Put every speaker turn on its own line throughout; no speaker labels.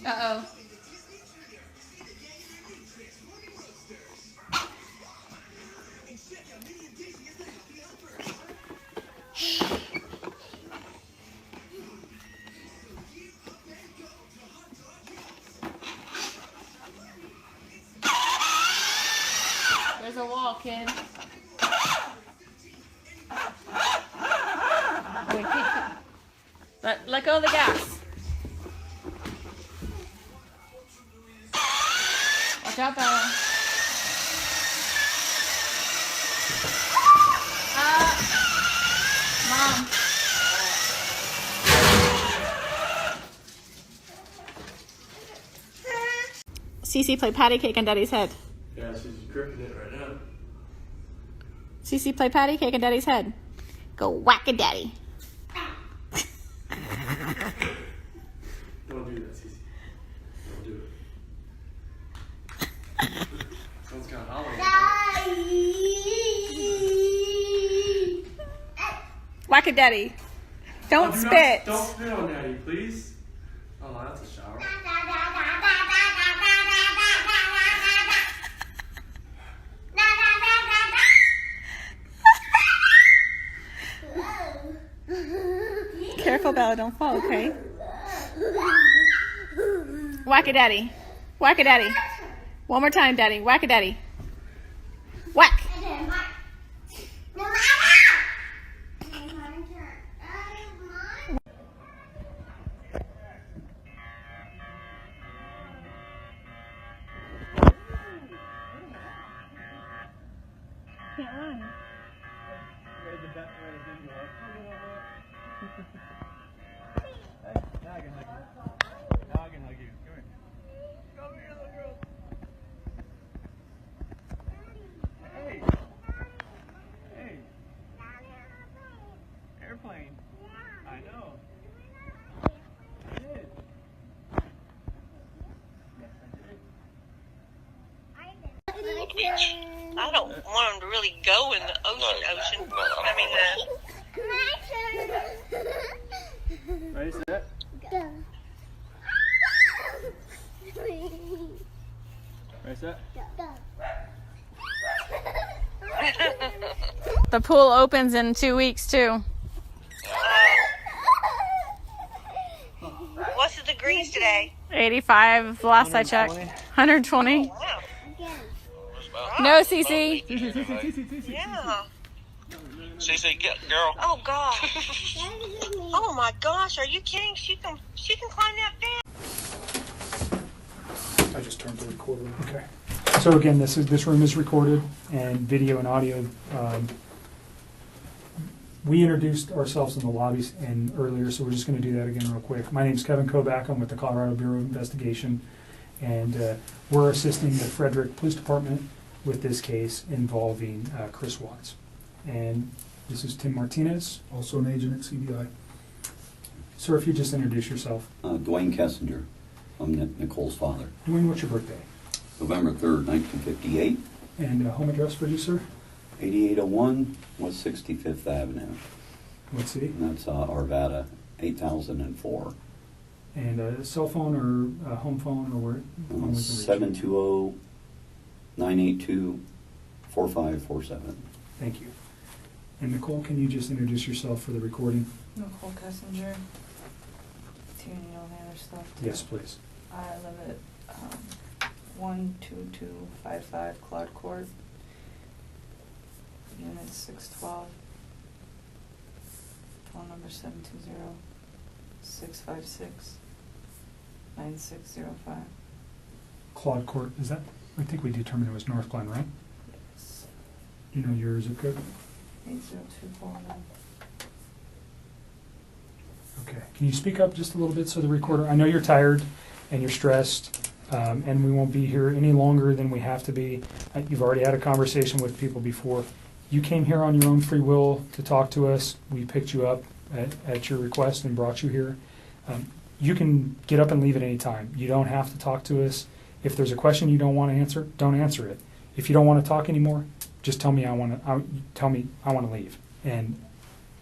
Uh-oh. There's a wall, kid. Wait, let go of the gas. Watch out, Bella. Mom. Cece, play patty cake on Daddy's head.
Yeah, she's gripping it right now.
Cece, play patty cake on Daddy's head. Go whack it, Daddy.
Don't do that, Cece. Don't do it. Sounds kind of hollow.
Whack it, Daddy. Don't spit.
Don't spit on Daddy, please. Oh, that's a shower.
Careful, Bella, don't fall, okay? Whack it, Daddy. Whack it, Daddy. One more time, Daddy. Whack it, Daddy. Whack. Can't run.
Now I can hug you. Now I can hug you. Come here. Come here, little girl. Hey. Hey. Airplane. I know. I did. Yes, I did.
Beach. I don't want them to really go in the ocean. I mean,
Ready, set? Ready, set?
The pool opens in 2 weeks, too.
what's the degrees today?
85, last I checked. 120.
Wow.
No, Cece.
Yeah.
Cece, get girl.
Oh gosh. Oh my gosh, are you kidding? She can climb that fence.
I just turned the recorder on. Okay. So again, this room is recorded and video and audio. We introduced ourselves in the lobbies and earlier, so we're just going to do that again real quick. My name is Kevin Kobach. I'm with the Colorado Bureau of Investigation, and we're assisting the Frederick Police Department with this case involving Chris Watts. And this is Tim Martinez, also an agent at CBI. Sir, if you just introduce yourself.
Dwayne Kessinger. I'm Nicole's father.
Dwayne, what's your birthday?
November 3rd, 1958.
And home address for you, sir?
8801 West 65th Avenue.
What city?
And that's Arvada, 8004.
And a cell phone or a home phone or where?
720-982-4547.
Thank you. And Nicole, can you just introduce yourself for the recording?
Nichol Kessinger. Do you need all the other stuff? Too?
Yes, please.
I live at 12255 Claude Court, Unit 612, phone number 720-656-9605.
Claude Court, is that? I think we determined it was North Glen, right?
Yes.
Do you know your zip code?
80249.
Okay. Can you speak up just a little bit so the recorder? I know you're tired and you're stressed, and we won't be here any longer than we have to be. You've already had a conversation with people before. You came here on your own free will to talk to us. We picked you up at your request and brought you here. You can get up and leave at any time. You don't have to talk to us. If there's a question you don't want to answer, don't answer it. If you don't want to talk anymore, just tell me I want to leave. And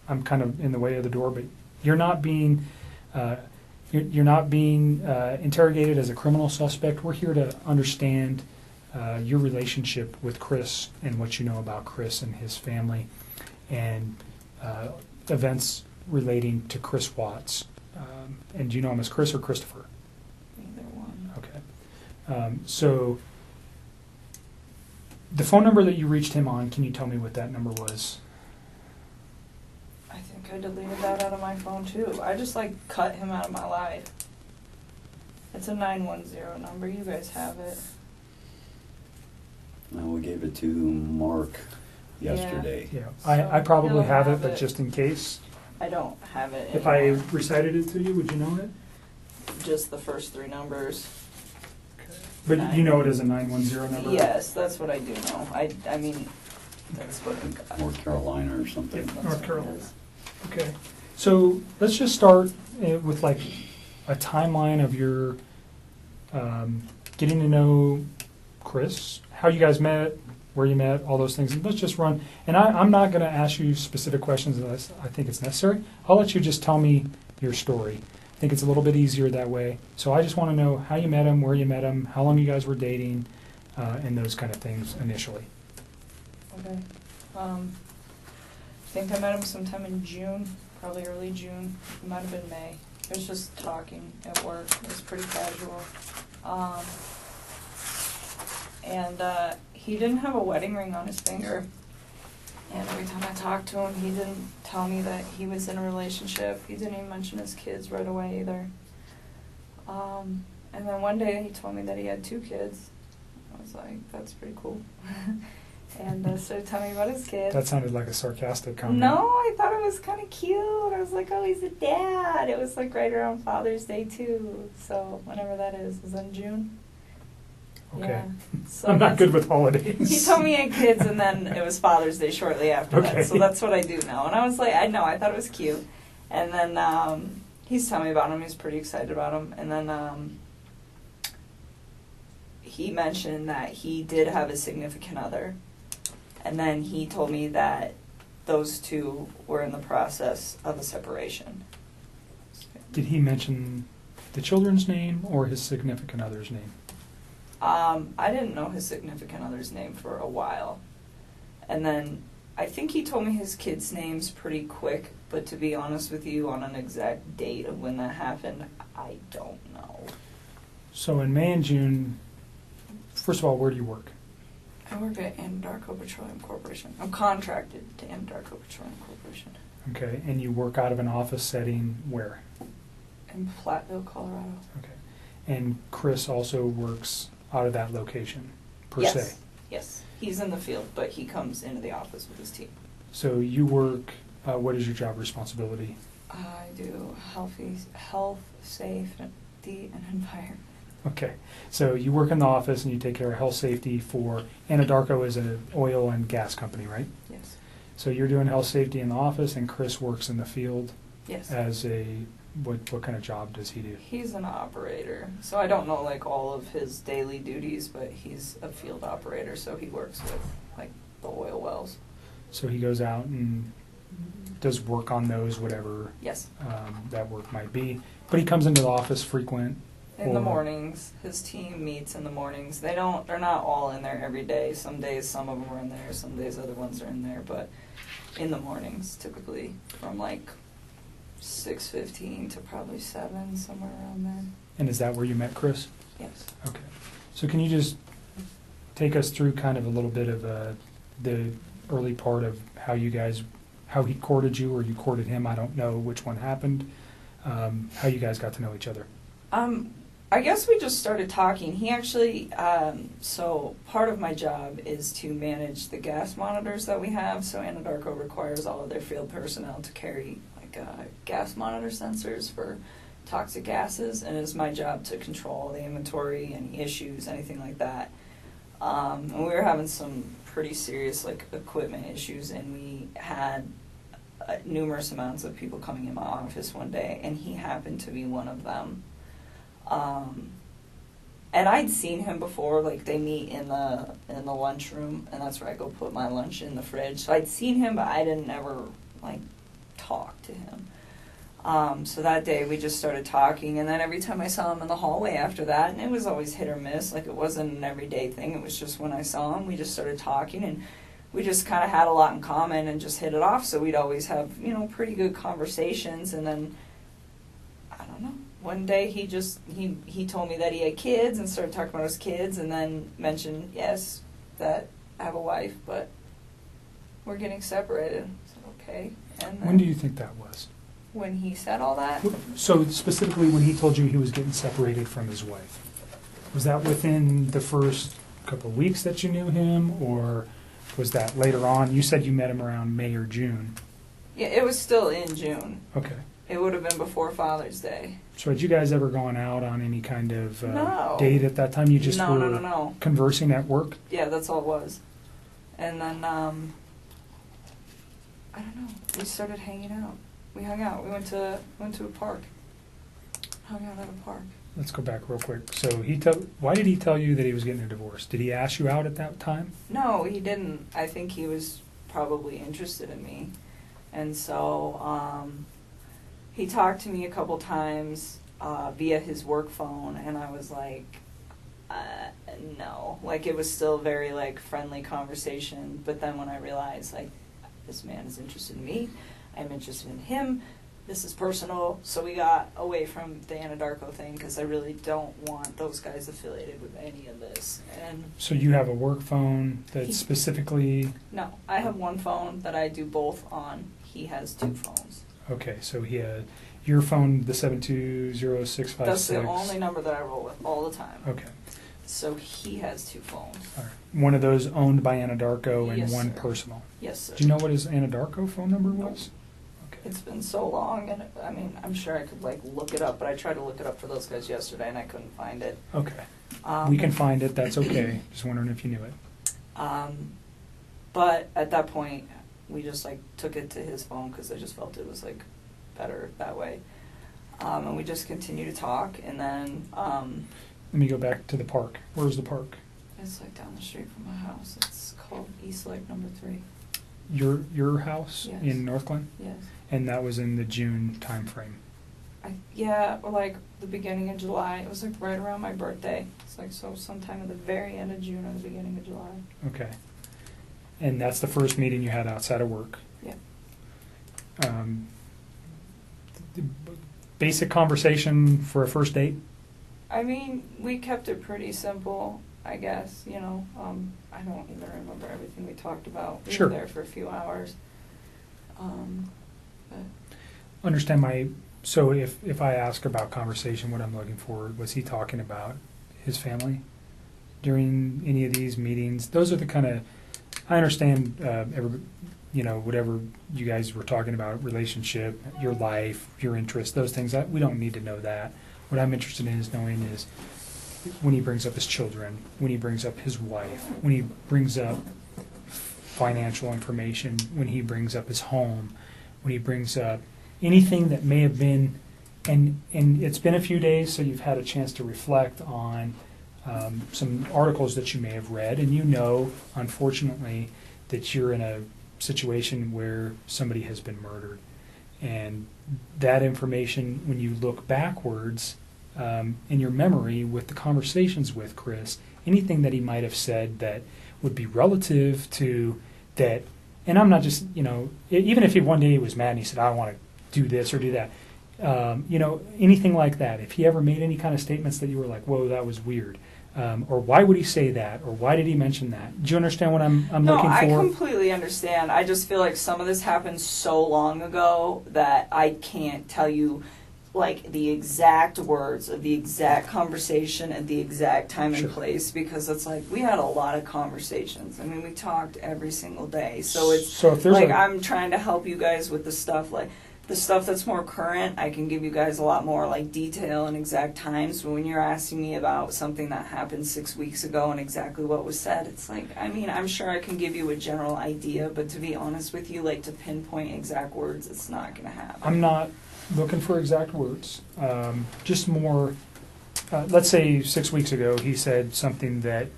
I'm kind of in the way of the door, but you're not being You're not being interrogated as a criminal suspect. We're here to understand your relationship with Chris and what you know about Chris and his family and events relating to Chris Watts. And do you know him as Chris or Christopher?
Either one.
Okay. So the phone number that you reached him on, can you tell me what that number was?
I think I deleted that out of my phone too. I just like cut him out of my life. It's a 910 number. You guys have it.
We gave it to Mark yesterday.
Yeah, I probably
He'll
have it,
have
but
it.
just in case.
I don't have it
If I
anymore.
recited it to you, would you know it?
Just the first 3 numbers.
But you know it as a 910 number?
Yes, that's what I do know. I mean, that's what
North Carolina or something.
that's
North
what it
Carolina.
is.
Okay. So let's just start with like a timeline of your getting to know Chris, how you guys met, where you met, all those things. And let's just run. And I'm not going to ask you specific questions unless I think it's necessary. I'll let you just tell me your story. I think it's a little bit easier that way. So I just want to know how you met him, where you met him, how long you guys were dating, and those kind of things initially.
Okay. I think I met him sometime in June, probably early June. It might have been May. It was just talking at work. It was pretty casual. And he didn't have a wedding ring on his finger. And every time I talked to him, he didn't tell me that he was in a relationship. He didn't even mention his kids right away either. And then one day he told me that he had 2 kids. I was like, that's pretty cool. And started telling me about his kids.
That sounded like a sarcastic comment.
No, I thought it was kind of cute. I was like, oh, he's a dad. It was like right around Father's Day too. So whenever that is in June.
Okay.
Yeah. So
I'm not
that's-
good with holidays.
He told me he had kids, and then it was Father's Day shortly after
Okay.
that. So that's what I do now. And I was like, I thought it was cute. And then he's telling me about him. He's pretty excited about him. And then he mentioned that he did have a significant other. And then he told me that those 2 were in the process of a separation.
Did he mention the children's name or his significant other's name?
I didn't know his significant other's name for a while. And then I think he told me his kids' names pretty quick, but to be honest with you, on an exact date of when that happened, I don't know.
So in May and June, first of all, where do you work?
I work at Anadarko Petroleum Corporation. I'm contracted to Anadarko Petroleum Corporation
Okay, and you work out of an office setting where?
in Platteville, Colorado.
Okay. And Chris also works out of that location, per
Yes.
se.
Yes. He's in the field, but he comes into the office with his team.
So you work, what is your job responsibility?
I do health, safety, and environment.
Okay, so you work in the office and you take care of health safety for, Anadarko is an oil and gas company, right?
Yes.
So you're doing health safety in the office and Chris works in the field
Yes.
as a, what kind of job does he do?
He's an operator, so I don't know like all of his daily duties, but he's a field operator, so he works with like the oil wells.
So he goes out and does work on those, whatever
Yes.
that work might be. But he comes into the office frequent.
In the
or-
mornings, his team meets in the mornings. They're not all in there every day. Some days some of them are in there, some days other ones are in there, but in the mornings typically from like 6:15 to probably 7, somewhere around there.
And is that where you met Chris?
Yes.
Okay. So can you just take us through kind of a little bit of the early part of how he courted you or you courted him? I don't know which one happened. How you guys got to know each other?
I guess we just started talking. He actually, so part of my job is to manage the gas monitors that we have. So Anadarko requires all of their field personnel to carry like gas monitor sensors for toxic gases, and it's my job to control the inventory, any issues, anything like that. And we were having some pretty serious like equipment issues, and we had numerous amounts of people coming in my office one day, and he happened to be one of them. And I'd seen him before, like they meet in the lunchroom, and that's where I go put my lunch in the fridge. So I'd seen him, but I didn't ever like talk to him. So that day we just started talking, and then every time I saw him in the hallway after that, and it was always hit or miss, like it wasn't an everyday thing, it was just when I saw him, we just started talking, and we just kind of had a lot in common and just hit it off, so we'd always have, pretty good conversations, and then, I don't know, one day he told me that he had kids and started talking about his kids, and then mentioned, yes, that I have a wife, but we're getting separated. I said, okay. And then
When do you think that was?
when he said all that,
So specifically when he told you he was getting separated from his wife, was that within the first couple of weeks that you knew him, or was that later on? You said you met him around May or June.
yeah, it was still in June.
Okay.
It would have been before Father's Day.
So had you guys ever gone out on any kind of
No.
date at that time? You just
No,
were
no.
conversing at work?
Yeah, that's all it was. And then, I don't know. We started hanging out. We hung out. We went to a park. Hung out at a park.
Let's go back real quick. So why did he tell you that he was getting a divorce? Did he ask you out at that time?
No, he didn't. I think he was probably interested in me. And so, he talked to me a couple times via his work phone, and I was like, no. Like, it was still very, like, friendly conversation. But then when I realized, like, this man is interested in me, I'm interested in him, this is personal, so we got away from the Anadarko thing, because I really don't want those guys affiliated with any of this. And
So you have a work phone that's specifically...
no, I have one phone that I do both on. He has two phones.
Okay, so he had your phone, the 720-656.
That's the only number that I roll with all the time.
Okay.
So he has two phones.
All right. One of those owned by Anadarko and
Yes,
one
sir.
personal.
Yes, sir.
Do you know what his Anadarko phone number was? Okay.
It's been so long, and I mean, I'm sure I could like look it up, but I tried to look it up for those guys yesterday, and I couldn't find it.
Okay. We can find it. That's okay. Just wondering if you knew it.
But at that point, we just like took it to his phone because I just felt it was like better that way. And we just continued to talk, and then
Let me go back to the park. Where's the park?
it's like down the street from my house. It's called East Lake Number 3.
Your house
Yes.
in North Glen?
Yes.
And that was in the June time frame.
Yeah, or like the beginning of July. It was like right around my birthday. It's like so sometime at the very end of June or the beginning of July.
Okay. And that's the first meeting you had outside of work.
Yeah.
Basic conversation for a first date?
I mean, we kept it pretty simple, I guess, I don't even remember everything we talked about. We
Sure.
were there for a few hours. But
Understand so if I ask about conversation, what I'm looking for, was he talking about his family during any of these meetings? Those are the kind of, I understand whatever you guys were talking about, relationship, your life, your interests, those things, we don't need to know that. What I'm interested in is knowing is when he brings up his children, when he brings up his wife, when he brings up financial information, when he brings up his home, when he brings up anything that may have been, and it's been a few days, so you've had a chance to reflect on some articles that you may have read, and unfortunately, that you're in a situation where somebody has been murdered. And that information, when you look backwards in your memory with the conversations with Chris, anything that he might have said that would be relative to that, and I'm not just, even if one day he was mad and he said, I want to do this or do that, anything like that, if he ever made any kind of statements that you were like, whoa, that was weird, or why would he say that, or why did he mention that? Do you understand what I'm
no,
looking for?
I completely understand. I just feel like some of this happened so long ago that I can't tell you like the exact words of the exact conversation at the exact time and
Sure.
place, because it's like we had a lot of conversations. I mean, we talked every single day. So it's
So if there's
like
a-
I'm trying to help you guys with the stuff like the stuff that's more current. I can give you guys a lot more like detail and exact times. But when you're asking me about something that happened 6 weeks ago and exactly what was said, it's like, I mean, I'm sure I can give you a general idea, but to be honest with you, like to pinpoint exact words, it's not going to happen.
I'm not looking for exact words, just more, let's say 6 weeks ago he said something that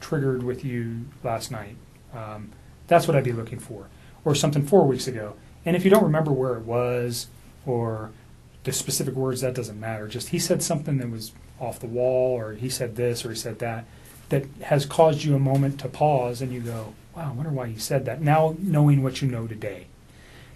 triggered with you last night. That's what I'd be looking for. Or something 4 weeks ago. And if you don't remember where it was or the specific words, that doesn't matter. Just he said something that was off the wall, or he said this, or he said that, that has caused you a moment to pause and you go, wow, I wonder why he said that, now knowing what you know today.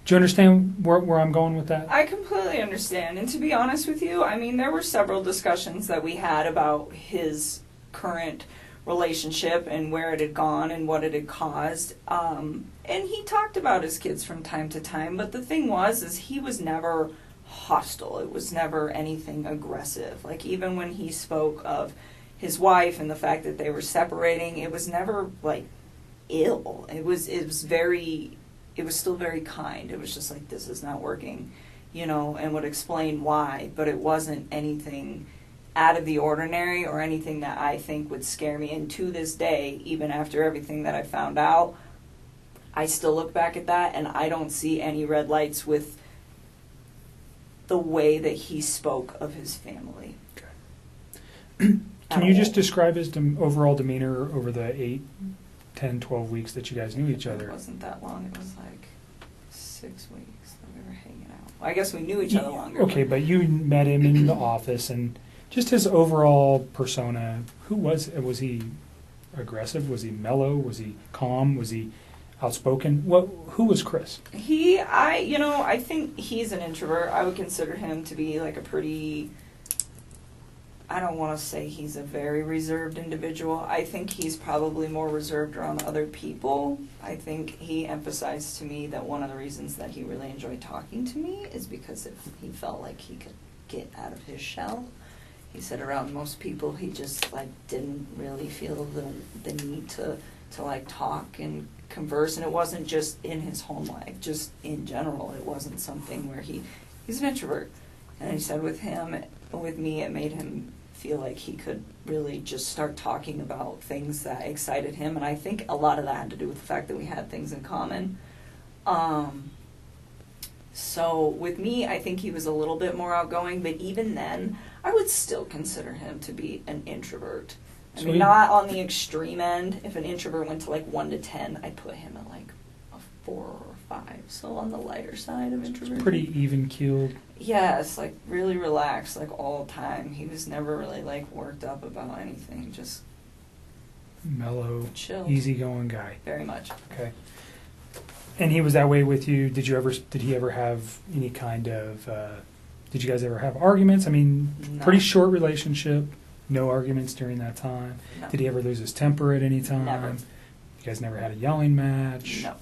Do you understand where I'm going with that?
I completely understand. And to be honest with you, I mean, there were several discussions that we had about his current relationship and where it had gone and what it had caused. And he talked about his kids from time to time. But the thing is he was never hostile. It was never anything aggressive. Like, even when he spoke of his wife and the fact that they were separating, it was never, like, ill. It was still very kind. It was just like, this is not working, and would explain why, but it wasn't anything out of the ordinary or anything that I think would scare me. And to this day, even after everything that I found out, I still look back at that and I don't see any red lights with the way that he spoke of his family.
Okay. Can you just describe his overall demeanor over the 8, 10, 12 weeks that you guys knew each other?
It wasn't that long. It was like 6 weeks that we were hanging out. Well, I guess we knew each other longer.
Okay, but you met him in the office, and just his overall persona, who was he aggressive? Was he mellow? Was he calm? Was he outspoken? Who was Chris?
I think he's an introvert. I would consider him to be like a pretty, I don't want to say he's a very reserved individual. I think he's probably more reserved around other people. I think he emphasized to me that one of the reasons that he really enjoyed talking to me is because he felt like he could get out of his shell. He said around most people he just didn't really feel the need to talk and converse, and it wasn't just in his home life, just in general. It wasn't something where he's an introvert. And he said with me, it made him feel like he could really just start talking about things that excited him, and I think a lot of that had to do with the fact that we had things in common. So with me, I think he was a little bit more outgoing, but even then, I would still consider him to be an introvert. I mean, not on the extreme end. If an introvert went to 1 to 10, I'd put him at a 4 or 5. So on the lighter side of introversion.
Pretty even-keeled.
Yes, really relaxed, all the time. He was never really worked up about anything. Just
mellow,
chill,
easygoing guy.
Very much.
Okay. And he was that way with you. Did he ever have any kind of? Did you guys ever have arguments? I mean,
No.
Pretty short relationship. No arguments during that time.
No.
Did he ever lose his temper at any time?
Never.
You guys never had a yelling match?
No.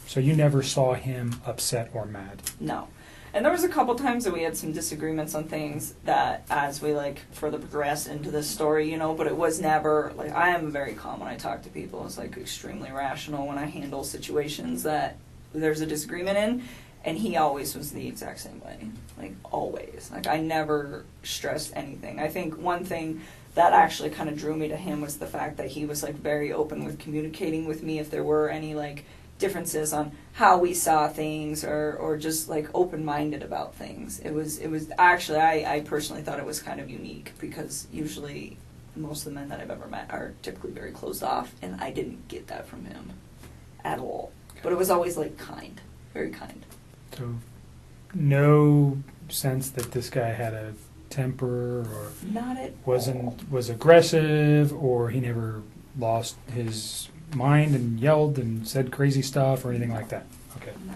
So you never saw him upset or mad?
No. And there was a couple times that we had some disagreements on things that as we further progressed into this story, but it was never, I am very calm when I talk to people. It's extremely rational when I handle situations that there's a disagreement in, and he always was the exact same way. Always. I never stressed anything. I think one thing that actually kind of drew me to him was the fact that he was very open with communicating with me if there were any differences on how we saw things or just open-minded about things. It was actually, I personally thought it was kind of unique, because usually most of the men that I've ever met are typically very closed off, and I didn't get that from him at all. Okay. But it was always kind, very kind.
So no sense that this guy had a temper or
not at
was aggressive, or he never lost his mind and yelled and said crazy stuff or anything like that? Okay.
No.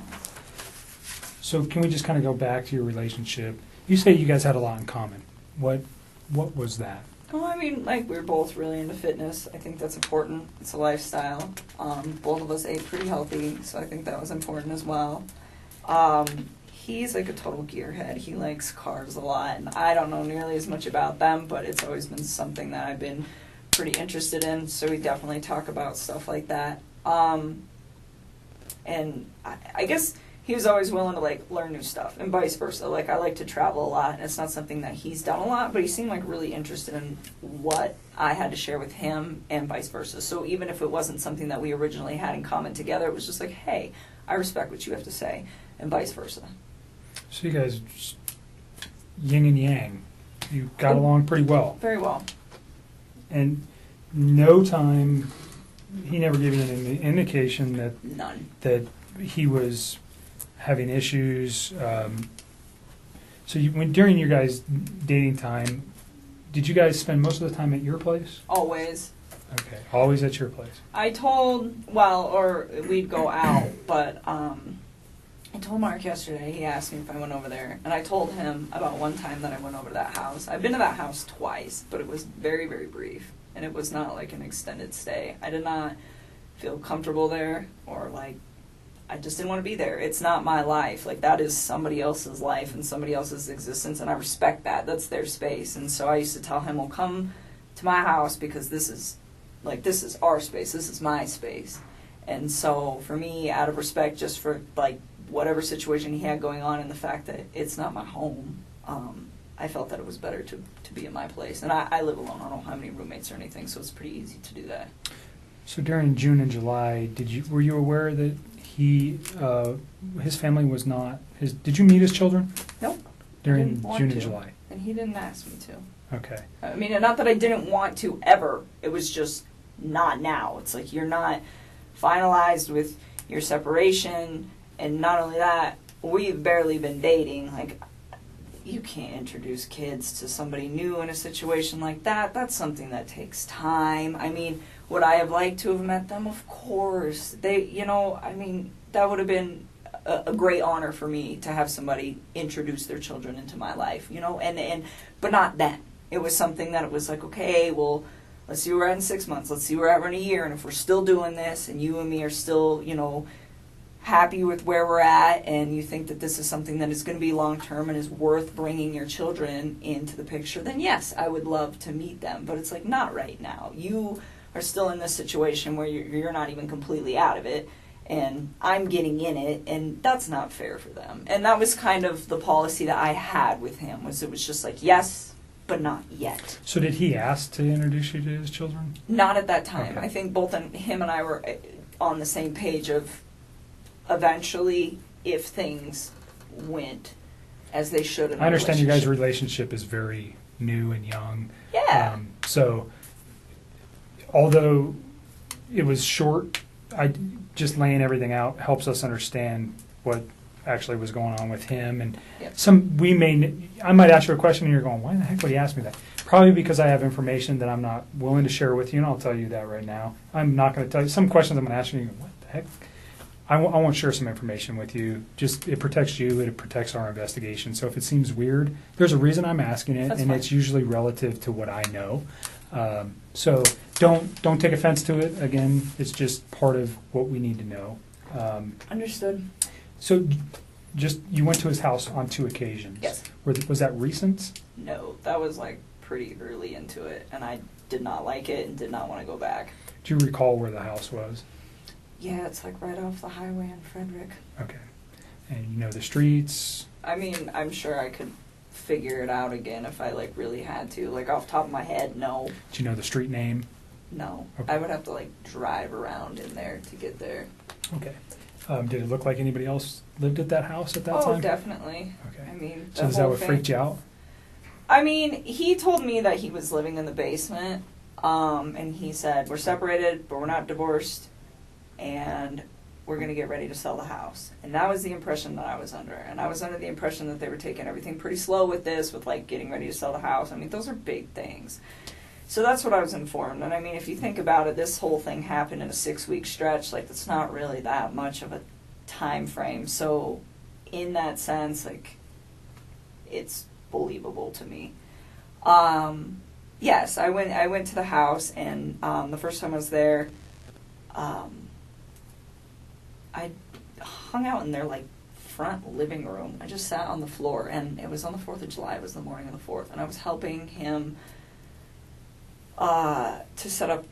So can we just kind of go back to your relationship? You say you guys had a lot in common. What was that?
Oh, I mean, we're both really into fitness. I think that's important. It's a lifestyle. Both of us ate pretty healthy, so I think that was important as well. He's a total gearhead. He likes cars a lot, and I don't know nearly as much about them, but it's always been something that I've been pretty interested in, so we definitely talk about stuff like that. And I guess he was always willing to learn new stuff, and vice versa. I like to travel a lot, and it's not something that he's done a lot, but he seemed really interested in what I had to share with him, and vice versa. So even if it wasn't something that we originally had in common together, it was just hey, I respect what you have to say, and vice versa.
So you guys just yin and yang. You got along pretty well.
Very well.
And no time, he never gave you an indication that
None.
that he was having issues So during your guys' dating time, did you guys spend most of the time at your place?
Always.
Okay, always at your place.
I told, or we'd go out, but I told Mark yesterday, he asked me if I went over there, and I told him about one time that I went over to that house. I've been to that house twice, but it was very, very brief, and it was not like an extended stay. I did not feel comfortable there, or like, I just didn't want to be there. It's not my life. Like, that is somebody else's life and somebody else's existence, and I respect that. That's their space. And so I used to tell him, well, come to my house because this is our space. This is my space. And so for me, out of respect just for, like, whatever situation he had going on and the fact that it's not my home, I felt that it was better to be in my place. And I live alone. I don't have any roommates or anything, so it's pretty easy to do that.
So during June and July, were you aware that his family was not his? Did you meet his children?
Nope.
During June and July.
And he didn't ask me to.
Okay.
I mean, not that I didn't want to ever. It was just not now. It's like you're not finalized with your separation, and not only that, we've barely been dating. Like, you can't introduce kids to somebody new in a situation like that. That's something that takes time. I mean, would I have liked to have met them? Of course. That would have been a great honor for me to have somebody introduce their children into my life, but not then. It was something that it was like, okay, well, let's see where we're at in 6 months. Let's see where we're at in a year. And if we're still doing this and you and me are still, happy with where we're at, and you think that this is something that is going to be long-term and is worth bringing your children into the picture, then yes, I would love to meet them. But it's like, not right now. You are still in this situation where you're not even completely out of it, and I'm getting in it, and that's not fair for them. And that was kind of the policy that I had with him, it was just like, yes, but not yet.
So did he ask to introduce you to his children?
Not at that time.
Okay.
I think both him and I were on the same page of eventually, if things went as they should in
I understand you guys'
relationship.
relationship is very new and young.
Yeah.
So although it was short, just laying everything out helps us understand what actually was going on with him. And
Yep.
I might ask you a question and you're going, why the heck would he ask me that? Probably because I have information that I'm not willing to share with you, and I'll tell you that right now. I'm not going to tell you. Some questions I'm going to ask you, and you go, what the heck? I won't share some information with you. Just, it protects you, it protects our investigation. So if it seems weird, there's a reason I'm asking it,
That's
and
fine.
it's usually relative to what I know. So don't take offense to it. Again, it's just part of what we need to know.
Understood.
So just, you went to his house on 2 occasions.
Yes.
Was that recent?
No, that was like pretty early into it, and I did not like it and did not want to go back.
Do you recall where the house was?
Yeah, it's like right off the highway in Frederick.
Okay. And you know the streets?
I mean, I'm sure I could figure it out again if I like really had to. Like off the top of my head, no.
Do you know the street name?
No.
Okay.
I would have to like drive around in there to get there.
Okay. Did it look like anybody else lived at that house at that
Oh,
time?
definitely.
Okay.
I mean,
So is that what freaked you out?
I mean, he told me that he was living in the basement, and he said, we're separated, but we're not divorced, and we're going to get ready to sell the house. And that was the impression that I was under. And I was under the impression that they were taking everything pretty slow with this, with like getting ready to sell the house. I mean, those are big things. So that's what I was informed. And I mean, if you think about it, this whole thing happened in a 6-week stretch. Like, it's not really that much of a time frame. So in that sense, like, it's believable to me. Yes, I went to the house, and the first time I was there, I hung out in their like front living room. I just sat on the floor, and it was on the 4th of July. It was the morning of the 4th, and I was helping him to set up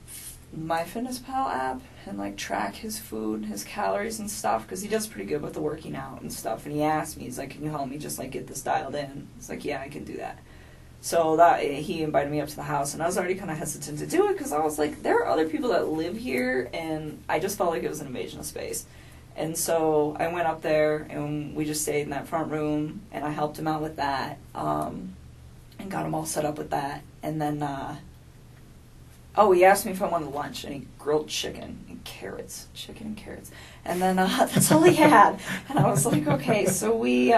MyFitnessPal app and like track his food, his calories and stuff, because he does pretty good with the working out and stuff. And he asked me, he's like, "Can you help me just like get this dialed in?" It's like, "Yeah, I can do that." So that he invited me up to the house, and I was already kind of hesitant to do it because I was like, there are other people that live here, and I just felt like it was an invasion of space. And so I went up there, and we just stayed in that front room, and I helped him out with that, and got him all set up with that. And then, he asked me if I wanted lunch, and he grilled chicken and carrots. And then that's all he had. And I was like, okay. So we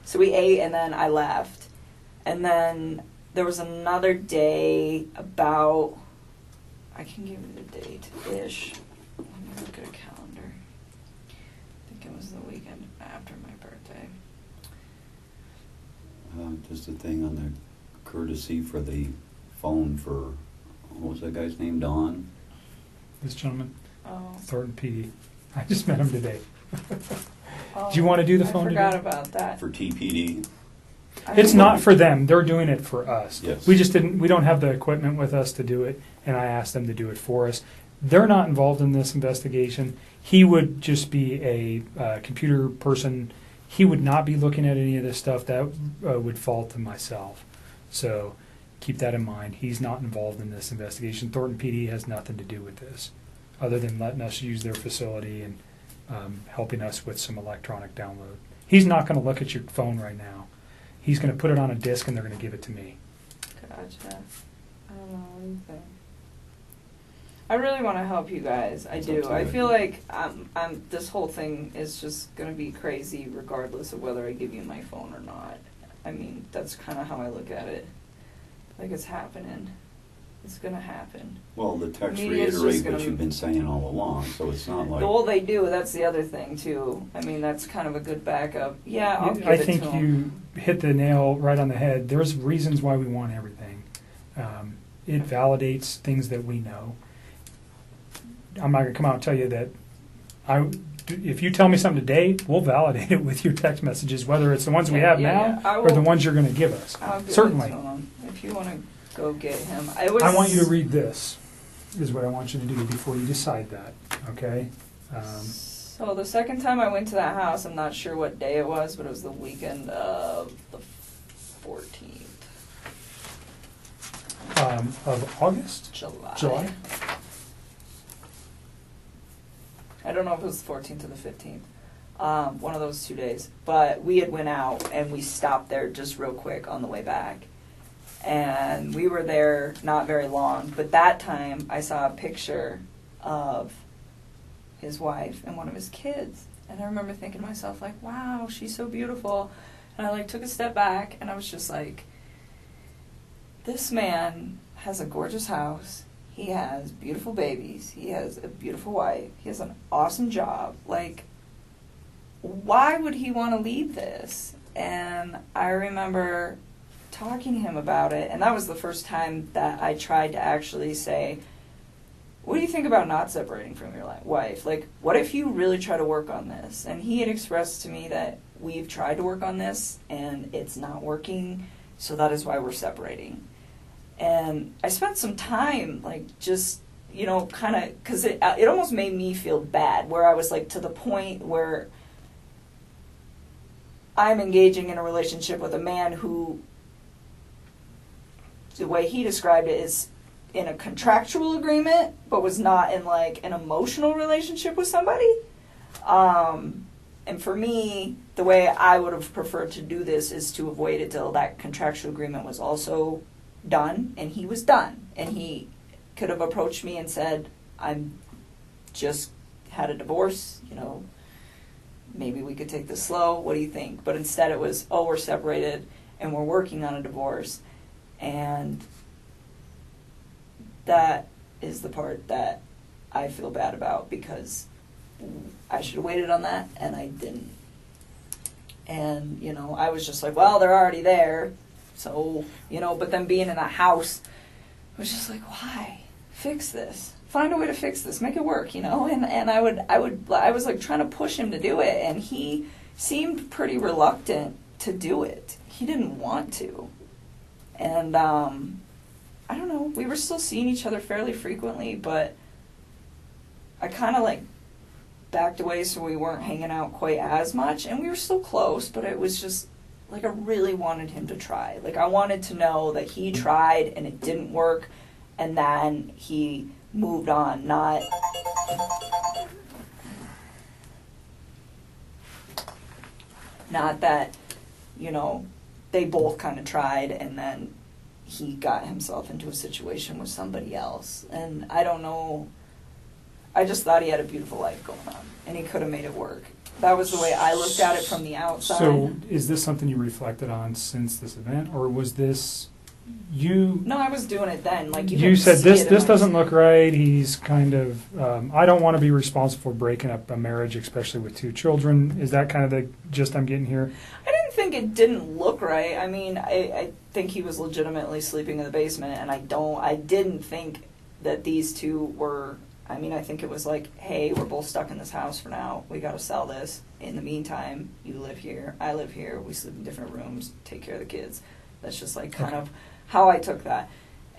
So we ate, and then I left. And then there was another day about, I can give you the date-ish. Let me look at a calendar. I think it was the weekend after my birthday.
Just a thing on the courtesy for the phone for, what was that guy's name, Don?
This gentleman,
Oh.
Thornton PD. I just met him today.
Oh,
Do you want to do the phone
I forgot
today?
about that.
For TPD.
It's not for them. They're doing it for us.
Yes.
We don't have the equipment with us to do it, and I asked them to do it for us. They're not involved in this investigation. He would just be a computer person. He would not be looking at any of this stuff. That would fall to myself. So keep that in mind. He's not involved in this investigation. Thornton PD has nothing to do with this, other than letting us use their facility and helping us with some electronic download. He's not going to look at your phone right now. He's going to put it on a disk and they're going to give it to me.
Gotcha. I don't know, what do you think? I really want to help you guys. I do. I feel like this whole thing is just going to be crazy regardless of whether I give you my phone or not. I mean, that's kind of how I look at it. Like, it's happening. It's going to happen.
Well, the text
Media's just
reiterate
gonna-
what you've been saying all along, so it's not like...
Well, they do. That's the other thing, too. I mean, that's kind of a good backup. Yeah, I'll give
I
it
think
to 'em.
you hit the nail right on the head. There's reasons why we want everything. It validates things that we know. I'm not going to come out and tell you that if you tell me something today, we'll validate it with your text messages, whether it's the ones we have now
I
or the
will-
ones you're going to give us.
I'll give
Certainly.
it to 'em. If you want to go get him.
I want you to read this, is what I want you to do before you decide that, okay?
So the second time I went to that house, I'm not sure what day it was, but it was the weekend of the 14th.
Of August?
July. I don't know if it was the 14th or the 15th. One of those 2 days. But we had went out and we stopped there just real quick on the way back. And we were there not very long. But that time I saw a picture of his wife and one of his kids. And I remember thinking to myself, like, wow, she's so beautiful. And I, like, took a step back and I was just like, this man has a gorgeous house. He has beautiful babies. He has a beautiful wife. He has an awesome job. Like, why would he want to leave this? And I remember talking to him about it, and that was the first time that I tried to actually say, what do you think about not separating from your wife? Like, what if you really try to work on this? And he had expressed to me that we've tried to work on this, and it's not working, so that is why we're separating. And I spent some time, like, just, you know, kind of, because it almost made me feel bad, where I was, like, to the point where I'm engaging in a relationship with a man who, the way he described it, is in a contractual agreement, but was not in, like, an emotional relationship with somebody. And for me, the way I would have preferred to do this is to avoid it till that contractual agreement was also done, and he was done. And he could have approached me and said, I'm just had a divorce, you know, maybe we could take this slow, what do you think? But instead it was, oh, we're separated and we're working on a divorce. And that is the part that I feel bad about, because I should have waited on that and I didn't. And, you know, I was just like, well, they're already there. So, you know, but then being in a house was just like, why? Fix this. Find a way to fix this. Make it work, you know? And I was like trying to push him to do it, and he seemed pretty reluctant to do it. He didn't want to. And, I don't know, we were still seeing each other fairly frequently, but I kind of like backed away so we weren't hanging out quite as much, and we were still close, but it was just, like, I really wanted him to try. Like, I wanted to know that he tried and it didn't work, and then he moved on, not that, you know, they both kind of tried and then he got himself into a situation with somebody else. And I don't know, I just thought he had a beautiful life going on, and he could have made it work. That was the way I looked at it from the outside.
So is this something you reflected on since this event, or was this you?
No, I was doing it then. Like
You said this doesn't look right. He's kind of I don't want to be responsible for breaking up a marriage, especially with 2 children. Is that kind of the gist I'm getting here?
I didn't think it didn't look right. I mean, I think he was legitimately sleeping in the basement, and I didn't think that these 2 were. I mean, I think it was like, hey, we're both stuck in this house for now. We got to sell this. In the meantime, you live here, I live here. We sleep in different rooms, take care of the kids. That's just like kind of how I took that.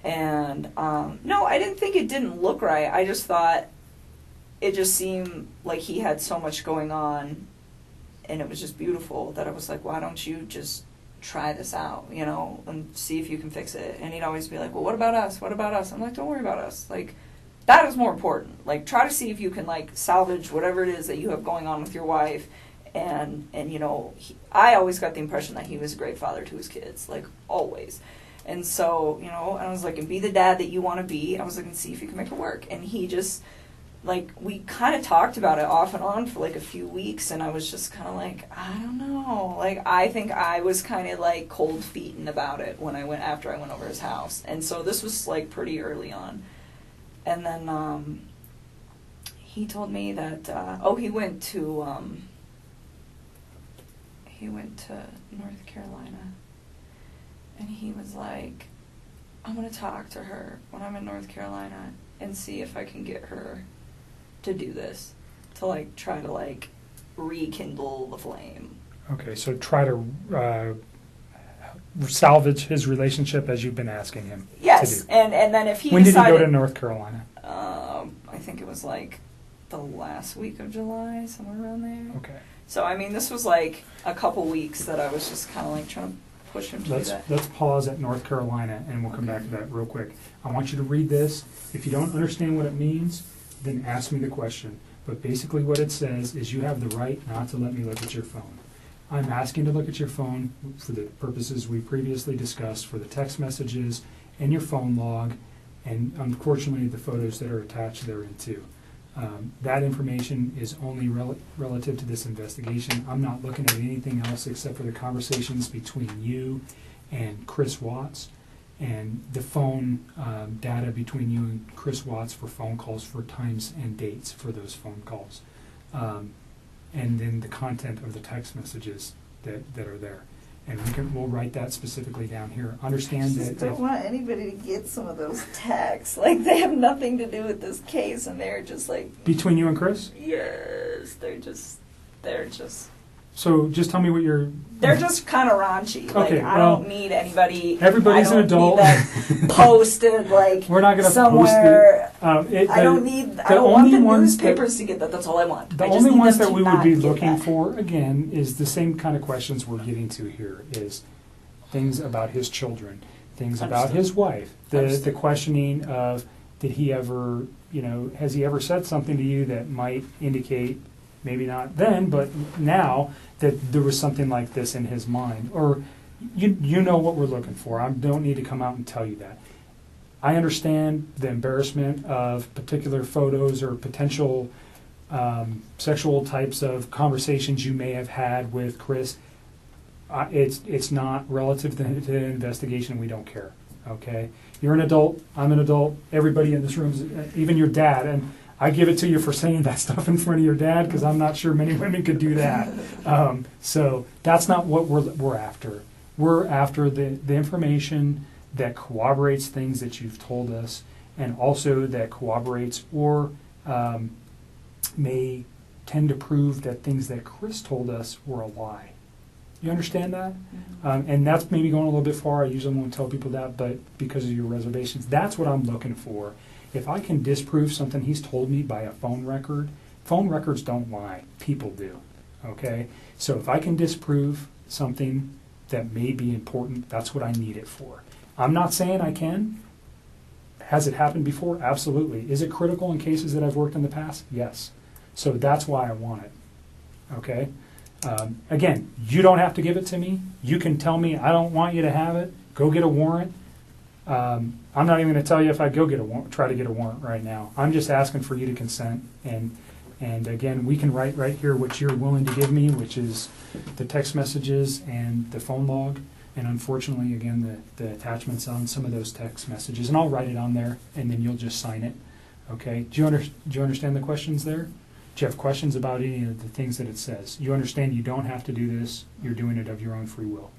And no, I didn't think it didn't look right. I just thought it just seemed like he had so much going on, and it was just beautiful that I was like, why don't you just try this out, you know, and see if you can fix it. And he'd always be like, well, what about us? What about us? I'm like, don't worry about us. Like, that is more important. Like, try to see if you can, like, salvage whatever it is that you have going on with your wife. And you know, I always got the impression that he was a great father to his kids, like, always. And so, you know, I was like, and be the dad that you want to be. I was like, and see if you can make it work. And he just, like, we kind of talked about it off and on for, like, a few weeks. And I was just kind of like, I don't know. Like, I think I was kind of, like, cold feeting about it after I went over his house. And so this was, like, pretty early on. And then he told me that he went to North Carolina, and he was like, I'm gonna talk to her when I'm in North Carolina and see if I can get her to do this, to like try to like rekindle the flame.
Okay, so try to salvage his relationship as you've been asking him.
Yes,
to do.
And then if he
When
decided,
did he go to North Carolina?
I think it was like the last week of July, somewhere around there.
Okay.
So I mean, this was like a couple weeks that I was just kind of like trying to push him to do that.
Let's pause at North Carolina, and we'll come back to that real quick. I want you to read this. If you don't understand what it means, then ask me the question. But basically what it says is you have the right not to let me look at your phone. I'm asking to look at your phone for the purposes we previously discussed, for the text messages and your phone log, and unfortunately the photos that are attached therein too. That information is only relative to this investigation. I'm not looking at anything else except for the conversations between you and Chris Watts, and the phone data between you and Chris Watts for phone calls, for times and dates for those phone calls. And then the content of the text messages that are there. And we'll write that specifically down here. Understand that.
I just don't want anybody to get some of those texts. Like, they have nothing to do with this case, and they're just like...
Between you and Chris?
Yes, they're just...
So just tell me what you're...
They're just kind of raunchy.
Okay,
like, I don't need anybody...
Everybody's an adult.
I don't need that posted, like,
we're not going to
somewhere.
Post it.
I don't want the newspapers to get that. That's all I want.
The only ones that we would be looking for, again, is the same kind of questions we're getting to here, is things about his children, things about his wife, the questioning of, did he ever, has he ever said something to you that might indicate, maybe not then, but now, that there was something like this in his mind? Or you know what we're looking for. I don't need to come out and tell you that. I understand the embarrassment of particular photos or potential sexual types of conversations you may have had with Chris. It's not relative to the investigation. We don't care. Okay? You're an adult. I'm an adult. Everybody in this room, even your dad, and I give it to you for saying that stuff in front of your dad, because I'm not sure many women could do that. So that's not what we're after. We're after the information that corroborates things that you've told us, and also that corroborates or may tend to prove that things that Chris told us were a lie. You understand that? Mm-hmm. And that's maybe going a little bit far. I usually won't tell people that, but because of your reservations, that's what I'm looking for. If I can disprove something he's told me by a phone record, phone records don't lie. People do. Okay? So if I can disprove something that may be important, that's what I need it for. I'm not saying I can. Has it happened before? Absolutely. Is it critical in cases that I've worked in the past? Yes. So that's why I want it. Okay? Again, you don't have to give it to me. You can tell me, I don't want you to have it. Go get a warrant. I'm not even going to tell you if I go try to get a warrant right now. I'm just asking for you to consent and And again, we can write right here what you're willing to give me, which is the text messages and the phone log. And unfortunately, again, the attachments on some of those text messages. And I'll write it on there, and then you'll just sign it. Okay? Do you understand the questions there? Do you have questions about any of the things that it says? You understand you don't have to do this. You're doing it of your own free will.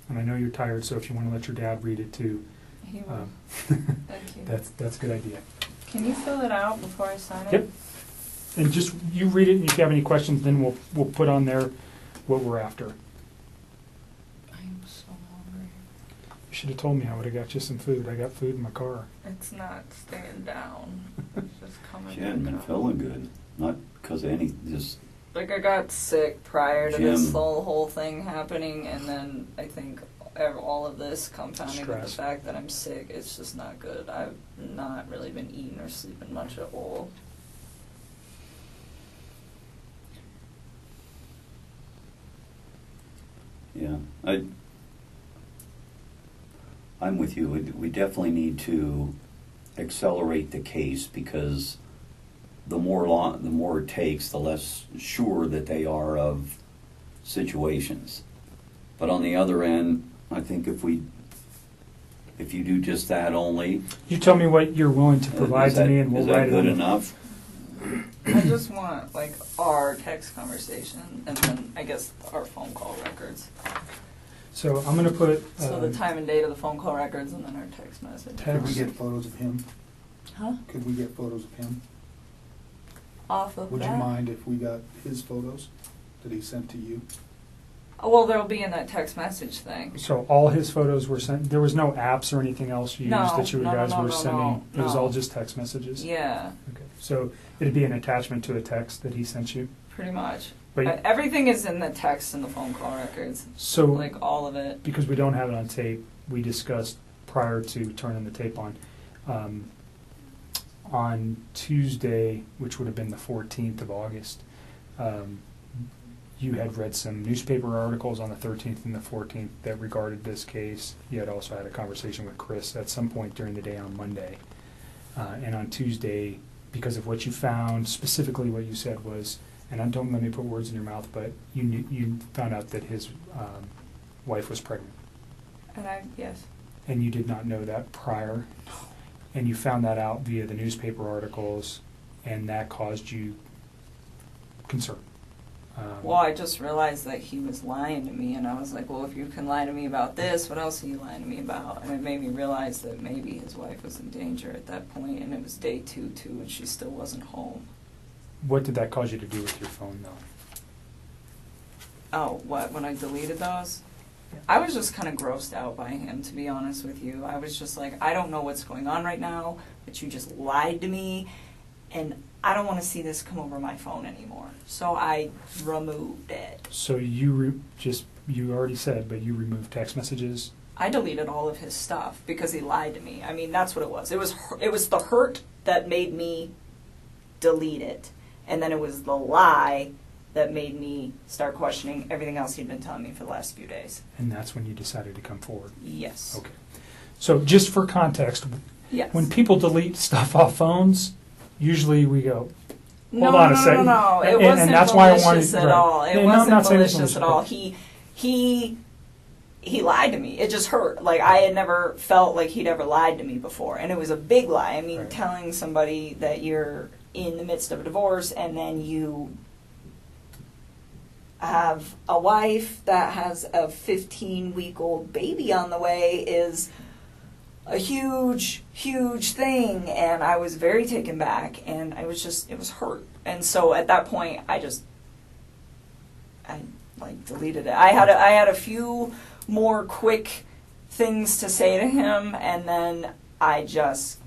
And I know you're tired, so if you want to let your dad read it too,
He will. Thank you.
that's a good idea.
Can you fill it out before I sign it?
Yep. And just you read it, and if you have any questions, then we'll put on there what we're after.
I'm so hungry.
You should have told me. I would have got you some food. I got food in my car.
It's not staying down. It's just coming
She hadn't been
back up.
feeling good, not because of any, just,
Like, I got sick prior to
Jim.
this whole thing happening, and then I think all of this compounding with the
Stress.
fact that I'm sick, it's just not good. I've not really been eating or sleeping much at all.
yeah. I'm with you. We definitely need to accelerate the case because the more it takes, the less sure that they are of situations. But on the other end, I think if you do just that only,
You tell me what you're willing to provide to me, and we'll
is
write
that
it
good
on.
enough?
I just want, like, our text conversation, and then, I guess, our phone call records.
So I'm going to put
So the time and date of the phone call records, and then our text message.
Could we
text.
get photos of him?
Huh?
Could we get photos of him?
Off of
Would you
that?
mind if we got his photos that he sent to you?
Oh, well, there'll be in that text message thing.
So all his photos were sent. There was no apps or anything else you
No,
used that you
no,
guys
no,
were
no,
sending.
no,
It was
no.
all just text messages.
Yeah,
Okay. So it'd be an attachment to a text that he sent you.
pretty much.
But
Everything is in the text and the phone call records.
so
Like, all of it.
because we don't have it on tape, we discussed prior to turning the tape on Tuesday, which would have been the 14th of August. You had read some newspaper articles on the 13th and the 14th that regarded this case. You had also had a conversation with Chris at some point during the day on Monday. And on Tuesday, because of what you found, specifically what you said was, and don't let me put words in your mouth, but you found out that his wife was pregnant.
And yes.
And you did not know that prior. And you found that out via the newspaper articles, and that caused you concern.
Well, I just realized that he was lying to me, and I was like, well, if you can lie to me about this, what else are you lying to me about? And it made me realize that maybe his wife was in danger at that point, and it was day two, and she still wasn't home.
What did that cause you to do with your phone, though?
Oh, what, when I deleted those?
Yeah.
I was just kind of grossed out by him, to be honest with you. I was just like, I don't know what's going on right now, but you just lied to me, and I don't want to see this come over my phone anymore. So I removed it.
So you already said, but you removed text messages.
I deleted all of his stuff because he lied to me. I mean, that's what it was. It was the hurt that made me delete it, and then it was the lie that made me start questioning everything else he'd been telling me for the last few days.
And that's when you decided to come forward.
Yes.
Okay. So just for context,
Yes.
when people delete stuff off phones, usually we go,
No,
hold on a
no,
second.
no. It
And
wasn't
that's why I wanted-
malicious at
right.
all. It
No, I'm not
wasn't
saying it's
malicious at
malicious,
all.
but-
He lied to me. It just hurt. Like, I had never felt like he'd ever lied to me before. And it was a big lie. I mean,
Right.
telling somebody that you're in the midst of a divorce and then you have a wife that has a 15-week-old baby on the way is a huge, huge thing. And I was very taken back, and it was hurt. And so at that point, I deleted it. I had a few more quick things to say to him, and then I just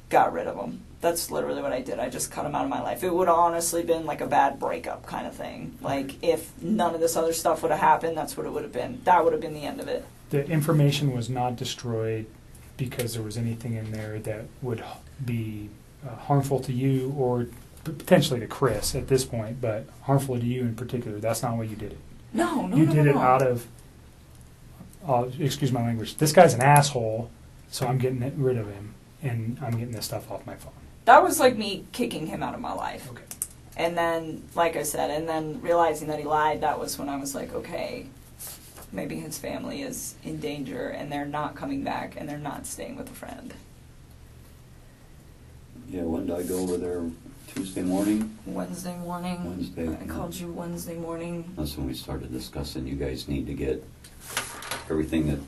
got rid of him. That's literally what I did. I just cut him out of my life. It would have honestly been like a bad breakup kind of thing. Like, if none of this other stuff would have happened, that's what it would have been. That would have been the end of it.
The information was not destroyed because there was anything in there that would be harmful to you or potentially to Chris at this point, but harmful to you in particular. That's not why you did it.
No.
You did it out of excuse my language, this guy's an asshole, so I'm getting rid of him, and I'm getting this stuff off my phone.
That was like me kicking him out of my life.
Okay.
And then, like I said, and then realizing that he lied, that was when I was like, okay, maybe his family is in danger and they're not coming back and they're not staying with a friend.
Yeah, when did I go over there? Tuesday morning?
Wednesday morning.
Wednesday.
I called you Wednesday morning.
That's when we started discussing you guys need to get everything that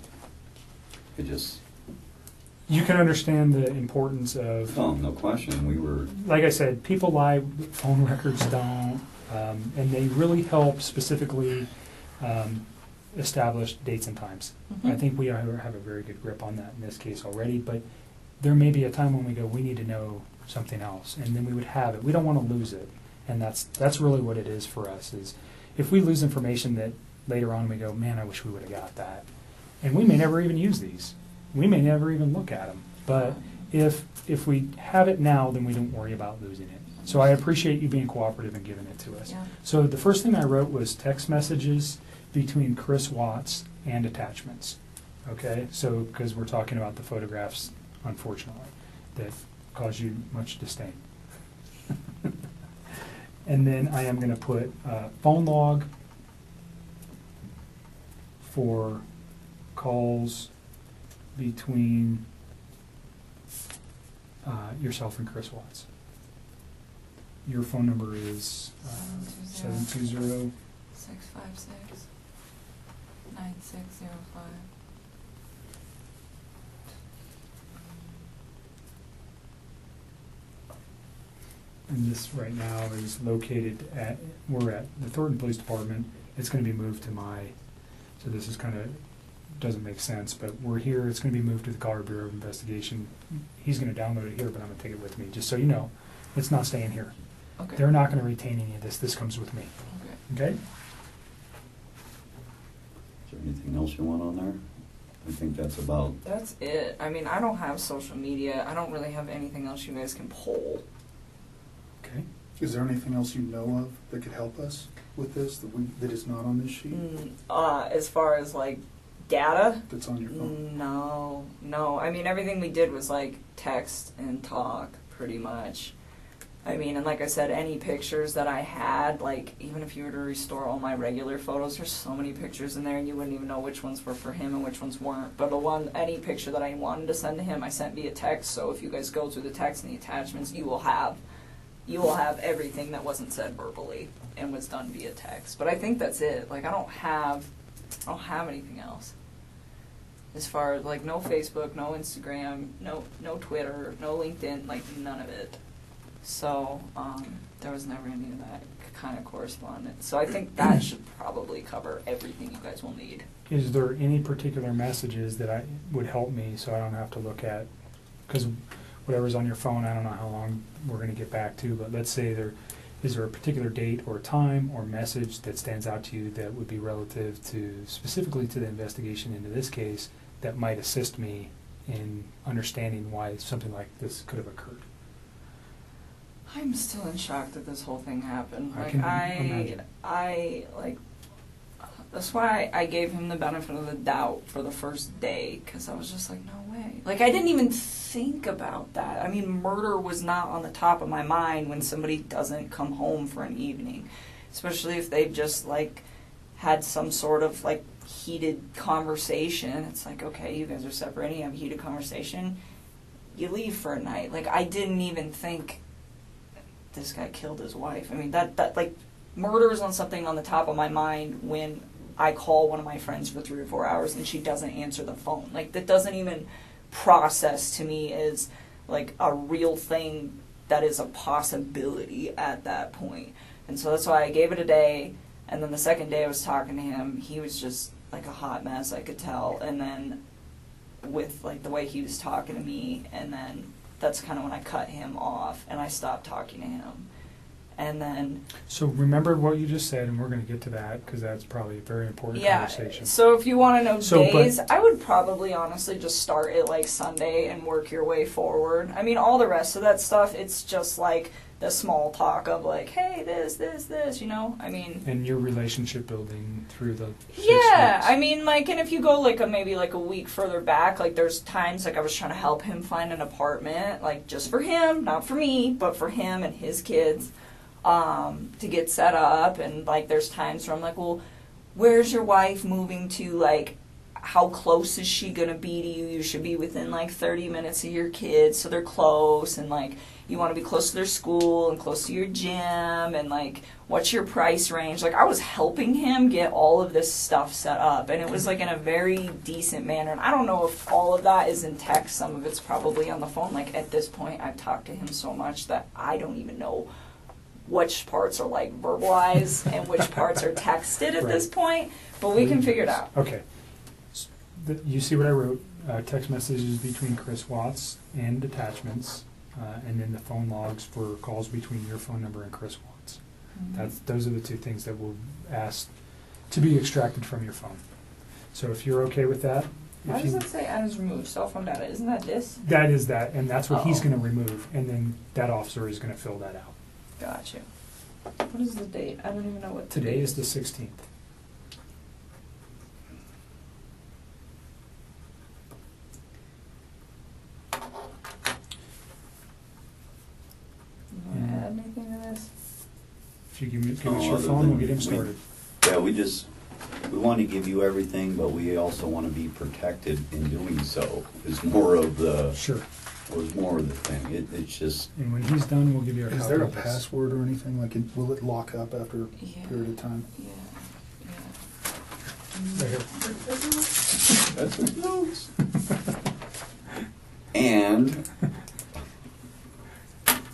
it just...
You can understand the importance of...
Oh, no question. We were...
Like I said, people lie, phone records don't, and they really help specifically establish dates and times.
Mm-hmm.
I think we have a very good grip on that in this case already, but there may be a time when we go, we need to know something else, and then we would have it. We don't want to lose it, and that's really what it is for us, is if we lose information that later on we go, man, I wish we would have got that. And we may never even use these. We may never even look at them. But if we have it now, then we don't worry about losing it. So I appreciate you being cooperative and giving it to us.
Yeah.
So the first thing I wrote was text messages between Chris Watts and attachments. Okay? So, because we're talking about the photographs, unfortunately, that cause you much disdain. And then I am going to put phone log for calls between yourself and Chris Watts. Your phone number is 720
656 9605.
And this right now is located at, we're at the Thornton Police Department. It's going to be moved to so this is kind of, doesn't make sense, but we're here. It's going to be moved to the Colorado Bureau of Investigation. He's going to download it here, but I'm going to take it with me, just so you know. It's not staying here.
Okay.
They're not going to retain any of this. This comes with me.
Okay.
Okay?
Is there anything else you want on there? I think that's about...
That's it. I mean, I don't have social media. I don't really have anything else you guys can pull.
Okay.
Is there anything else you know of that could help us with this that is not on this sheet?
As far as like data,
That's on your phone?
no. I mean, everything we did was like text and talk, pretty much. I mean, and like I said, any pictures that I had, like even if you were to restore all my regular photos, there's so many pictures in there, and you wouldn't even know which ones were for him and which ones weren't. But any picture that I wanted to send to him, I sent via text. So if you guys go through the text and the attachments, you will have everything that wasn't said verbally and was done via text. But I think that's it. Like I don't have anything else. As far as like no Facebook, no Instagram, no Twitter, no LinkedIn, like none of it. So there was never any of that kind of correspondence. So I think that should probably cover everything you guys will need.
Is there any particular messages that would help me so I don't have to look at, because whatever's on your phone, I don't know how long we're going to get back to, but let's say is there a particular date or time or message that stands out to you that would be relative to, specifically to the investigation into this case, that might assist me in understanding why something like this could have occurred?
I'm still in shock that this whole thing happened.
I can imagine.
That's why I gave him the benefit of the doubt for the first day, because I was just like, no way. Like, I didn't even think about that. I mean, murder was not on the top of my mind when somebody doesn't come home for an evening, especially if they've just, like, had some sort of, like, heated conversation. It's like, okay, you guys are separating, you have a heated conversation, you leave for a night. Like, I didn't even think this guy killed his wife. I mean, that like, murder is on something on the top of my mind when I call one of my friends for 3 or 4 hours and she doesn't answer the phone. Like, that doesn't even process to me as, like, a real thing that is a possibility at that point. And so that's why I gave it a day, and then the second day I was talking to him, he was just, like, a hot mess, I could tell. And then with, like, the way he was talking to me, and then that's kind of when I cut him off and I stopped talking to him. And then...
So remember what you just said, and we're going to get to that, because that's probably a very important conversation.
So if you want to know days, I would probably honestly just start at like Sunday and work your way forward. I mean, all the rest of that stuff, it's just like the small talk of like, hey, this, you know? I mean...
And your relationship building through the 6
Yeah,
weeks.
I mean, like, and if you go, like, maybe, like, a week further back, like, there's times, like, I was trying to help him find an apartment, like, just for him, not for me, but for him and his kids, to get set up, and, like, there's times where I'm like, well, where's your wife moving to, like, how close is she going to be to you? You should be within, like, 30 minutes of your kids, so they're close, and, like, you want to be close to their school and close to your gym, and, like, what's your price range? Like, I was helping him get all of this stuff set up, and it was, like, in a very decent manner. And I don't know if all of that is in text. Some of it's probably on the phone. Like, at this point, I've talked to him so much that I don't even know which parts are, like, verbalized and which parts are texted at this point. But we can figure it out.
Okay. You see what I wrote? Text messages between Chris Watts and attachments, and then the phone logs for calls between your phone number and Chris Watts. Those are the two things that we'll ask to be extracted from your phone. So if you're okay with that.
Why does that say items removed? Cell phone data. Isn't that this?
That is that, and that's what he's going to remove, and then that officer is going to fill that out.
Gotcha. What is the date? I don't even know what
Today is the 16th.
You want to add anything to this?
If you give us your phone, we'll get him started.
We want to give you everything, but we also want to be protected in doing so. Is more of the thing. It's just.
And when he's done, we'll give you a copy.
Is there a
of this.
password or anything? Like, will it lock up after a period of time?
Yeah.
Right here.
That's his notes. And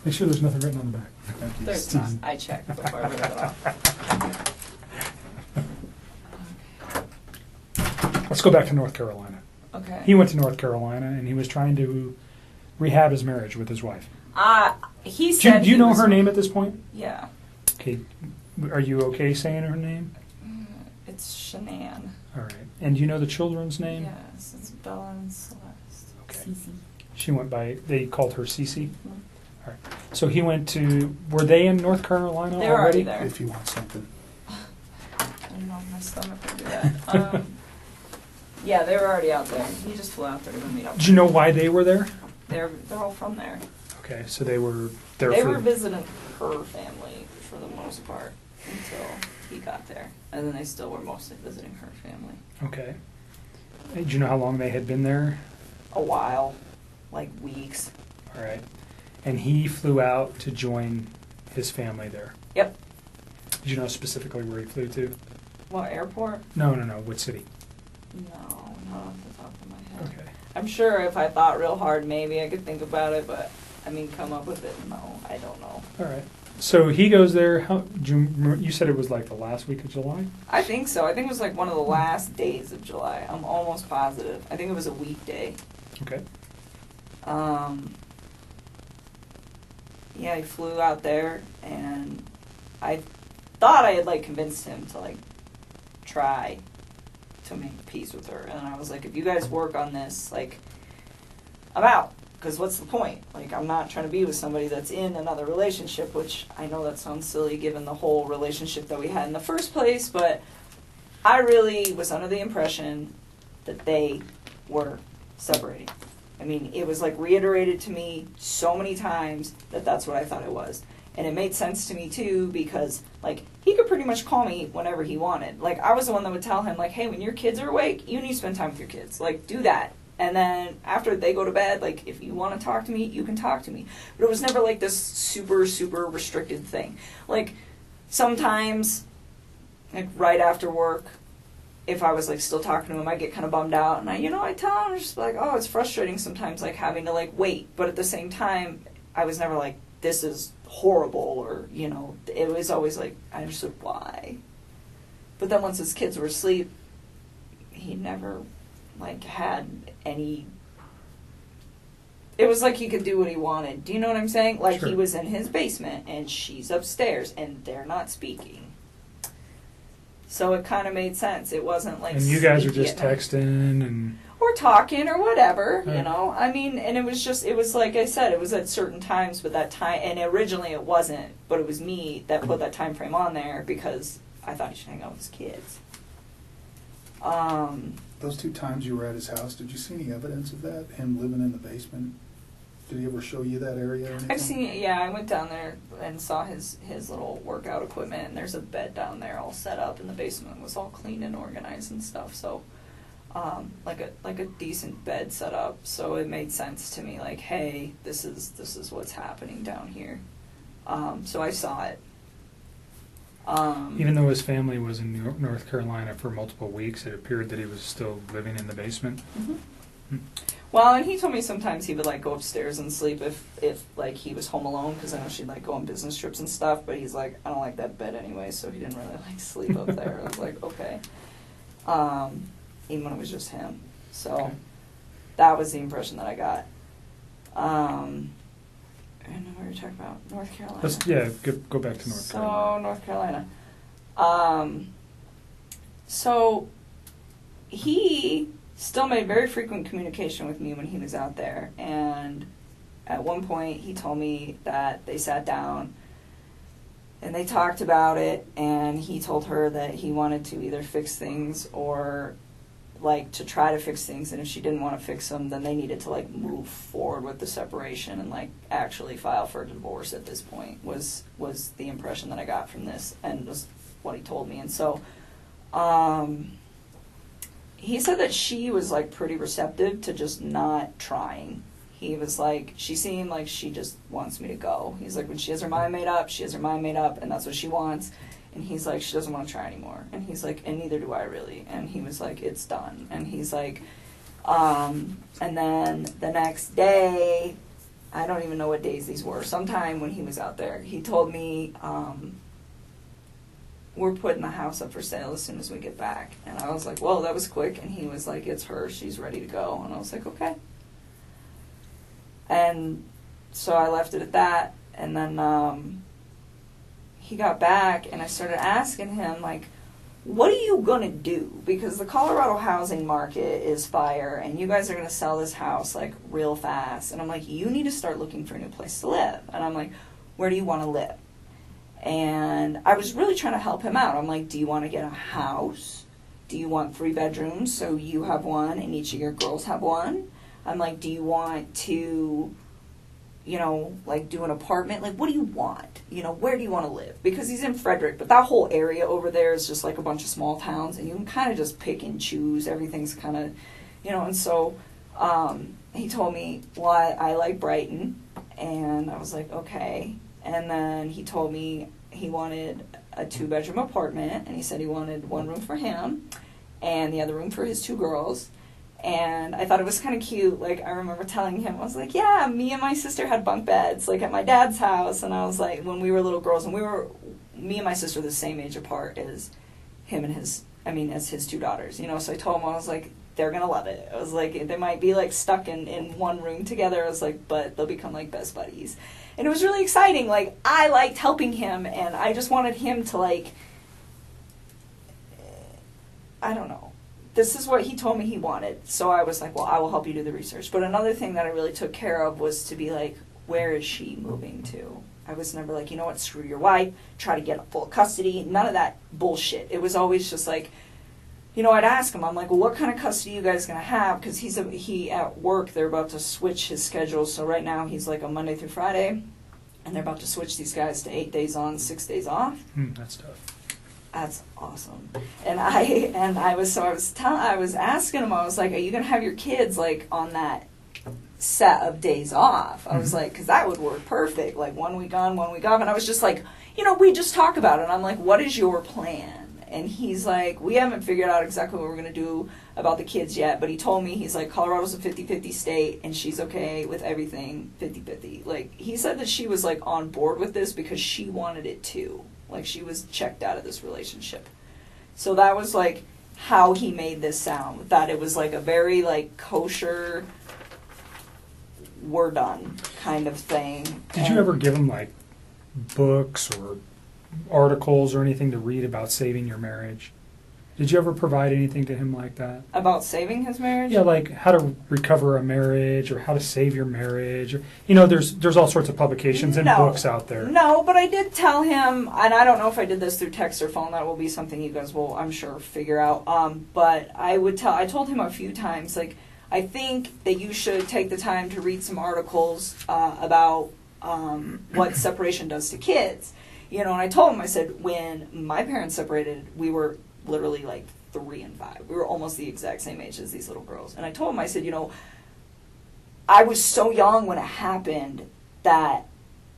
Make sure there's nothing written on the back.
There's not. I checked before I wrote it off.
Let's go back to North Carolina.
Okay.
He went to North Carolina, and he was trying to rehab his marriage with his wife.
He said.
Do you know her name at this point?
Yeah.
Okay. Are you okay saying her name?
It's Shanann.
All right. And do you know the children's name?
Yes, it's Bella and Celeste.
Okay.
Cece.
She went by, they called her Cece?
Mhm.
All right. So he went to, were they in North Carolina
They were already there.
If you want something.
I don't know if my stomach would do that. Yeah, they were already out there. He just flew out there to meet up.
Do you know why they were there?
They're all from there.
Okay, so they were there
They
for...
were visiting her family for the most part until he got there. And then they still were mostly visiting her family.
Okay. Hey, do you know how long they had been there?
A while. Like weeks.
All right. And he flew out to join his family there.
Yep.
Did you know specifically where he flew to?
What, airport?
No. What city?
No, not off the top of my head.
Okay.
I'm sure if I thought real hard, maybe I could think about it, but I mean, come up with it. No, I don't know.
All right. So he goes there. You said it was like the last week of July?
I think so. I think it was like one of the last days of July. I'm almost positive. I think it was a weekday.
Okay.
Yeah, he flew out there, and I thought I had like convinced him to like try to make peace with her, and I was like, if you guys work on this, like, I'm out, because what's the point? Like, I'm not trying to be with somebody that's in another relationship, which I know that sounds silly given the whole relationship that we had in the first place, but I really was under the impression that they were separating. I mean, it was like reiterated to me so many times that that's what I thought it was. And it made sense to me too, because like he could pretty much call me whenever he wanted. Like I was the one that would tell him like, hey, when your kids are awake, you need to spend time with your kids. Like do that. And then after they go to bed, like if you want to talk to me, you can talk to me. But it was never like this super, super restricted thing. Like sometimes, like right after work, if I was like still talking to him, I get kind of bummed out, and I tell him just like, oh, it's frustrating sometimes, like having to like wait. But at the same time, I was never like, this is horrible, or it was always like I understood why. But then once his kids were asleep, he never like had any. It was like he could do what he wanted. Do you know what I'm saying? Like
Sure.
He was in his basement and she's upstairs and they're not speaking. So it kind of made sense. It wasn't like.
And you guys are
sneaky
just
at night.
texting and...
or talking or whatever, you
Right.
know. I mean, and it was like I said, it was at certain times, but that time, and originally it wasn't, but it was me that put that time frame on there because I thought he should hang out with his kids.
Those 2 times you were at his house, did you see any evidence of that? Him living in the basement? Did he ever show you that area or anything?
I've seen, yeah, I went down there and saw his little workout equipment, and there's a bed down there all set up, and the basement was all clean and organized and stuff, so, like a decent bed set up, so it made sense to me, like, hey, this is what's happening down here. So I saw it.
Even though his family was in North Carolina for multiple weeks, it appeared that he was still living in the basement.
Mm-hmm. Well, and he told me sometimes he would like go upstairs and sleep if like he was home alone, because I know she'd like go on business trips and stuff. But he's like, I don't like that bed anyway, so he didn't really like sleep up there. I was like, okay. Even when it was just him, so
Okay.
that was the impression that I got. I don't know what you're talking about. North Carolina.
Go back to North Carolina.
So North Carolina. So he still made very frequent communication with me when he was out there, and at one point he told me that they sat down and they talked about it, and he told her that he wanted to either fix things or like to try to fix things, and if she didn't want to fix them, then they needed to like move forward with the separation and like actually file for a divorce at this point was the impression that I got from this, and was what he told me. And so he said that she was like pretty receptive to just not trying. He was like, she seemed like she just wants me to go. He's like, when she has her mind made up, she has her mind made up, and that's what she wants. And he's like, she doesn't want to try anymore. And he's like, and neither do I really. And he was like, it's done. And he's like, and then the next day, I don't even know what days these were, sometime when he was out there, he told me, we're putting the house up for sale as soon as we get back. And I was like, well, that was quick. And he was like, it's her, she's ready to go. And I was like, okay. And so I left it at that. And then he got back, and I started asking him, like, what are you going to do? Because the Colorado housing market is fire, and you guys are going to sell this house, like, real fast. And I'm like, you need to start looking for a new place to live. And I'm like, where do you want to live? And I was really trying to help him out. I'm like, do you want to get a house? Do you want 3 bedrooms so you have one and each of your girls have one? I'm like, do you want to, you know, like do an apartment? Like, what do you want? You know, where do you want to live? Because he's in Frederick, but that whole area over there is just like a bunch of small towns, and you can kind of just pick and choose. Everything's kind of, you know, and so he told me, well, I like Brighton, and I was like, okay. And then he told me he wanted a 2-bedroom apartment, and he said he wanted 1 room for him and the other room for his 2 girls. And I thought it was kind of cute. Like, I remember telling him, I was like, yeah, me and my sister had bunk beds, like, at my dad's house. And I was like, when we were little girls, and me and my sister the same age apart as him and as his 2 daughters, you know. So I told him, I was like, they're going to love it. I was like, they might be, like, stuck in one room together. I was like, but they'll become, like, best buddies. And it was really exciting. Like, I liked helping him, and I just wanted him to, like, I don't know. This is what he told me he wanted. So I was like, well, I will help you do the research. But another thing that I really took care of was to be like, where is she moving to? I was never like, you know what, screw your wife, try to get full custody. None of that bullshit. It was always just like, you know, I'd ask him, I'm like, well, what kind of custody are you guys going to have? Because he at work, they're about to switch his schedule. So right now he's like on Monday through Friday, and they're about to switch these guys to 8 days on, 6 days off.
That's tough.
That's awesome. And I was asking him, I was like, are you going to have your kids like on that set of days off? I was like, because that would work perfect. Like 1 week on, 1 week off. And I was just like, you know, we just talk about it. And I'm like, what is your plan? And he's like, we haven't figured out exactly what we're going to do about the kids yet. But he told me, he's like, Colorado's a 50-50 state, and she's okay with everything 50-50. Like, he said that she was like on board with this because she wanted it too. Like, she was checked out of this relationship. So that was, like, how he made this sound. That it was, like, a very, like, kosher, we're done kind of thing.
Did you ever give him, like, books or articles or anything to read about saving your marriage? Did you ever provide anything to him like that?
About saving his marriage?
Yeah, like how to recover a marriage or how to save your marriage. Or, you know, there's all sorts of publications and books out there.
No, but I did tell him, and I don't know if I did this through text or phone. That will be something you guys will, I'm sure, figure out. But I told him a few times, like, I think that you should take the time to read some articles about what separation does to kids. You know, and I told him, I said, when my parents separated, we were literally like 3 and 5. We were almost the exact same age as these little girls. And I told him, I said, you know, I was so young when it happened that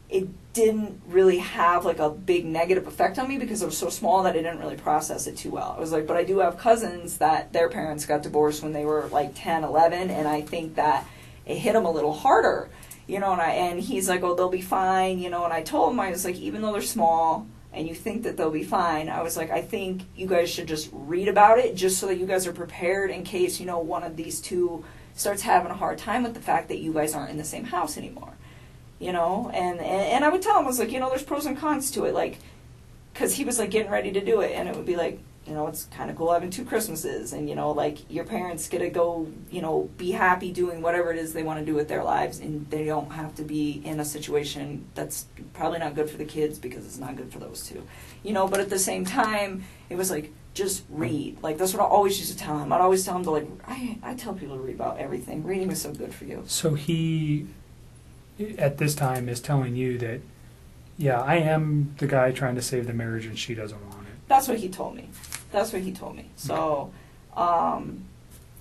it didn't really have like a big negative effect on me because I was so small that I didn't really process it too well. I was like, but I do have cousins that their parents got divorced when they were like 10, 11, and I think that it hit them a little harder, you know, and he's like, oh, they'll be fine, you know, and I told him, I was like, even though they're small and you think that they'll be fine, I was like, I think you guys should just read about it just so that you guys are prepared in case, you know, one of these two starts having a hard time with the fact that you guys aren't in the same house anymore, you know, and I would tell him, I was like, you know, there's pros and cons to it, like, because he was like getting ready to do it, and it would be like, you know, it's kind of cool having 2 Christmases, and, you know, like, your parents get to go, you know, be happy doing whatever it is they want to do with their lives, and they don't have to be in a situation that's probably not good for the kids because it's not good for those two, you know, but at the same time, it was like, just read. Like, that's what I always used to tell him. I'd always tell him to, like, I tell people to read about everything. Reading is so good for you.
So he, at this time, is telling you that, yeah, I am the guy trying to save the marriage and she doesn't want it.
That's what he told me. So, and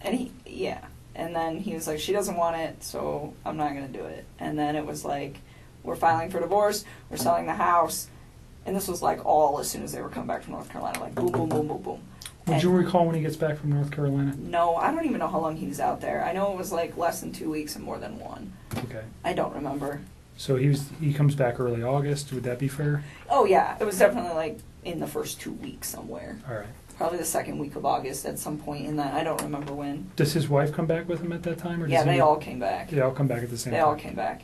and then he was like, she doesn't want it, so I'm not going to do it. And then it was like, we're filing for divorce, we're selling the house, and this was like all as soon as they were coming back from North Carolina, like boom, boom, boom, boom, boom.
Would you recall when he gets back from North Carolina?
No, I don't even know how long he was out there. I know it was like less than 2 weeks and more than 1.
Okay.
I don't remember.
So he comes back early August. Would that be fair?
Oh yeah, it was definitely like in the first 2 weeks somewhere.
All right.
Probably the second week of August at some point in that. I don't remember when.
Does his wife come back with him at that time? Or
Yeah, they all came back.
They all come back at the same time?
They all came back.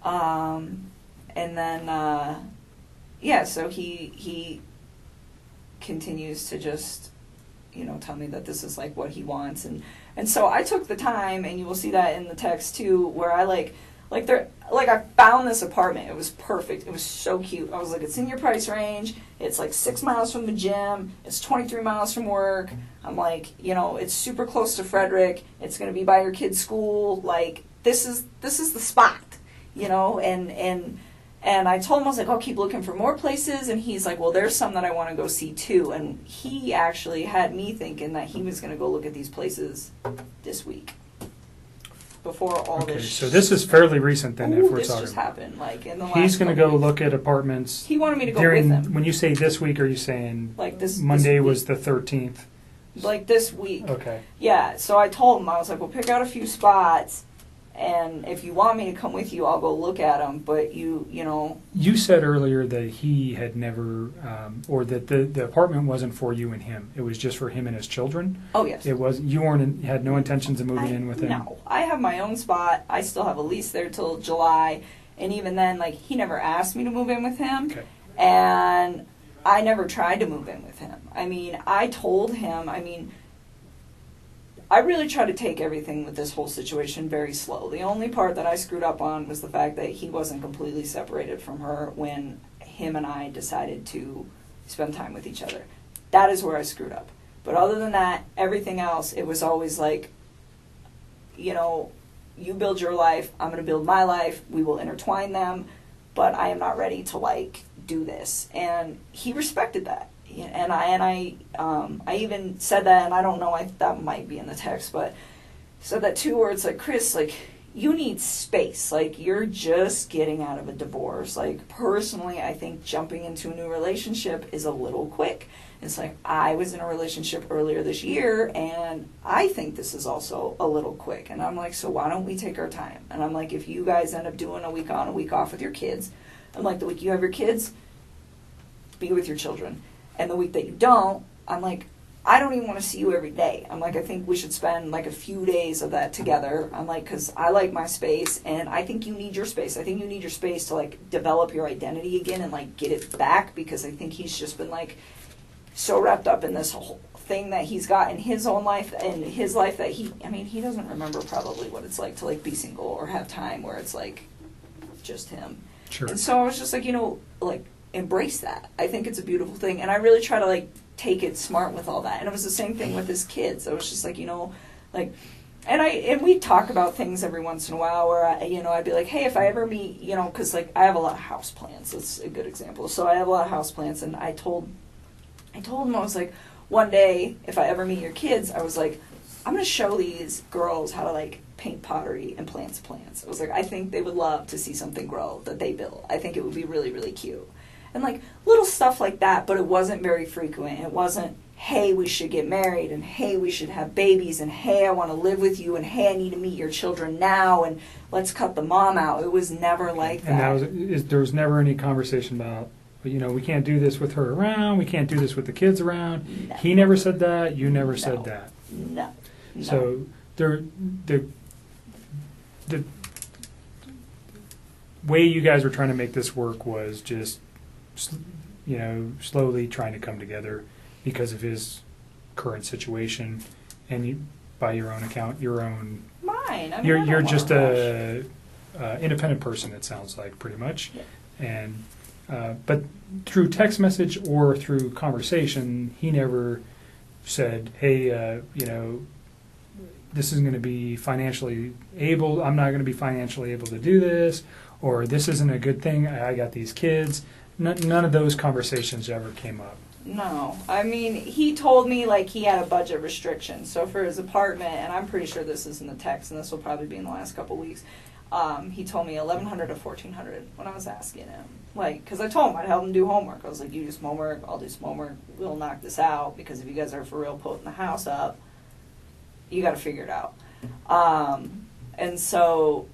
And then, yeah, so he continues to just, you know, tell me that this is like what he wants. And so I took the time, and you will see that in the text too, where I I found this apartment. It was perfect. It was so cute. I was like, it's in your price range. It's like 6 miles from the gym. It's 23 miles from work. I'm like, you know, it's super close to Frederick. It's going to be by your kid's school. Like, this is the spot, you know, and I told him, I was like, I'll keep looking for more places. And he's like, well, there's some that I want to go see too. And he actually had me thinking that he was going to go look at these places this week. Before all
Okay,
this.
so this is fairly recent then, if we're
this
talking
just
about.
happened, like in the last.
He's going to go
weeks.
look at apartments.
He wanted me to go
during,
with him.
When you say this week, are you saying
Like this
Monday
this
was the 13th?
like this week.
Okay.
Yeah, so I told him, I was like, well, pick out a few spots, and if you want me to come with you, I'll go look at them. But you know.
You said earlier that he had never, or that the apartment wasn't for you and him. It was just for him and his children.
Oh yes.
It was. You had no intentions of moving in with him.
No, I have my own spot. I still have a lease there till July, and even then, like, he never asked me to move in with him,
Okay.
and I never tried to move in with him. I mean, I told him. I mean, I really try to take everything with this whole situation very slow. The only part that I screwed up on was the fact that he wasn't completely separated from her when him and I decided to spend time with each other. That is where I screwed up. But other than that, everything else, it was always like, you know, you build your life, I'm going to build my life, we will intertwine them, but I am not ready to, like, do this. And he respected that. And I even said that, and I don't know, that might be in the text, but said that too, where it's like, Chris, like, you need space. Like, you're just getting out of a divorce. Like, personally, I think jumping into a new relationship is a little quick. It's like, I was in a relationship earlier this year, and I think this is also a little quick. And I'm like, so why don't we take our time? And I'm like, if you guys end up doing a week on, a week off with your kids, I'm like, the week you have your kids, be with your children. And the week that you don't, I'm like, I don't even want to see you every day. I'm like, I think we should spend like a few days of that together. I'm like, because I like my space, and I think you need your space. I think you need your space to, like, develop your identity again and, like, get it back, because I think he's just been, like, so wrapped up in this whole thing that he's got in his own life and his life that he doesn't remember probably what it's like to like be single or have time where it's like just him.
Sure.
And so I was just like, like embrace that. I think it's a beautiful thing, and I really try to like take it smart with all that. And it was the same thing with his kids. I was just like, like, and we talk about things every once in a while where I'd be like, hey, if I ever meet, because like I have a lot of house plants. That's a good example. So I have a lot of house plants, and I told him, I was like, one day if I ever meet your kids, I was like, I'm gonna show these girls how to like paint pottery and plants. I was like, I think they would love to see something grow that they built. I think it would be really, really cute. And like little stuff like that, but it wasn't very frequent. It wasn't, hey, we should get married, and hey, we should have babies, and hey, I want to live with you, and hey, I need to meet your children now, and let's cut the mom out. It was never like that.
And there was never any conversation about, we can't do this with her around, we can't do this with the kids around. No. He never said that, you never said that.
No.
So the way you guys were trying to make this work was just, slowly trying to come together because of his current situation, and you, by your own account,
Mine.
You're just a independent person. It sounds like pretty much,
yeah.
And but through text message or through conversation, he never said, "Hey, this isn't going to be financially able. I'm not going to be financially able to do this," or "This isn't a good thing. I got these kids." None of those conversations ever came up.
No. He told me like he had a budget restriction. So for his apartment, and I'm pretty sure this is in the text, and this will probably be in the last couple weeks, he told me $1,100 to $1,400 when I was asking him. Like, because I told him I'd help him do homework. I was like, you do some homework, I'll do some homework. We'll knock this out, because if you guys are for real putting the house up, you got to figure it out. And so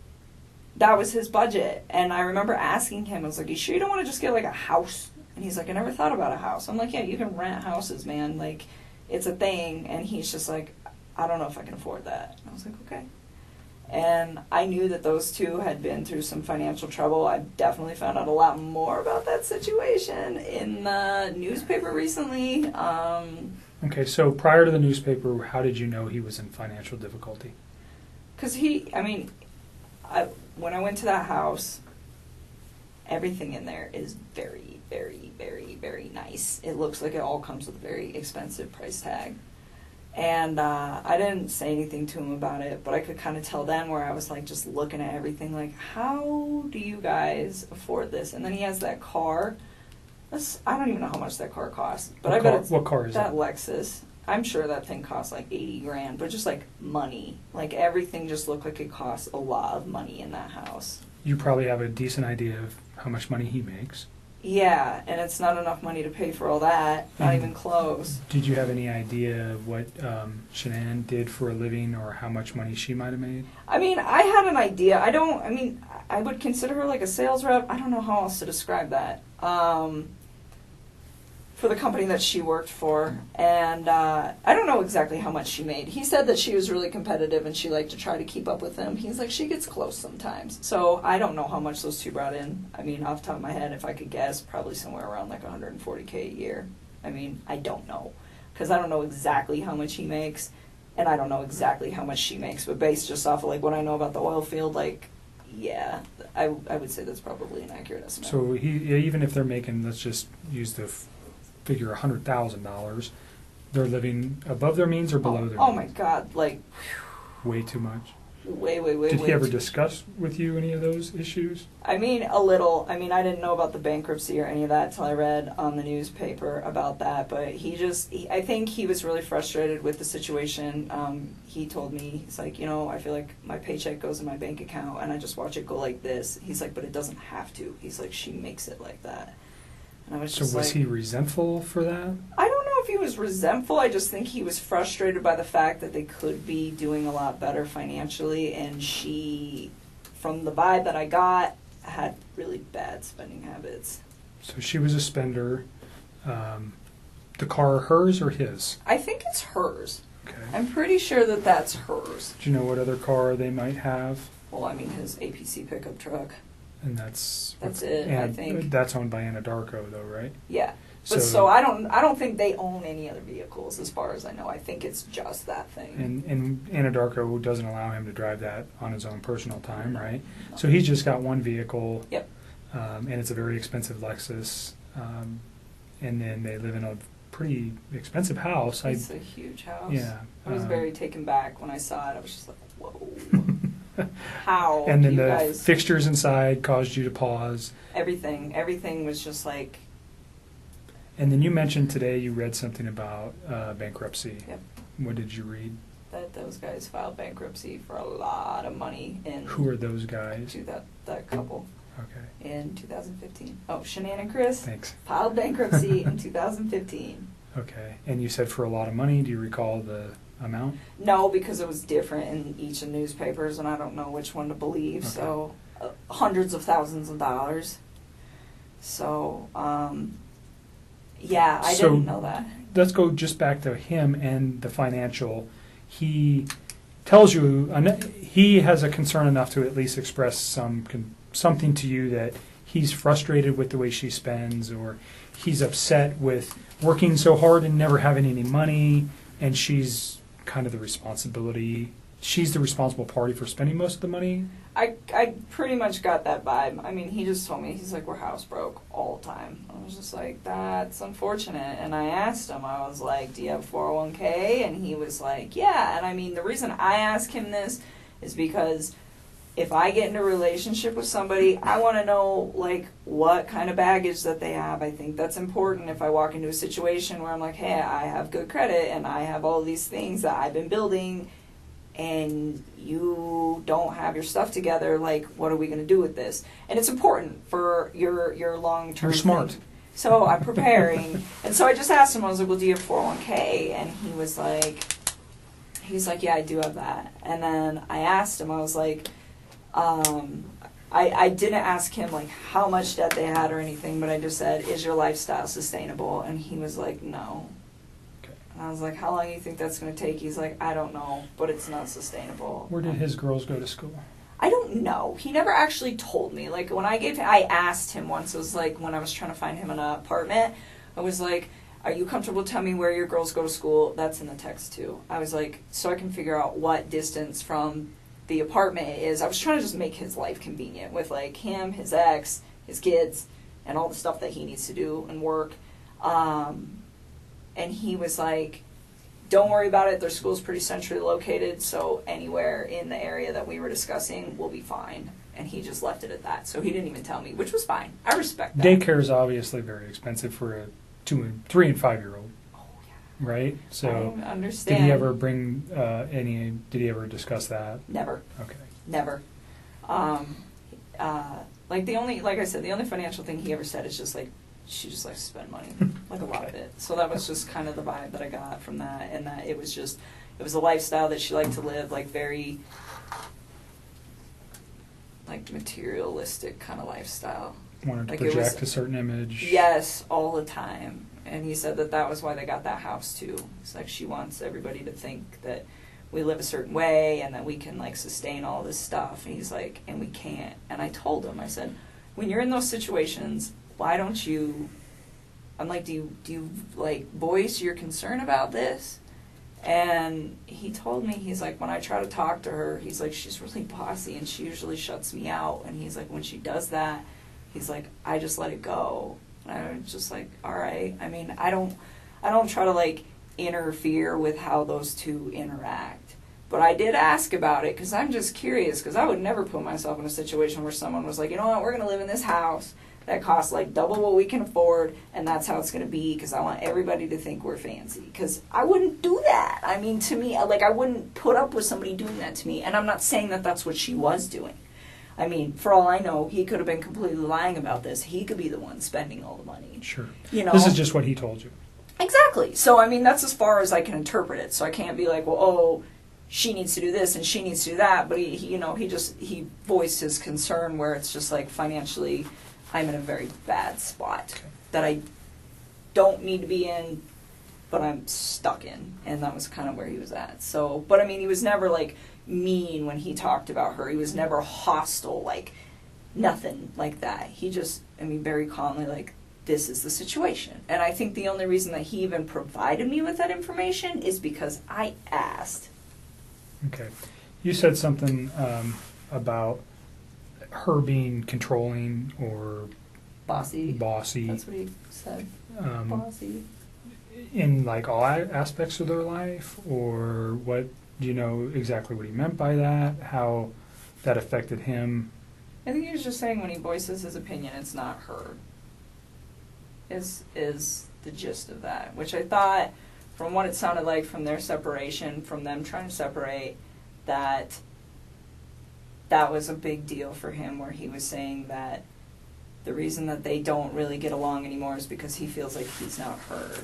that was his budget. And I remember asking him, I was like, you sure you don't want to just get like a house? And he's like, I never thought about a house. I'm like, yeah, you can rent houses, man. Like, it's a thing. And he's just like, I don't know if I can afford that. And I was like, okay. And I knew that those two had been through some financial trouble. I definitely found out a lot more about that situation in the newspaper recently.
Okay, so prior to the newspaper, how did you know he was in financial difficulty?
Because when I went to that house, everything in there is very, very, very, very nice. It looks like it all comes with a very expensive price tag. And I didn't say anything to him about it, but I could kind of tell then where I was like just looking at everything like, how do you guys afford this? And then he has that car. I don't even know how much that car costs. But
what car is
that? That Lexus. I'm sure that thing costs like $80,000, but just like money. Like everything just looked like it costs a lot of money in that house.
You probably have a decent idea of how much money he makes.
Yeah, and it's not enough money to pay for all that. Not even close.
Did you have any idea of what Shanann did for a living or how much money she might have made?
I had an idea. I would consider her like a sales rep. I don't know how else to describe that. For the company that she worked for, and I don't know exactly how much she made. He said that she was really competitive and she liked to try to keep up with him. He's like, she gets close sometimes. So I don't know how much those two brought in. Off the top of my head, if I could guess, probably somewhere around like $140K a year. I don't know, because I don't know exactly how much he makes, and I don't know exactly how much she makes. But based just off of like what I know about the oil field, like, yeah, I would say that's probably an accurate estimate.
So even if they're making, let's just use the figure $100,000, they're living above their means or below their means?
Oh my God, like
way too much.
Way.
Did he ever discuss with you any of those issues?
A little. I didn't know about the bankruptcy or any of that until I read on the newspaper about that. But I think he was really frustrated with the situation. He told me, he's like, I feel like my paycheck goes in my bank account and I just watch it go like this. He's like, but it doesn't have to. He's like, she makes it like that. And I was just
was he resentful for that?
I don't know if he was resentful. I just think he was frustrated by the fact that they could be doing a lot better financially, and she, from the vibe that I got, had really bad spending habits.
So she was a spender. The car hers or his?
I think it's hers.
Okay.
I'm pretty sure that that's hers.
Do you know what other car they might have?
Well, his APC pickup truck.
And that's
it, I think.
That's owned by Anadarko, though, right?
Yeah. But so I don't think they own any other vehicles, as far as I know. I think it's just that thing.
And Anadarko doesn't allow him to drive that on his own personal time, right? So he's just got one vehicle.
Yep.
And it's a very expensive Lexus. And then they live in a pretty expensive house.
It's a huge house.
Yeah.
I was very taken back when I saw it. I was just like, whoa. How?
And then
you
the
guys,
fixtures inside caused you to pause.
everything was just like.
And then you mentioned today you read something about bankruptcy.
Yep.
What did you read?
That those guys filed bankruptcy for a lot of money in.
Who are those guys?
To that couple.
Okay.
In 2015. Oh, Shanann and Chris.
Thanks.
Filed bankruptcy in 2015.
Okay. And you said for a lot of money. Do you recall the amount?
No, because it was different in each of the newspapers, and I don't know which one to believe.
Okay.
So, hundreds of thousands of dollars. So, yeah, I didn't know that.
Let's go just back to him and the financial. He tells you he has a concern enough to at least express something to you that he's frustrated with the way she spends, or he's upset with working so hard and never having any money, and she's kind of the responsible party for spending most of the money.
I pretty much got that vibe. I mean, he just told me, he's like, we're house broke all the time. I was just like, that's unfortunate. And I asked him, I was like, do you have 401k? And he was like, yeah. And I mean, the reason I ask him this is because if I get into a relationship with somebody, I want to know, like, what kind of baggage that they have. I think that's important if I walk into a situation where I'm like, hey, I have good credit and I have all these things that I've been building, and you don't have your stuff together, like, what are we going to do with this? And it's important for your long-term
You're smart.
thing. So I'm preparing. And so I just asked him, I was like, well, do you have 401k? And he was like, yeah, I do have that. And then I asked him, I was like, I didn't ask him, like, how much debt they had or anything, but I just said, is your lifestyle sustainable? And he was like, no. And I was like, how long do you think that's going to take? He's like, I don't know, but it's not sustainable.
Where did his girls go to school?
I don't know. He never actually told me. Like, when I asked him once, it was like when I was trying to find him an apartment, I was like, are you comfortable telling me where your girls go to school? That's in the text too. I was like, so I can figure out what distance from the apartment it is. I was trying to just make his life convenient with, like, him, his ex, his kids, and all the stuff that he needs to do and work. And he was like, don't worry about it. Their school's pretty centrally located, so anywhere in the area that we were discussing will be fine. And he just left it at that. So he didn't even tell me, which was fine. I respect that.
Daycare is obviously very expensive for a 3 and 5 year old.
Oh, yeah.
Right? So
I don't understand.
did he ever bring did he ever discuss that?
Never.
Okay.
Never. Like I said, the only financial thing he ever said is just like, she just likes to spend money, like a lot of it. So that was just kind of the vibe that I got from that, and that it was a lifestyle that she liked to live, like, very, like, materialistic kind of lifestyle.
Wanted to
Like,
project a certain image.
Yes, all the time. And he said that was why they got that house too. It's like she wants everybody to think that we live a certain way and that we can, like, sustain all this stuff. And he's like, and we can't. And I told him, I said, when you're in those situations, why don't you, I'm like, do you like voice your concern about this? And he told me, he's like, when I try to talk to her, he's like, she's really bossy and she usually shuts me out. And he's like, when she does that, he's like, I just let it go. And I was just like, all right. I mean, I don't try to, like, interfere with how those two interact. But I did ask about it because I'm just curious, because I would never put myself in a situation where someone was like, you know what, we're going to live in this house that costs, like, double what we can afford, and that's how it's going to be, because I want everybody to think we're fancy. Because I wouldn't do that. I mean, to me, like, I wouldn't put up with somebody doing that to me. And I'm not saying that that's what she was doing. I mean, for all I know, he could have been completely lying about this. He could be the one spending all the money.
Sure.
You know?
This is just what he told you.
Exactly. So, I mean, that's as far as I can interpret it. So I can't be like, well, oh, she needs to do this and she needs to do that. But he voiced his concern where it's just like, financially, I'm in a very bad spot that I don't need to be in, but I'm stuck in. And that was kind of where he was at. So, but I mean, he was never, like, mean when he talked about her. He was never hostile, like, nothing like that. He just, I mean, very calmly, like, this is the situation. And I think the only reason that he even provided me with that information is because I asked.
Okay. You said something about her being controlling or
Bossy.
bossy
That's what he said.
um,
Bossy.
in like all aspects of their life, or what? Do you know exactly what he meant by that? How that affected him?
I think he was just saying when he voices his opinion, it's not her. Is the gist of that, which I thought, from what it sounded like from their separation, from them trying to separate, that was a big deal for him, where he was saying that the reason that they don't really get along anymore is because he feels like he's not heard.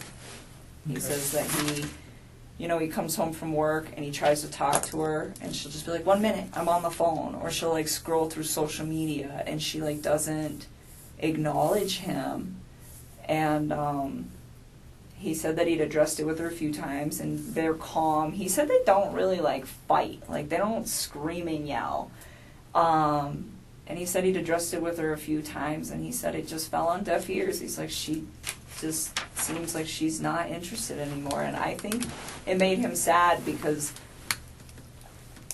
He
Okay.
says that he comes home from work and he tries to talk to her and she'll just be like, 1 minute, I'm on the phone. Or she'll like scroll through social media and she like doesn't acknowledge him. And he said that he'd addressed it with her a few times and they're calm. He said they don't really like fight. Like they don't scream and yell. And he said he'd addressed it with her a few times and he said it just fell on deaf ears. He's like, she just seems like she's not interested anymore. And I think it made him sad because,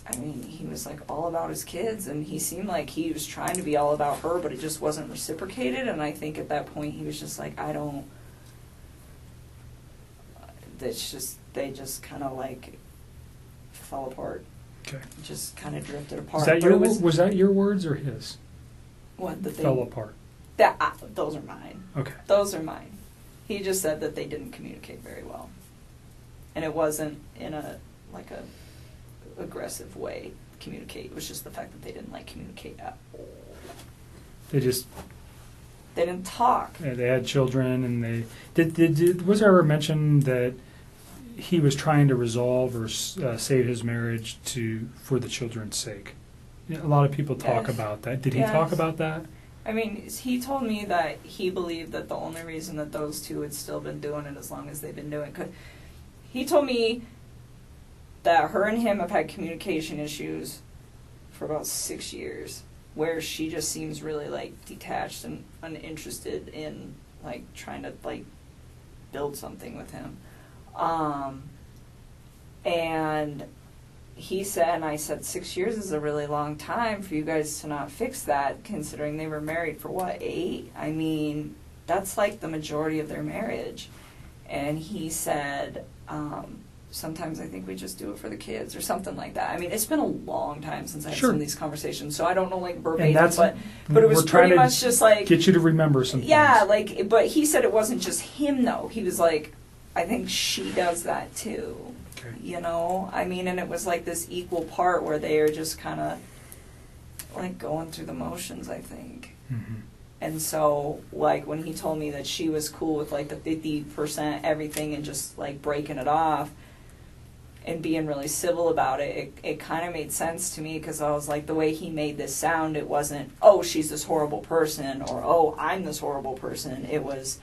I mean, he was like all about his kids and he seemed like he was trying to be all about her, but it just wasn't reciprocated. And I think at that point he was just like, they just kind of like fell apart.
Okay.
Just kind of drifted apart.
Is that
But
was that your words or his?
what that they
Fell apart.
those are mine.
Okay.
Those are mine. He just said that they didn't communicate very well, and it wasn't in a aggressive way. Communicate. It was just the fact that they didn't like communicate at all.
They just
They didn't talk.
they had children, and they was there ever mention that he was trying to resolve or save his marriage for the children's sake? You know, a lot of people talk
Yes.
about that. Did he
Yes.
talk about that?
I mean, he told me that he believed that the only reason that those two had still been doing it as long as they've been doing it, he told me that her and him have had communication issues for about 6 years, where she just seems really like detached and uninterested in like trying to like build something with him. And he said, and I said, 6 years is a really long time for you guys to not fix that, considering they were married for what, 8? I mean, that's like the majority of their marriage. And he said, sometimes I think we just do it for the kids or something like that. I mean, it's been a long time since I've
Sure.
seen these conversations, so I don't know like
And
verbatim,
that's
but it was
we're trying
pretty
to
much just like,
get you to remember some
yeah,
things.
like, but he said it wasn't just him though. He was like, I think she does that too.
Okay.
You know, I mean, and it was like this equal part where they are just kind of like going through the motions, I think.
Mhm.
And so, like, when he told me that she was cool with like the 50% everything and just like breaking it off and being really civil about it, it kind of made sense to me, because I was like, the way he made this sound, it wasn't, oh, she's this horrible person, or oh, I'm this horrible person. It was,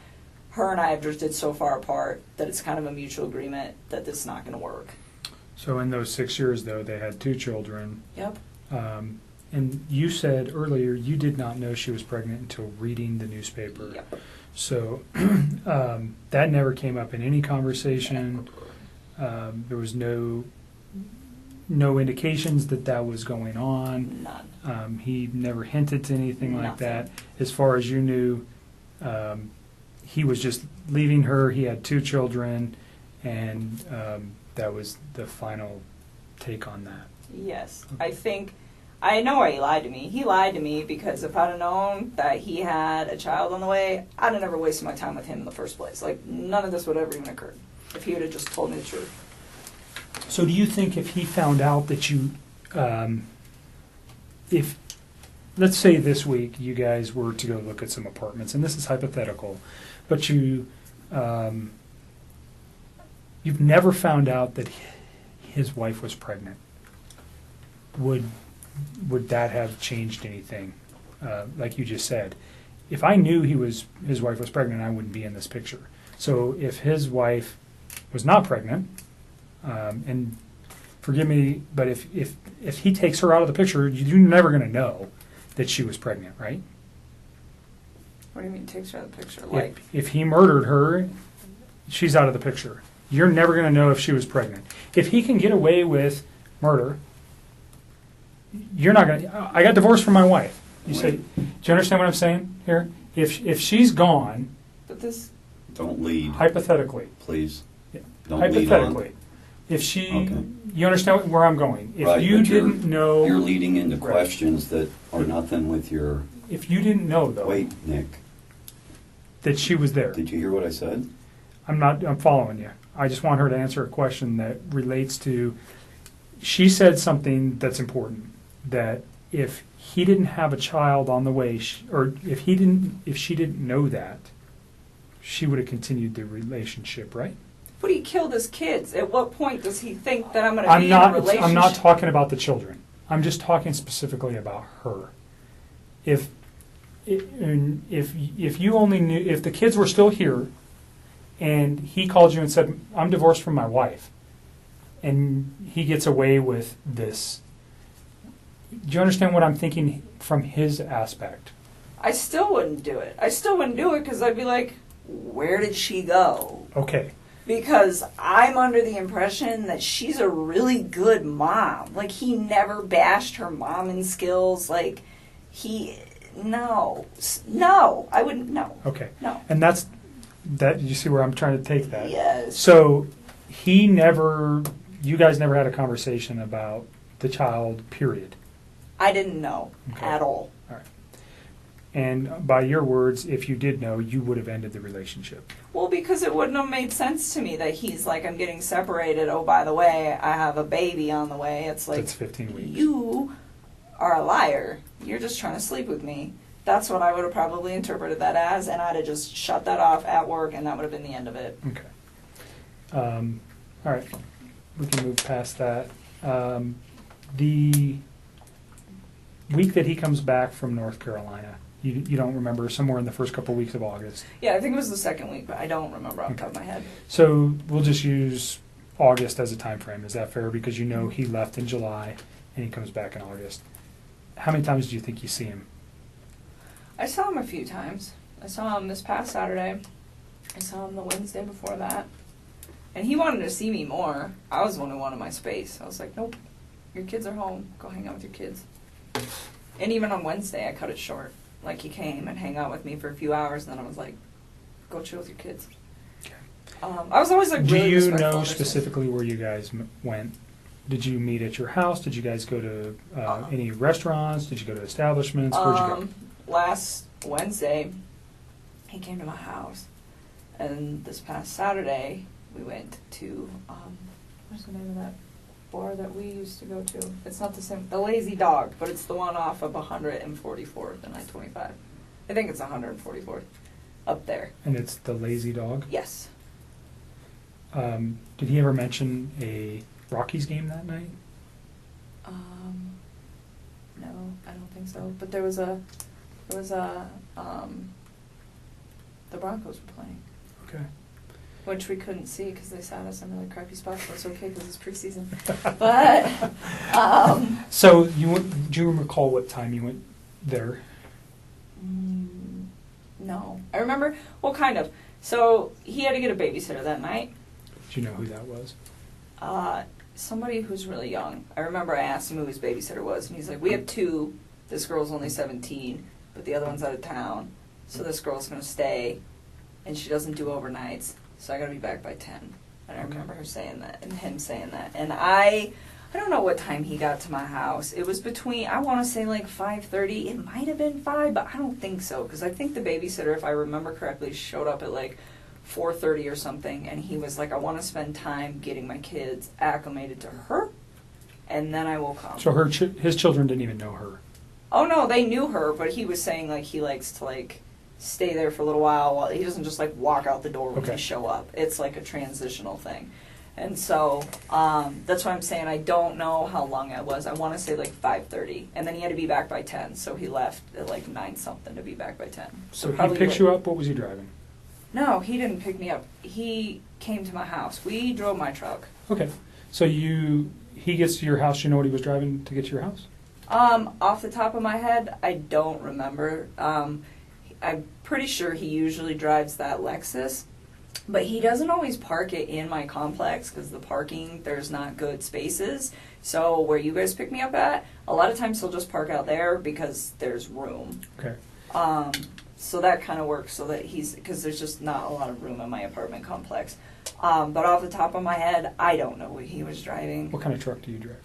her and I have drifted so far apart that it's kind of a mutual agreement that this is not going to work.
So in those 6 years, though, they had 2 children.
Yep.
And you said earlier you did not know she was pregnant until reading the newspaper.
Yep.
So that never came up in any conversation. There was no indications that was going on.
None.
He never hinted to anything like
Nothing.
that. As far as you knew, he was just leaving her. He had 2 children, and that was the final take on that.
Yes. I know why he lied to me. He lied to me because if I'd have known that he had a child on the way, I'd have never wasted my time with him in the first place. Like, none of this would have ever even occurred if he would have just told me the truth.
So do you think if he found out that you, if, let's say this week you guys were to go look at some apartments, and this is hypothetical, but you've never found out that his wife was pregnant, would that have changed anything? Like you just said, if I knew his wife was pregnant, I wouldn't be in this picture. So if his wife was not pregnant, and forgive me, but if he takes her out of the picture, you're never going to know that she was pregnant, right?
What do you mean takes her out of the picture?
If he murdered her, she's out of the picture. You're never going to know if she was pregnant. If he can get away with murder, you're not going to. I got divorced from my wife. You say, do you understand what I'm saying here? If she's gone,
but this
Don't lead,
hypothetically,
please.
Yeah.
Don't lead
hypothetically,
on.
if she,
Okay.
you understand where I'm going. If
Right,
you
but
didn't know,
You're leading into
Right.
questions that are nothing with your,
if you didn't know though
wait, Nick,
that she was there,
did you hear what I said?
I'm following you. I just want her to answer a question that relates to. She said something that's important. That if he didn't have a child on the way, or if she didn't know that, she would have continued the relationship, right?
But he killed his kids. At what point does he think that I'm going to be in a relationship?
I'm not talking about the children. I'm just talking specifically about her. If you only knew, if the kids were still here, and he called you and said, "I'm divorced from my wife," and he gets away with this, do you understand what I'm thinking from his aspect?
I still wouldn't do it. I still wouldn't do it because I'd be like, where did she go?
Okay.
Because I'm under the impression that she's a really good mom. Like, he never bashed her momming skills. Like, no, I wouldn't, no.
Okay.
No.
And that, you see where I'm trying to take that?
Yes.
So you guys never had a conversation about the child, period.
I didn't know
Okay.
at all.
All right. And by your words, if you did know, you would have ended the relationship.
Well, because it wouldn't have made sense to me that he's like, I'm getting separated. Oh, by the way, I have a baby on the way. It's like,
That's 15 weeks.
You are a liar. You're just trying to sleep with me. That's what I would have probably interpreted that as, and I'd have just shut that off at work, and that would have been the end of it.
Okay. All right. We can move past that. The week that he comes back from North Carolina, you don't remember, somewhere in the first couple weeks of August.
Yeah, I think it was the second week, but I don't remember off the top of my head.
So we'll just use August as a time frame. Is that fair? Because you know he left in July and he comes back in August. How many times do you think you see him?
I saw him a few times. I saw him this past Saturday. I saw him the Wednesday before that. And he wanted to see me more. I was the one who wanted my space. I was like, nope, your kids are home. Go hang out with your kids. And even on Wednesday, I cut it short. Like, he came and hang out with me for a few hours, and then I was like, go chill with your kids.
Okay.
I was always like,
Do
really
you
respectful
know
of their space.
specifically where you guys went? Did you meet at your house? Did you guys go to any restaurants? Did you go to establishments? Where'd you go?
Last Wednesday, he came to my house, and this past Saturday, we went to, what's the name of that bar that we used to go to? It's not the same, the Lazy Dog, but it's the one off of 144th and I-25. I think it's 144th, up there.
And it's the Lazy Dog?
Yes.
Did he ever mention a Rockies game that night?
No, I don't think so. But the Broncos were playing.
Okay.
Which we couldn't see because they sat us in really crappy spots, but it's okay because it's preseason. But,
So do you recall what time you went there?
no. I remember, well, kind of. So he had to get a babysitter that night.
Do you know who that was?
Somebody who's really young. I remember I asked him who his babysitter was, and he's like, we have two. This girl's only 17, but the other one's out of town. So this girl's going to stay, and she doesn't do overnights. So I got to be back by 10. And I remember her saying that, and him saying that. And I don't know what time he got to my house. It was between, I want to say like 5:30. It might have been 5, but I don't think so. Because I think the babysitter, if I remember correctly, showed up at like 4:30 or something. And he was like, I want to spend time getting my kids acclimated to her, and then I will come.
So his children didn't even know her.
Oh no, they knew her, but he was saying like he likes to like stay there for a little while. He doesn't just like walk out the door when
Okay.
they show up. It's like a transitional thing. And so that's why I'm saying I don't know how long it was. I want to say like 5:30, and then he had to be back by 10, so he left at like 9 something to be back by 10.
So he
probably
picks
like-
you up. What was he driving?
No, he didn't pick me up. He came to my house. We drove my truck.
Okay. So he gets to your house. You know what he was driving to get to your house?
Off the top of my head, I don't remember. I'm pretty sure he usually drives that Lexus, but he doesn't always park it in my complex because the parking, there's not good spaces. So where you guys pick me up at, a lot of times he'll just park out there because there's room.
Okay.
So that kind of works so that because there's just not a lot of room in my apartment complex. But off the top of my head, I don't know what he was driving.
What kind of truck do you drive?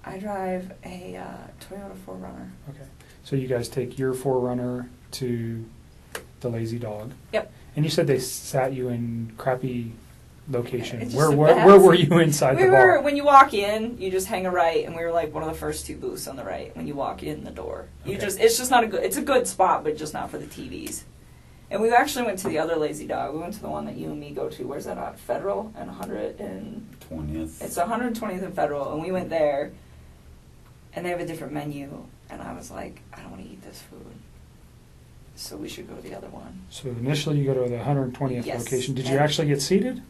I drive a Toyota 4Runner.
Okay. So you guys take your 4Runner to the Lazy Dog.
Yep.
And you said they sat you in crappy location.
It's
Where
just a
where
bad
were
seat.
you inside
We
the
were,
bar?
when you walk in, you just hang a right, and we were like one of the first two booths on the right when you walk in the door.
Okay.
It's just not it's a good spot, but just not for the TVs. And we actually went to the other Lazy Dog. We went to the one that you and me go to. Where's that at? Federal and 100 and
20th.
it's 120th and Federal, and we went there, and they have a different menu, and I was like, I don't want to eat this food, so we should go to the other one.
So initially you go to the 120th
Yes.
location. Did you
And-
actually get seated?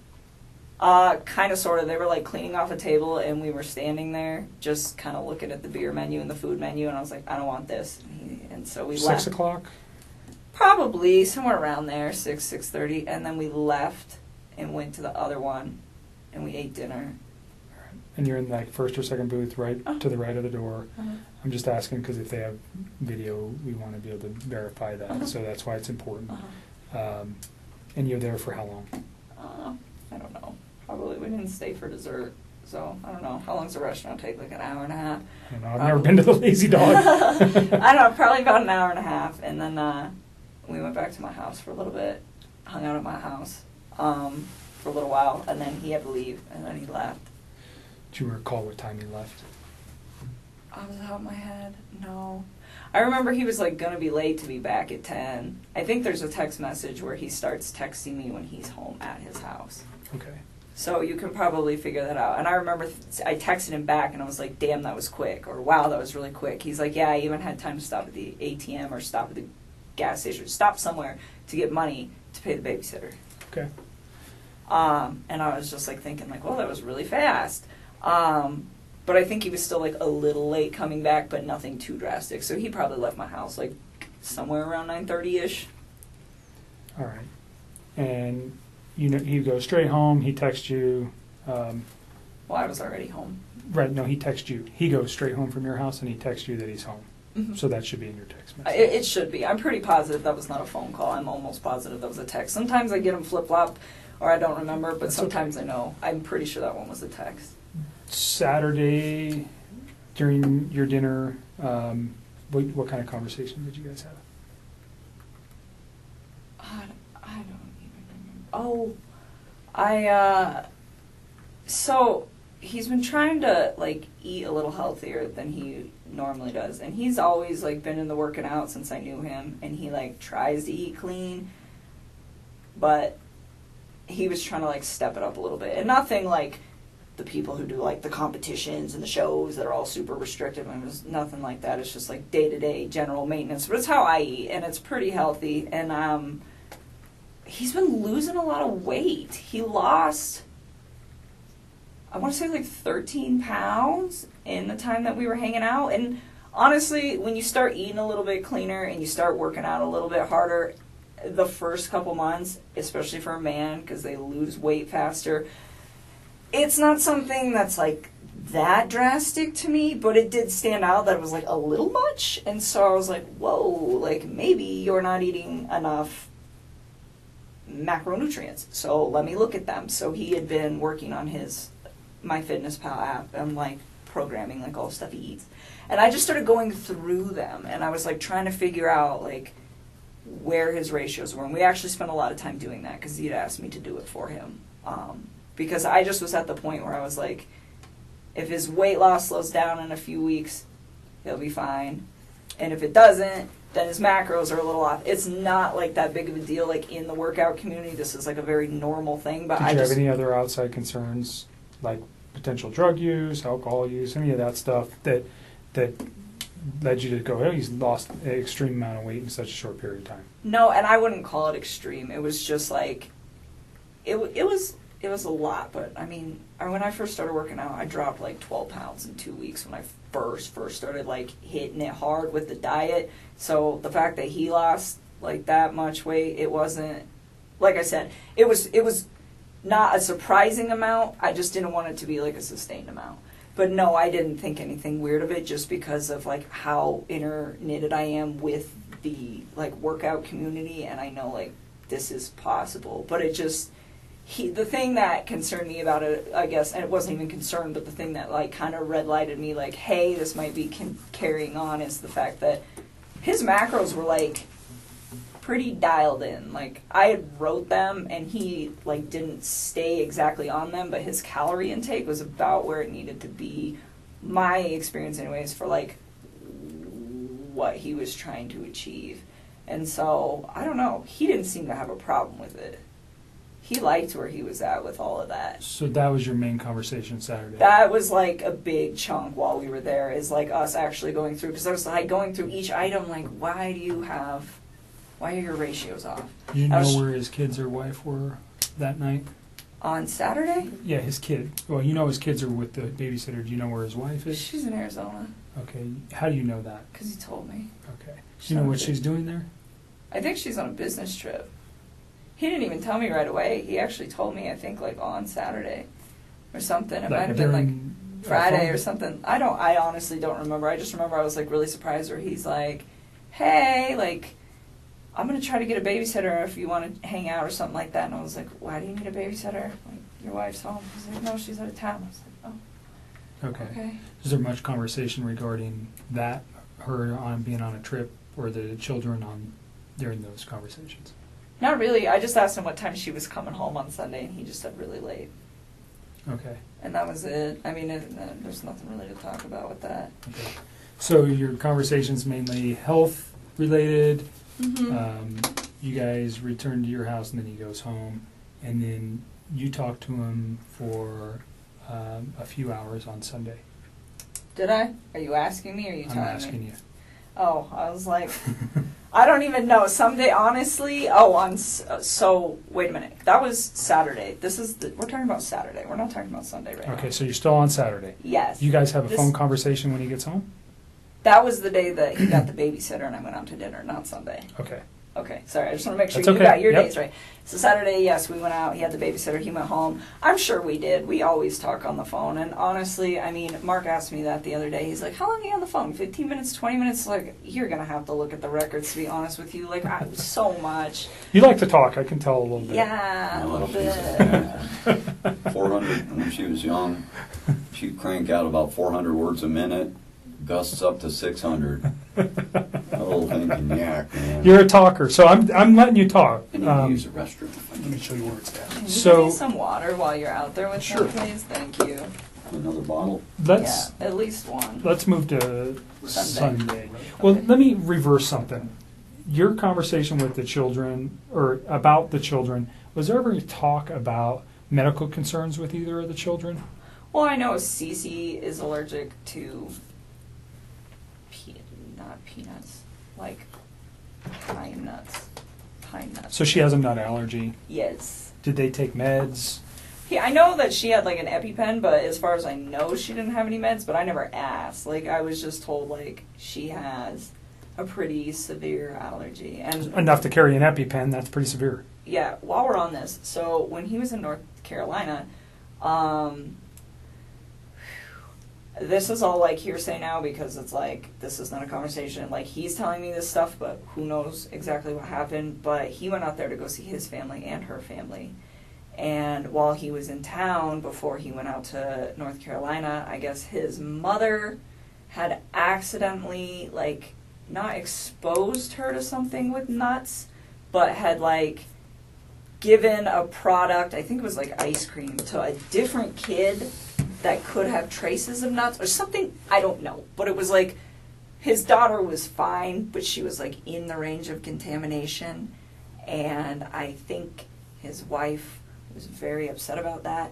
Kind of, sort of. They were like cleaning off a table, and we were standing there, just kind of looking at the beer menu and the food menu, and I was like, I don't want this, and so we
6
left.
o'clock?
Probably somewhere around there, 6:30, and then we left and went to the other one, and we ate dinner.
And you're in like first or second booth right to the right of the door.
Uh-huh.
I'm just asking because if they have video, we want to be able to verify that.
Uh-huh.
So that's why it's important.
Uh-huh.
And you're there for how long?
I don't know. Probably we didn't stay for dessert, so I don't know. How long's the restaurant take? Like an hour and a half?
I don't know. I've never been to the Lazy Dog.
I don't know. Probably about an hour and a half, and then we went back to my house for a little bit, hung out at my house for a little while, and then he had to leave, and then he left.
Do you recall what time he left?
I was out of my head. No. I remember he was like going to be late to be back at 10. I think there's a text message where he starts texting me when he's home at his house.
Okay.
So you can probably figure that out. And I remember I texted him back and I was like, damn, that was quick. Or wow, that was really quick. He's like, yeah, I even had time to stop at the ATM or stop at the gas station, stop somewhere to get money to pay the babysitter.
Okay.
And I was just like thinking like, well, that was really fast. But I think he was still like a little late coming back, but nothing too drastic. So he probably left my house like somewhere around 9:30ish.
All right. And you know, he goes straight home. He texts you.
Well, I was already home.
Right. No, he texts you. He goes straight home from your house, and he texts you that he's home.
Mhm.
So that should be in your text message.
It should be. I'm pretty positive that was not a phone call. I'm almost positive that was a text. Sometimes I get them flip-flop or I don't remember, but
That's
sometimes I know. I'm pretty sure that one was a text.
Saturday, during your dinner, what kind of conversation did you guys have?
I don't even remember. Oh, so he's been trying to like eat a little healthier than he normally does, and he's always like been in the working out since I knew him, and he like tries to eat clean, but he was trying to like step it up a little bit, and nothing like the people who do like the competitions and the shows that are all super restrictive. I mean, it was nothing like that. It's just like day-to-day general maintenance, but it's how I eat, and it's pretty healthy. And he's been losing a lot of weight. He lost, I want to say like 13 pounds in the time that we were hanging out. And honestly, when you start eating a little bit cleaner and you start working out a little bit harder, the first couple months, especially for a man, because they lose weight faster, it's not something that's like that drastic to me, but it did stand out that it was like a little much. And so I was like, whoa, like maybe you're not eating enough macronutrients, so let me look at them. So he had been working on his MyFitnessPal app and like programming like all the stuff he eats, and I just started going through them, and I was like trying to figure out like where his ratios were, and we actually spent a lot of time doing that because he'd asked me to do it for him, because I just was at the point where I was like, if his weight loss slows down in a few weeks, he'll be fine, and if it doesn't, then his macros are a little off. It's not like that big of a deal like in the workout community. This is like a very normal thing. But
Did you have any other outside concerns, like potential drug use, alcohol use, any of that stuff that led you to go, oh, he's lost an extreme amount of weight in such a short period of time?
No, and I wouldn't call it extreme. It was just like, it was a lot. But I mean, when I first started working out, I dropped like 12 pounds in 2 weeks when I first started like hitting it hard with the diet. So the fact that he lost like that much weight. It wasn't, like I said, it was not a surprising amount. I just didn't want it to be like a sustained amount. But no, I didn't think anything weird of it just because of like how interknitted I am with the like workout community, and I know like this is possible. But it just, the thing that concerned me about it, I guess, and it wasn't even concerned, but the thing that like kind of red lighted me like, hey, this might be carrying on, is the fact that his macros were like pretty dialed in. Like I had wrote them and he like didn't stay exactly on them, but his calorie intake was about where it needed to be, my experience anyways, for like what he was trying to achieve. And so I don't know, he didn't seem to have a problem with it. He liked where he was at with all of that.
So that was your main conversation Saturday?
That was like a big chunk while we were there, is like us actually going through, because I was like going through each item like, why are your ratios off?
Do you know where his kids or wife were that night?
On Saturday?
Yeah, his kid. Well, you know his kids are with the babysitter. Do you know where his wife is?
She's in Arizona.
Okay. How do you know that?
Because he told me.
Okay. Do you know what she's doing there?
I think she's on a business trip. He didn't even tell me right away. He actually told me, I think, like on Saturday or something. It might have been like Friday or something. I honestly don't remember. I just remember I was like really surprised where he's like, hey, like, I'm going to try to get a babysitter if you want to hang out or something like that. And I was like, why do you need a babysitter? Like, your wife's home. He's like, no, she's out of town. I was like, oh.
Okay. Is there much conversation regarding that, her on being on a trip, or the children on during those conversations?
Not really. I just asked him what time she was coming home on Sunday, and he just said really late.
Okay.
And that was it. I mean, there's nothing really to talk about with that.
Okay. So your conversations mainly health related.
Mm-hmm.
You guys return to your house, and then he goes home, and then you talk to him for a few hours on Sunday.
Did I? Are you asking me, or are you telling me?
I'm asking you.
Oh, I was like, I don't even know. Someday, honestly, so wait a minute. That was Saturday. We're talking about Saturday. We're not talking about Sunday right now.
Okay, so you're still on Saturday.
Yes.
You guys have a phone conversation when he gets home?
That was the day that he got the babysitter and I went out to dinner, not Sunday.
Okay.
Okay, sorry. I just want to make sure
That's
you
okay.
got your
Yep.
days right. So Saturday, yes, we went out. He had the babysitter. He went home. I'm sure we did. We always talk on the phone. And honestly, I mean, Mark asked me that the other day. He's like, how long are you on the phone? 15 minutes, 20 minutes? Like, you're going to have to look at the records, to be honest with you. Like, so much.
You like to talk. I can tell a little bit.
Yeah, a little bit.
400, when she was young, she'd crank out about 400 words a minute, gusts up to 600. That little thing can yak, man.
You're a talker, so I'm letting you talk.
I need to use the restroom.
Let me show you where it's at.
Can you
So-
give me some water while you're out there with
Sure.
him, please? Thank you.
Another bottle?
Let's
Yeah, at least one.
let's move to
Sunday.
Sunday. Well, let me reverse something. Your conversation with the children, or about the children, was there ever talk about medical concerns with either of the children?
Well, I know Cece is allergic to not peanuts, like pine nuts. Pine nuts.
So she has a nut allergy.
Yes.
Did they take meds?
Yeah, I know that she had like an EpiPen, but as far as I know, she didn't have any meds. But I never asked. Like, I was just told like she has a pretty severe allergy, and
Enough to carry an EpiPen. That's pretty severe.
yeah. While we're on this, so when he was in North Carolina, this is all like hearsay now because it's like this is not a conversation. Like, he's telling me this stuff, but who knows exactly what happened. But he went out there to go see his family and her family. And while he was in town, before he went out to North Carolina, I guess his mother had accidentally, like, not exposed her to something with nuts, but had, like, given a product, I think it was like ice cream, to a different kid that could have traces of nuts or something. I don't know. But it was like his daughter was fine, but she was, like, in the range of contamination. And I think his wife was very upset about that.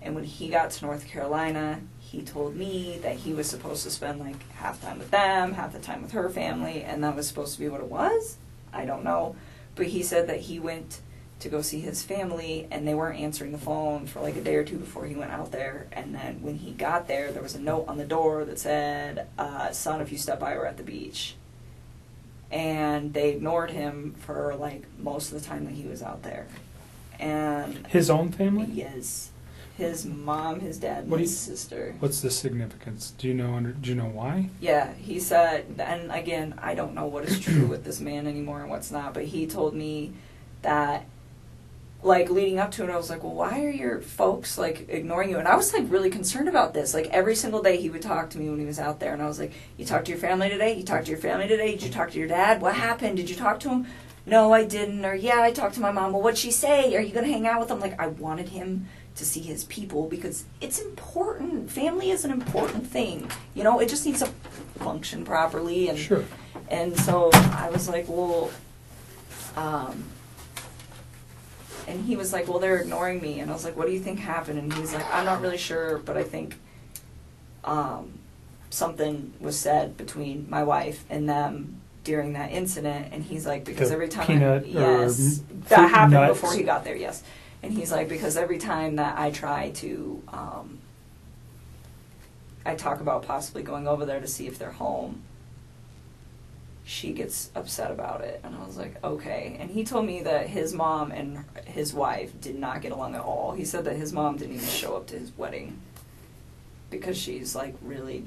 And when he got to North Carolina, he told me that he was supposed to spend like half the time with them, half the time with her family, and that was supposed to be what it was. I don't know. But he said that he went to go see his family and they weren't answering the phone for like a day or two before he went out there. And then when he got there was a note on the door that said, son, if you step by, we're at the beach. and they ignored him for like most of the time that he was out there. And
His own family?
yes, his mom, his dad, and
What do
his
you-
sister.
What's the significance? Do you know why?
Yeah, he said, and again, I don't know what is true with this man anymore and what's not, but he told me that, like, leading up to it, I was like, well, why are your folks, like, ignoring you? And I was, like, really concerned about this. Like, every single day he would talk to me when he was out there, and I was like, you talked to your family today? You talked to your family today? Did you talk to your dad? What happened? Did you talk to him? No, I didn't. Or, yeah, I talked to my mom. Well, what'd she say? Are you going to hang out with him? Like, I wanted him to see his people because it's important. Family is an important thing. You know, it just needs to function properly. And,
Sure.
and so I was like, well, and he was like, well, they're ignoring me. And I was like, what do you think happened? And he's like, I'm not really sure, but I think something was said between my wife and them during that incident. And he's like, because
The
every time
peanut
yes,
or
that happened
nuts.
before he got there, yes. And he's like, because every time that I try to, I talk about possibly going over there to see if they're home, she gets upset about it. And I was like, okay. And he told me that his mom and his wife did not get along at all. He said that his mom didn't even show up to his wedding because she's like really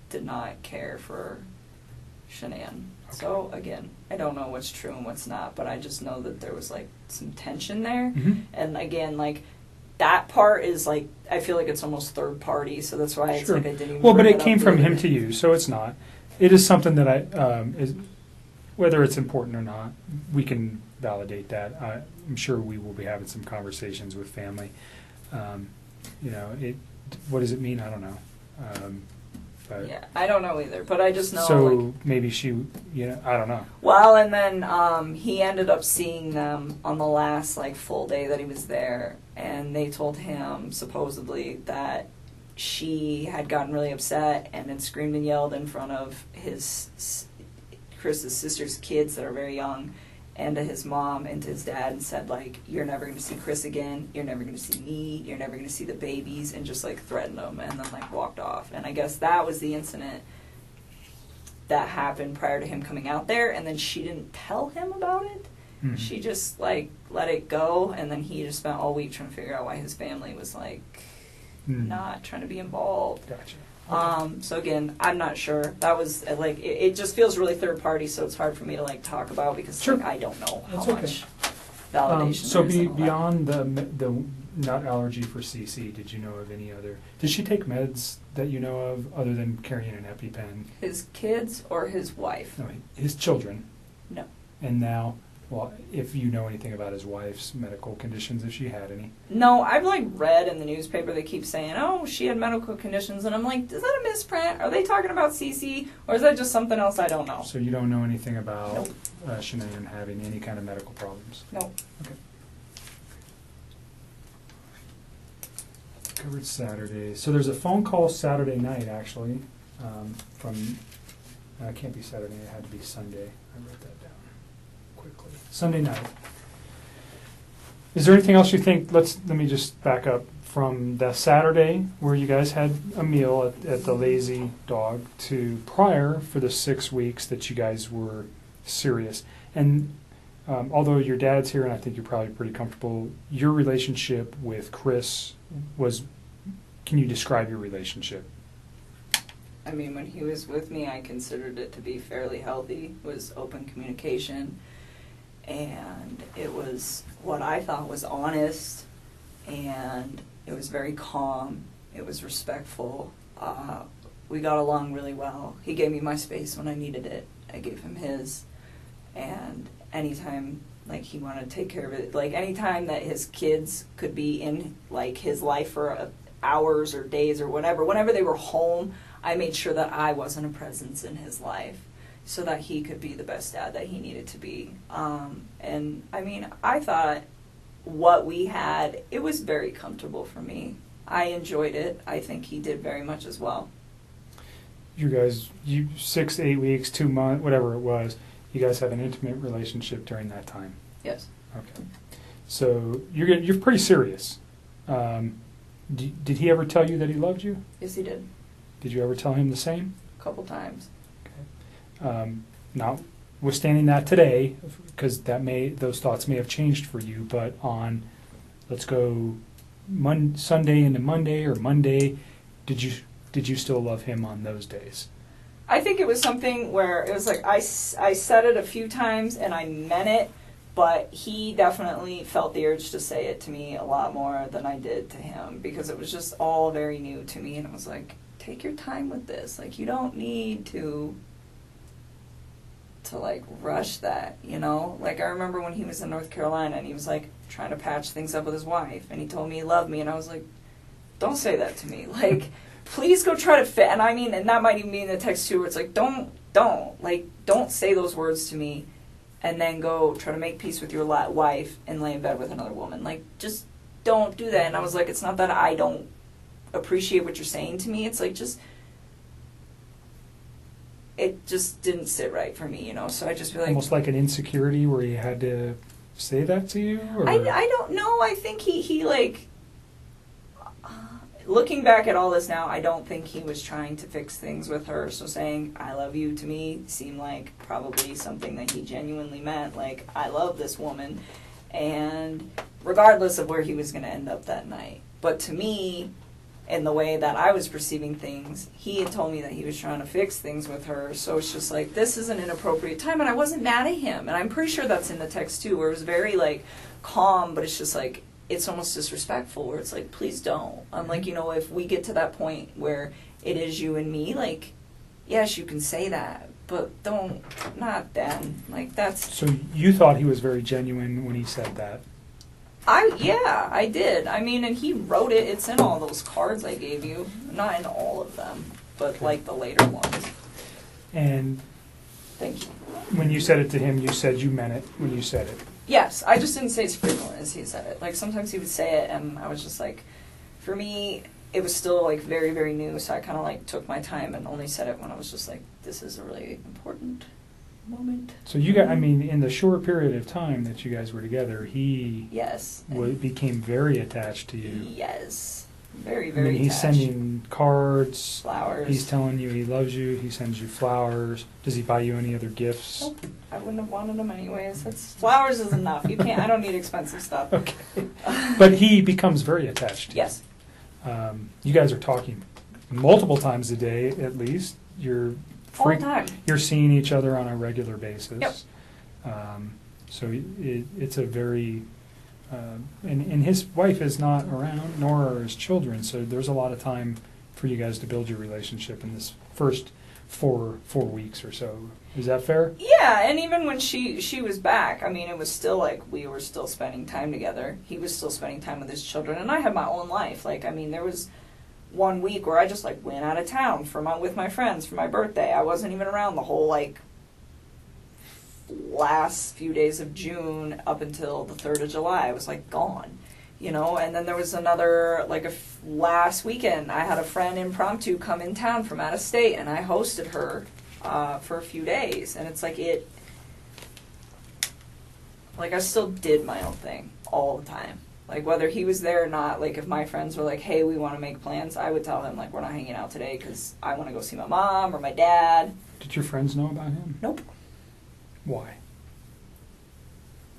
did not care for Shanann. So again, I don't know what's true and what's not, but I just know that there was like some tension there.
Mhm.
And again, like that part is like, I feel like it's almost third party. So that's why it's
Sure.
like I didn't even
Well, but
bring
it
up
came from him
later.
to you, so it's not. It is something that is, whether it's important or not, we can validate that. I'm sure we will be having some conversations with family. You know, what does it mean? I don't know. But
Yeah, I don't know either, but I just know
so
like,
maybe she, I don't know.
well, and then he ended up seeing them on the last like full day that he was there, and they told him supposedly that she had gotten really upset and had screamed and yelled in front of Chris's sister's kids that are very young, and to his mom and to his dad, and said like, you're never going to see Chris again, you're never going to see me, you're never going to see the babies, and just like threatened them, and then like walked off. And I guess that was the incident that happened prior to him coming out there, and then she didn't tell him about it.
Mhm.
She just like let it go, and then he just spent all week trying to figure out why his family was like
Mm.
not trying to be involved.
Gotcha.
So again, I'm not sure. That was like it just feels really third party, so it's hard for me to like talk about because
Sure.
like, I don't know how
That's okay.
much validation.
So
there is in all that.
beyond the nut allergy for CC, did you know of any other? Did she take meds that you know of other than carrying an EpiPen?
His kids or his wife?
No, his children.
No.
And now, well, if you know anything about his wife's medical conditions, if she had any.
No, I've like read in the newspaper they keep saying, oh, she had medical conditions, and I'm like, is that a misprint? Are they talking about CC, or is that just something else I don't know?
So you don't know anything about
Nope.
Shanann having any kind of medical problems?
Nope.
Okay. Covered Saturday. So there's a phone call Saturday night, actually, from, it can't be Saturday, it had to be Sunday. I wrote that down quickly. Sunday night. Is there anything else you think, let me just back up, from the Saturday where you guys had a meal at the Lazy Dog to prior for the 6 weeks that you guys were serious? And although your dad's here and I think you're probably pretty comfortable, your relationship with Chris was, can you describe your relationship?
I mean, when he was with me, I considered it to be fairly healthy. It was open communication, and it was what I thought was honest, and it was very calm. It was respectful. We got along really well. He gave me my space when I needed it. I gave him his, and anytime like he wanted to take care of it, like anytime that his kids could be in like his life for hours or days or whatever, whenever they were home, I made sure that I wasn't a presence in his life so that he could be the best dad that he needed to be. And I mean, I thought what we had, it was very comfortable for me. I enjoyed it. I think he did very much as well.
You guys, 6 to 8 weeks, 2 months, whatever it was, you guys have an intimate relationship during that time.
Yes.
Okay. So you're pretty serious. Did he ever tell you that he loved you?
Yes, he did.
Did you ever tell him the same?
A couple times.
Not withstanding that today, because those thoughts may have changed for you, but on, let's go Sunday into Monday, or Monday, did you still love him on those days?
I think it was something where it was like I said it a few times and I meant it, but he definitely felt the urge to say it to me a lot more than I did to him, because it was just all very new to me, and it was like, take your time with this. Like, you don't need to like rush that, you know? Like, I remember when he was in North Carolina and he was like trying to patch things up with his wife, and he told me he loved me, and I was like, don't say that to me. Like, please go try to fit. And I mean, and that might even be in the text too, where it's like, don't say those words to me and then go try to make peace with your wife and lay in bed with another woman. Like, just don't do that. And I was like, it's not that I don't appreciate what you're saying to me. It's like, it just didn't sit right for me, you know? So I just feel like...
Almost like an insecurity where he had to say that to you? Or?
I don't know. I think he like... looking back at all this now, I don't think he was trying to fix things with her. So saying, I love you, to me, seemed like probably something that he genuinely meant. Like, I love this woman. And regardless of where he was going to end up that night. But to me... in the way that I was perceiving things, he had told me that he was trying to fix things with her. So it's just like, this is an inappropriate time. And I wasn't mad at him. And I'm pretty sure that's in the text too, where it was very like calm, but it's just like, it's almost disrespectful, where it's like, please don't. I'm like, you know, if we get to that point where it is you and me, like, yes, you can say that, but not then. Like, that's...
So you thought he was very genuine when he said that?
Yeah, I did. I mean, and he wrote it. It's in all those cards I gave you. Not in all of them, but
okay.
like the later ones.
And
thank you.
When you said it to him, you said you meant it when you said it.
Yes, I just didn't say it as frequently as he said it. Like, sometimes he would say it, and I was just like, for me, it was still like very, very new, so I kind of like took my time and only said it when I was just like, this is a really important moment.
So you got, I mean, in the short period of time that you guys were together, he
yes
became very attached to you.
Yes, very, very.
I mean, he's
attached.
sending cards,
flowers.
He's telling you he loves you. He sends you flowers. Does he buy you any other gifts?
Nope. I wouldn't have wanted them anyways. Flowers is enough. You can't. I don't need expensive stuff.
Okay, but he becomes very attached to you.
Yes.
You guys are talking multiple times a day, at least.
All the time.
You're seeing each other on a regular basis.
Yep.
So it's a very, and his wife is not around, nor are his children. So there's a lot of time for you guys to build your relationship in this first four weeks or so. Is that fair?
Yeah, and even when she was back, I mean, it was still like we were still spending time together. He was still spending time with his children, and I had my own life. Like, I mean, there was one week where I just like went out of town with my friends for my birthday. I wasn't even around the whole like last few days of June up until the 3rd of July. I was like gone, you know. And then there was another like last weekend. I had a friend impromptu come in town from out of state, and I hosted her for a few days. And it's like I still did my own thing all the time. Like, whether he was there or not, like, if my friends were like, hey, we want to make plans, I would tell him, like, we're not hanging out today because I want to go see my mom or my dad.
Did your friends know about him?
Nope.
Why?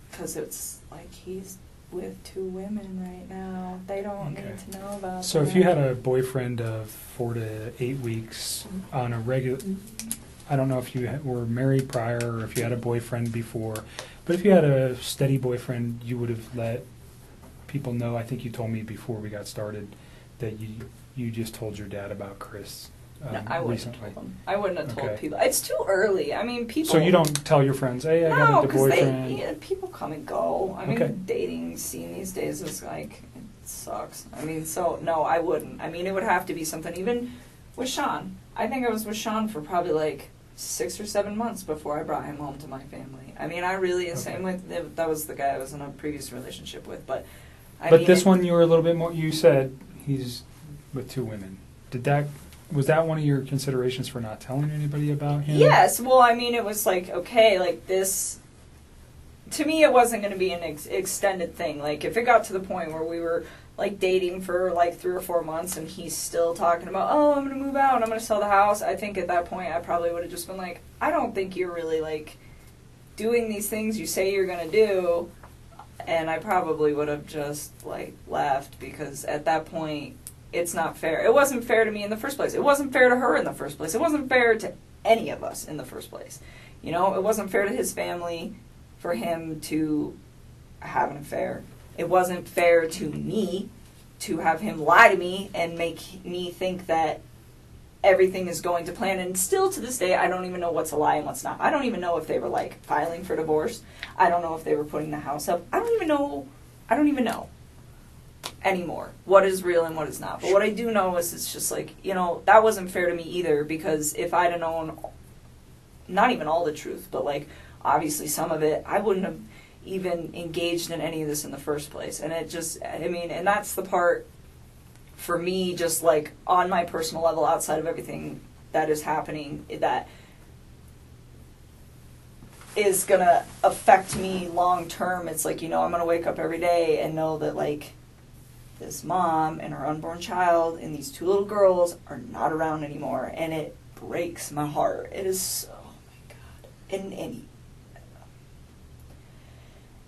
Because it's like he's with 2 women right now. They don't need to know about
So
that.
if you had a boyfriend of 4 to 8 weeks on a regular... I don't know if you were married prior or if you had a boyfriend before, but if you had a steady boyfriend, you would have let people know. I think you told me before we got started that you just told your dad about Chris
No, I wouldn't
recently.
have told them. I wouldn't have told
Okay.
people. It's too early. I mean, people...
So you don't tell your friends, hey, I got a boyfriend?
People come and go. I mean,
Okay.
dating scene these days is like, it sucks. I mean, so, no, I wouldn't. I mean, it would have to be something, even with Sean. I think I was with Sean for probably like 6 or 7 months before I brought him home to my family. I mean, I really, same with, that was the guy I was in a previous relationship with, but I mean,
This one you were a little bit more, you said he's with 2 women. Was that one of your considerations for not telling anybody about him?
Yes, well, I mean, it was like, okay, like this, to me it wasn't going to be an extended thing. Like, if it got to the point where we were like dating for like 3 or 4 months and he's still talking about, oh, I'm going to move out, I'm going to sell the house, I think at that point I probably would have just been like, I don't think you're really like doing these things you say you're going to do, and I probably would have just, like, left, because at that point, it's not fair. It wasn't fair to me in the first place. It wasn't fair to her in the first place. It wasn't fair to any of us in the first place. You know, it wasn't fair to his family for him to have an affair. It wasn't fair to me to have him lie to me and make me think that everything is going to plan. And still to this day, I don't even know what's a lie and what's not. I don't even know if they were, like, filing for divorce. I don't know if they were putting the house up. I don't even know anymore what is real and what is not. But what I do know is it's just like, you know, that wasn't fair to me either, because if I'd have known not even all the truth, but, like, obviously some of it, I wouldn't have even engaged in any of this in the first place. And it just, I mean, and that's the part for me, just like on my personal level, outside of everything that is happening, that is gonna affect me long term. It's like, you know, I'm gonna wake up every day and know that, like, this mom and her unborn child and these 2 little girls are not around anymore, and it breaks my heart. It is so, oh my God.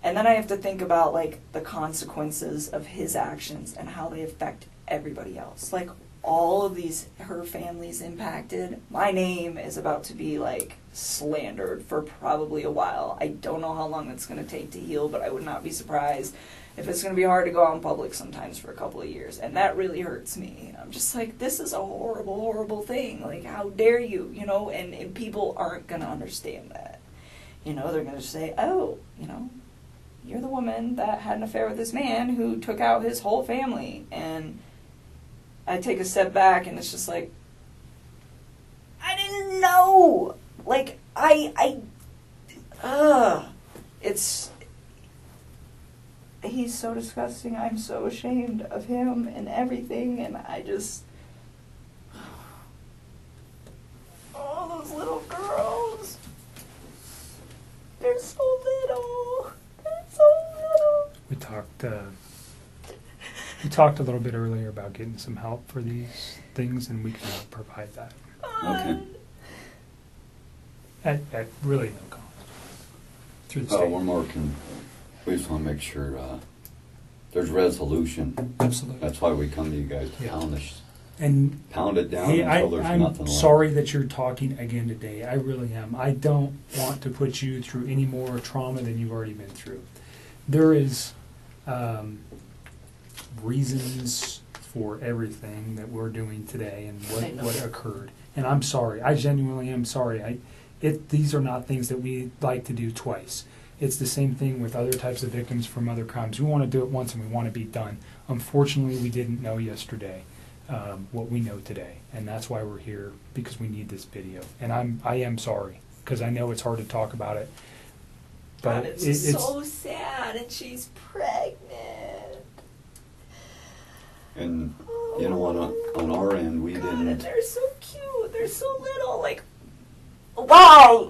And then I have to think about, like, the consequences of his actions and how they affect everybody else. Like, all of these, her family's impacted. My name is about to be, like, slandered for probably a while. I don't know how long it's going to take to heal, but I would not be surprised if it's going to be hard to go out in public sometimes for a couple of years. And that really hurts me. I'm just like, this is a horrible, horrible thing. Like, how dare you, you know? And people aren't going to understand that. You know, they're going to say, oh, you know, you're the woman that had an affair with this man who took out his whole family. And I take a step back and it's just like, I didn't know. Like, he's so disgusting. I'm so ashamed of him and everything. And I just, oh, those little girls. They're so little.
We talked a little bit earlier about getting some help for these things, and we can provide that
Okay.
at really no cost through the state.
One more we just want to make sure there's resolution.
Absolutely.
That's why we come to you guys to pound it down
Hey,
until there's
I'm
nothing left.
sorry that you're talking again today. I really am. I don't want to put you through any more trauma than you've already been through. There is reasons for everything that we're doing today and what occurred. And I'm sorry. I genuinely am sorry. These are not things that we like to do twice. It's the same thing with other types of victims from other crimes. We want to do it once and we want to be done. Unfortunately, we didn't know yesterday what we know today, and that's why we're here, because we need this video. And I am sorry, because I know it's hard to talk about it.
But it's so sad, and she's pregnant.
And you know, on our end, we
God,
didn't.
and they're so cute. They're so little. Like, why?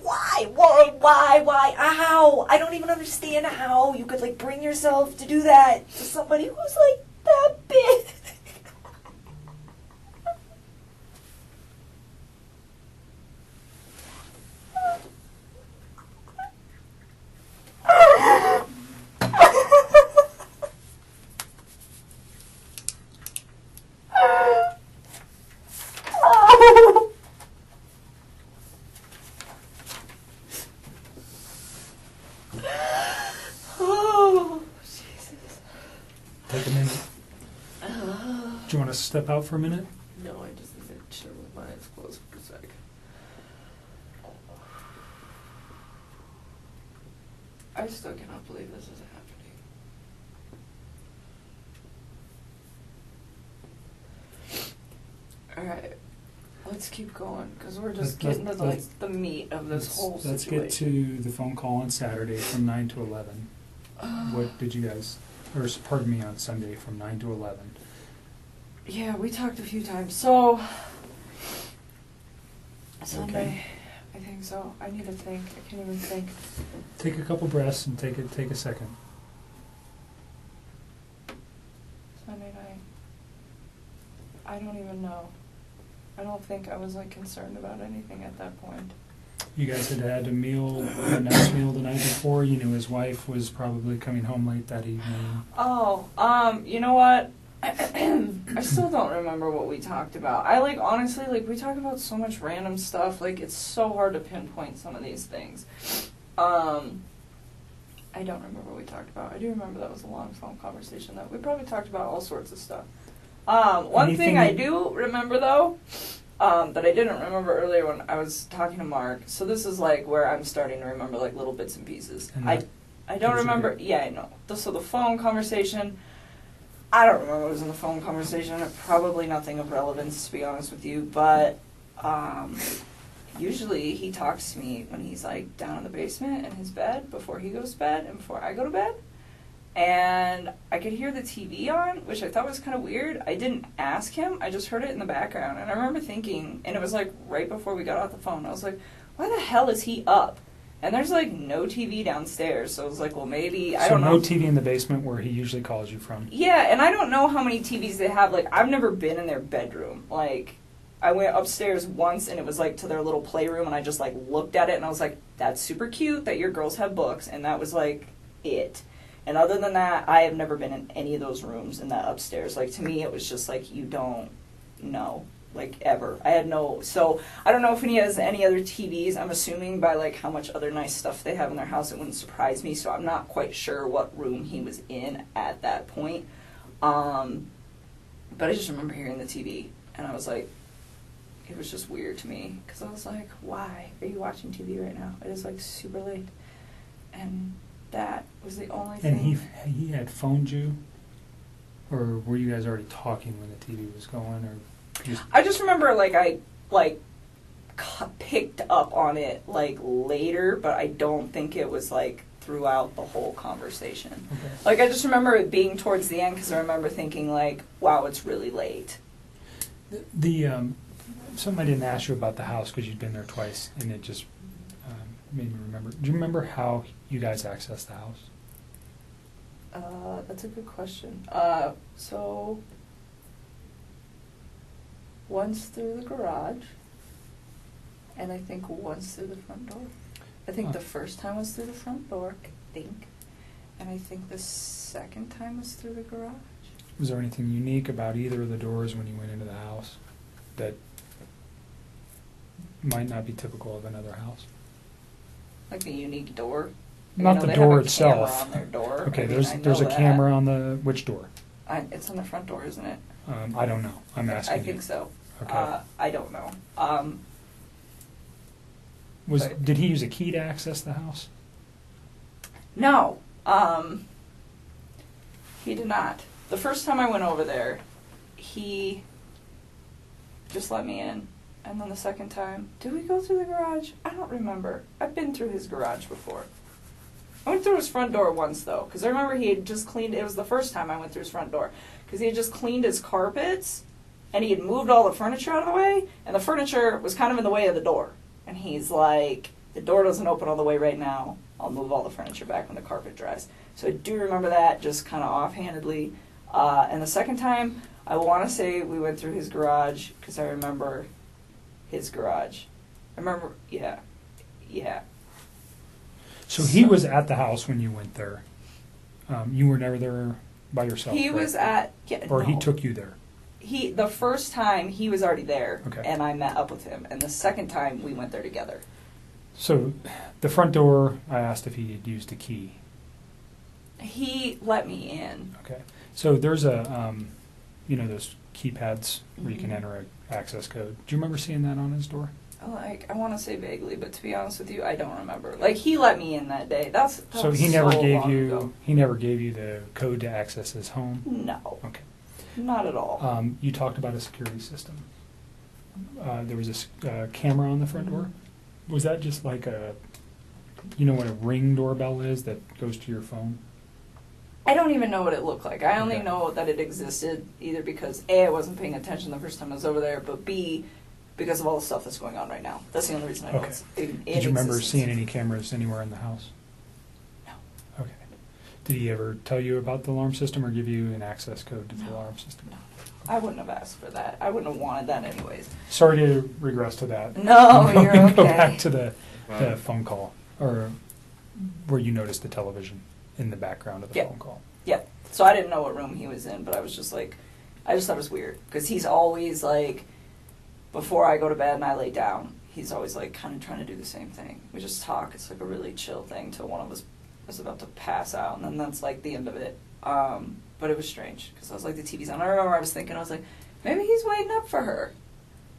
Why? How? I don't even understand how you could, like, bring yourself to do that to somebody who's, like, that big.
Take a minute. Do you want to step out for a minute?
No, I just need to chill with my eyes closed for a sec. I still cannot believe this is happening. Alright, let's keep going, because we're just getting to the meat of this whole situation.
Let's get to the phone call on Saturday from 9 to 11. What did you guys, or pardon me, on Sunday from 9 to 11?
Yeah, we talked a few times. So, Sunday, I think so. I need to think. I can't even think.
Take a couple breaths and take a second.
Sunday night. I don't even know. I don't think I was, like, concerned about anything at that point.
You guys had a meal, a nice meal the night before. You knew his wife was probably coming home late that evening.
Oh, you know what? I still don't remember what we talked about. Honestly, we talk about so much random stuff. It's so hard to pinpoint some of these things. I don't remember what we talked about. I do remember that was a long phone conversation, though. We probably talked about all sorts of stuff. One thing I do remember, though, that I didn't remember earlier when I was talking to Mark, so this is, where I'm starting to remember, little bits and pieces. I don't remember, I know. So the phone conversation, I don't remember what was in the phone conversation. Probably nothing of relevance, to be honest with you, but usually he talks to me when he's down in the basement in his bed before he goes to bed and before I go to bed. And I could hear the TV on, which I thought was kind of weird. I didn't ask him. I just heard it in the background. And I remember thinking, and it was right before we got off the phone, I was like, why the hell is he up? And there's no TV downstairs. So I was like, well, maybe, I don't know.
So no TV in the basement where he usually calls you from?
Yeah, and I don't know how many TVs they have. I've never been in their bedroom. I went upstairs once, and it was to their little playroom, and I just looked at it, and I was like, that's super cute that your girls have books, and that was it. And other than that, I have never been in any of those rooms in that upstairs. To me, it was just you don't know, ever. I had no, so I don't know if he has any other TVs. I'm assuming by how much other nice stuff they have in their house, it wouldn't surprise me, so I'm not quite sure what room he was in at that point. But I just remember hearing the TV, and I was like, it was just weird to me, because I was like, why are you watching TV right now? It is super late. And that was the only thing.
And he had phoned you? Or were you guys already talking when the TV was going? Or
I just remember, I picked up on it, later, but I don't think it was, throughout the whole conversation. Okay. I just remember it being towards the end, because I remember thinking, wow, it's really late.
Something I didn't ask you about the house, because you'd been there twice, and it just made me remember. Do you remember how you guys accessed the house?
That's a good question. So once through the garage, and I think once through the front door. I think the first time was through the front door, and I think the second time was through the garage.
Was there anything unique about either of the doors when you went into the house that might not be typical of another house?
A unique door?
Not the door itself.
Camera on their door.
Okay, there's a camera on which door?
It's on the front door, isn't it?
I don't know. I'm asking you.
I think so.
Okay.
I don't know.
Did he use a key to access the house?
No. He did not. The first time I went over there, he just let me in. And then the second time, did we go through the garage? I don't remember. I've been through his garage before. I went through his front door once, though, because I remember he had just cleaned, it was the first time I went through his front door, because he had just cleaned his carpets, and he had moved all the furniture out of the way, and the furniture was kind of in the way of the door. And he's like, the door doesn't open all the way right now. I'll move all the furniture back when the carpet dries. So I do remember that, just kind of offhandedly. And the second time, I want to say we went through his garage, because I remember his garage. I remember, yeah.
So he was at the house when you went there. You were never there by yourself.
He was at, yeah,
or
no.
he took you there.
The first time he was already there,
okay.
And I met up with him. And the second time we went there together.
So the front door, I asked if he had used a key.
He let me in.
Okay. So there's a, those keypads where you can enter an access code. Do you remember seeing that on his door?
I want to say vaguely, but to be honest with you, I don't remember. He let me in that day. That
so he never gave you. He never gave you the code to access his home.
No.
Okay.
Not at all.
You talked about a security system. There was a camera on the front door. Was that just like a, what a Ring doorbell is that goes to your phone?
I don't even know what it looked like. I only know that it existed either because A, I wasn't paying attention the first time I was over there, but B, because of all the stuff that's going on right now. That's the only reason I know it's in
Did you remember
existence.
seeing any cameras anywhere in the house?
No.
Okay. Did he ever tell you about the alarm system or give you an access code to the alarm system?
No. I wouldn't have asked for that. I wouldn't have wanted that anyways.
Sorry to regress to that.
No, you're okay.
Go back to the phone call, or where you noticed the television in the background of the phone call.
Yeah. So I didn't know what room he was in, but I was just like, I just thought it was weird. Because he's always like, before I go to bed and I lay down, he's always like kind of trying to do the same thing. We just talk. It's like a really chill thing till one of us is about to pass out, and then that's like the end of it. But it was strange because I was like, the TV's on. I remember I was thinking, I was like, maybe he's waiting up for her.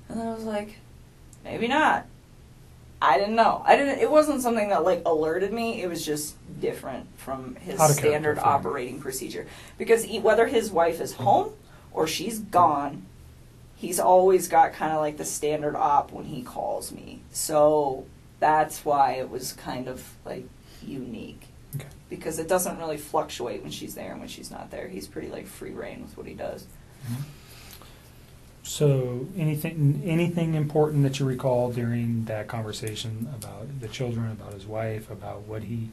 And then I was like, maybe not. I didn't know. It wasn't something that like alerted me. It was just different from his standard operating procedure. Because whether his wife is home or she's gone, he's always got kind of like the standard op when he calls me. So that's why it was kind of like unique.
Okay.
Because it doesn't really fluctuate when she's there and when she's not there. He's pretty like free reign with what he does.
Mm-hmm. So anything important that you recall during that conversation about the children, about his wife, about what he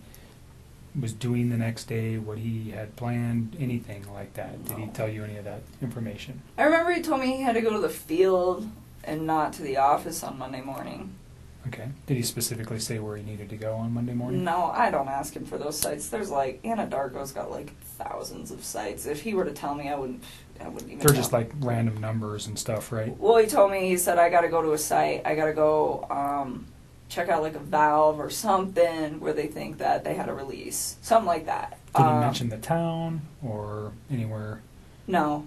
was doing the next day, what he had planned, anything like that? Did he tell you any of that information?
I remember he told me he had to go to the field and not to the office on Monday morning.
Okay. Did he specifically say where he needed to go on Monday morning?
No, I don't ask him for those sites. There's like, Anadarko's got like thousands of sites. If he were to tell me, I wouldn't even
They're
know.
just like random numbers and stuff, right?
Well, he told me, he said, I got to go to a site. I got to go check out like a valve or something where they think that they had a release. Something like that.
Did he mention the town or anywhere?
No.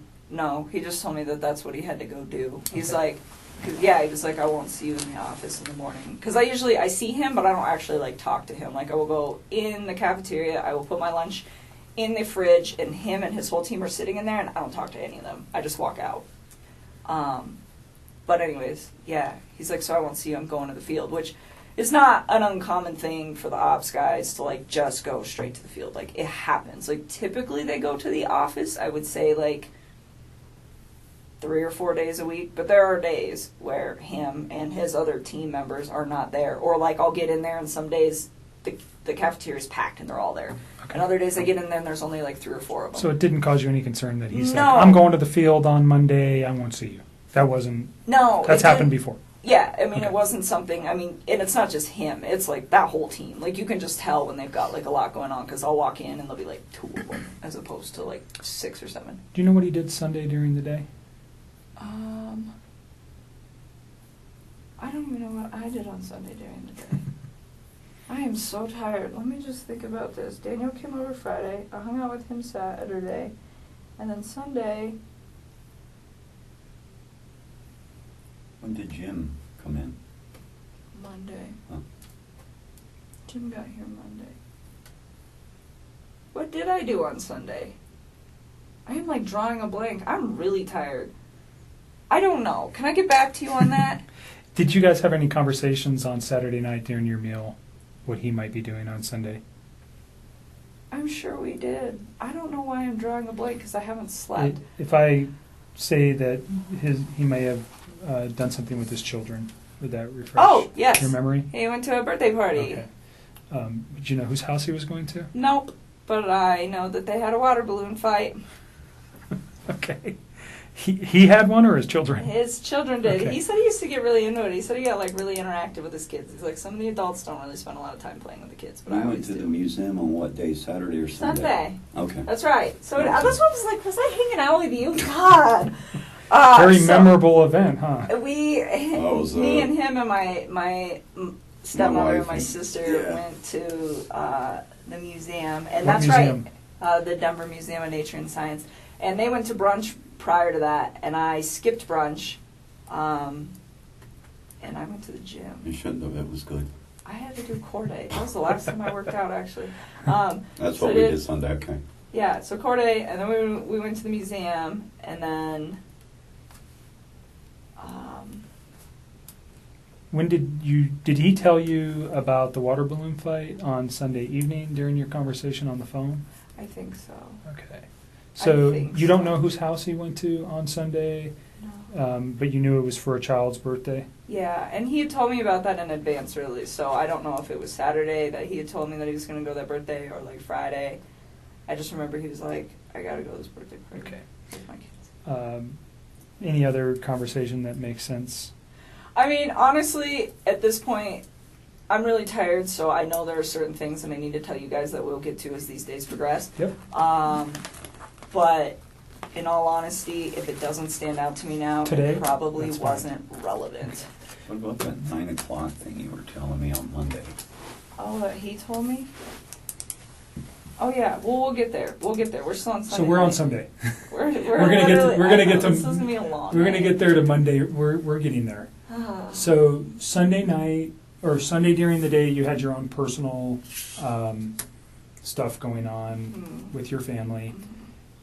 He just told me that that's what he had to go do. He's
Okay.
like, he was like, I won't see you in the office in the morning. Because I see him, but I don't actually like talk to him. Like I will go in the cafeteria, I will put my lunch in the fridge, and him and his whole team are sitting in there, and I don't talk to any of them. I just walk out. But anyways, yeah, he's like, so I won't see you, I'm going to the field, which is not an uncommon thing for the ops guys to like just go straight to the field. Like it happens. Like typically they go to the office, I would say like 3 or 4 days a week, but there are days where him and his other team members are not there. Or like I'll get in there and some days the cafeteria is packed and they're all there.
Okay.
And other days I get in there and there's only like 3 or 4 of them.
So it didn't cause you any concern that he said,
No.
I'm going to the field on Monday, I won't see you. That wasn't...
No.
That's happened before.
Yeah, I mean,
Okay.
It wasn't something, and it's not just him, it's like that whole team. Like, you can just tell when they've got, like, a lot going on, because I'll walk in and there'll be, like, 2 of them, as opposed to, like, 6 or 7.
Do you know what he did Sunday during the day?
I don't even know what I did on Sunday during the day. I am so tired. Let me just think about this. Daniel came over Friday, I hung out with him Saturday, and then Sunday...
When did Jim come in?
Monday.
Huh.
Jim got here Monday. What did I do on Sunday? I am like drawing a blank. I'm really tired. I don't know. Can I get back to you on that?
Did you guys have any conversations on Saturday night during your meal, what he might be doing on Sunday?
I'm sure we did. I don't know why I'm drawing a blank because I haven't slept.
If I say that he may have done something with his children, would that refresh
yes.
your memory?
He went to a birthday party.
Okay. Did you know whose house he was going to?
Nope. But I know that they had a water balloon fight.
Okay. He had one, or his children?
His children did.
Okay.
He said he used to get really into it. He said he got like really interactive with his kids. He's like, some of the adults don't really spend a lot of time playing with the kids, but
We
I
went
always
to
do.
the museum on what day, Saturday or Sunday?
Sunday.
Okay.
That's right. So
Okay.
that's what I was like, was I hanging out with you? God.
Very memorable event, huh?
Me and him and my stepmother and my
wife.
sister went to the museum. And
What
that's
museum?
right, the Denver Museum of Nature and Science. And they went to brunch prior to that, and I skipped brunch, and I went to the gym.
You shouldn't have. It was good.
I had to do core day. That was the last time I worked out, actually.
That's
so
what we did Sunday. Okay.
Yeah, so core day, and then we went to the museum, and then...
When did he tell you about the water balloon fight on Sunday evening during your conversation on the phone?
I think so.
Okay. So
think
you don't
so.
know whose house he went to on Sunday,
No.
but you knew it was for a child's birthday?
Yeah, and he had told me about that in advance, really, so I don't know if it was Saturday that he had told me that he was going to go to that birthday, or like Friday. I just remember he was like, I gotta go to this birthday party
Okay.
with my kids.
Any other conversation that makes sense?
I mean, honestly, at this point, I'm really tired, so I know there are certain things that I need to tell you guys that we'll get to as these days progress.
Yep.
But in all honesty, if it doesn't stand out to me now,
Today?
it probably
That's fine.
wasn't relevant.
What about that 9 o'clock thing you were telling me on Monday?
Oh, that he told me? Oh yeah, well we'll get there. We'll get there. We're still on Sunday.
So we're on
night.
Sunday.
We're
gonna get to,
literally-
we're gonna
I know,
get to
this is gonna be a long
we're gonna
night.
get there to Monday. We're getting there. So Sunday night or Sunday during the day, you had your own personal stuff going on with your family.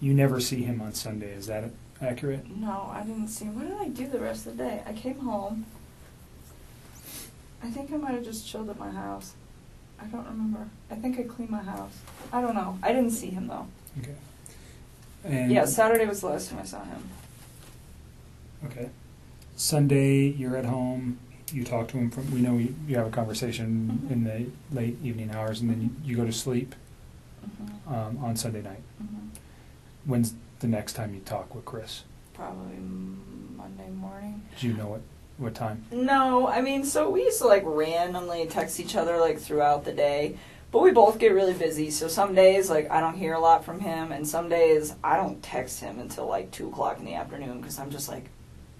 You never see him on Sunday. Is that accurate?
No, I didn't see him. What did I do the rest of the day? I came home. I think I might have just chilled at my house. I don't remember. I think I cleaned my house. I don't know. I didn't see him though.
Okay. And
Yeah, Saturday was the last time I saw him.
Okay. Sunday, you're at home. You talk to him. We know you have a conversation in the late evening hours, and then you go to sleep on Sunday night. When's the next time you talk with Chris?
Probably Monday morning.
Do you know what time?
No, I mean, so we used to like randomly text each other like throughout the day, but we both get really busy. So some days like I don't hear a lot from him, and some days I don't text him until like 2:00 in the afternoon because I'm just like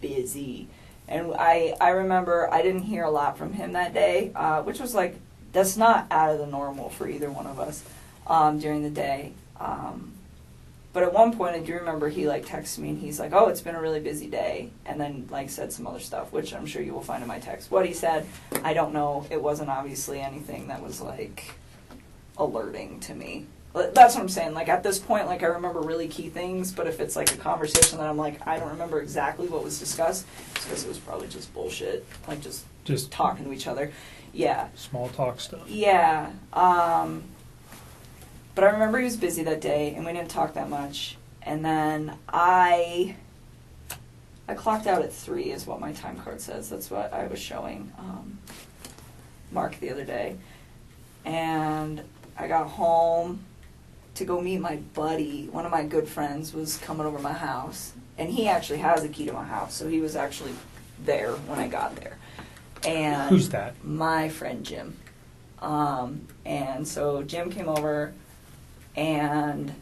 busy. And I remember I didn't hear a lot from him that day, which was like that's not out of the normal for either one of us during the day. But at one point, I do remember he like texted me and he's like, "Oh, it's been a really busy day," and then like said some other stuff, which I'm sure you will find in my text. What he said, I don't know. It wasn't obviously anything that was like alerting to me. That's what I'm saying. Like at this point, like I remember really key things, but if it's like a conversation that I'm like, I don't remember exactly what was discussed, it's because it was probably just bullshit, like just talking to each other. Yeah.
Small talk stuff.
Yeah. But I remember he was busy that day, and we didn't talk that much. And then I clocked out at 3 is what my time card says. That's what I was showing Mark the other day. And I got home to go meet my buddy. One of my good friends was coming over to my house. And he actually has a key to my house, so he was actually there when I got there. And
who's that?
My friend Jim. And so Jim came over, and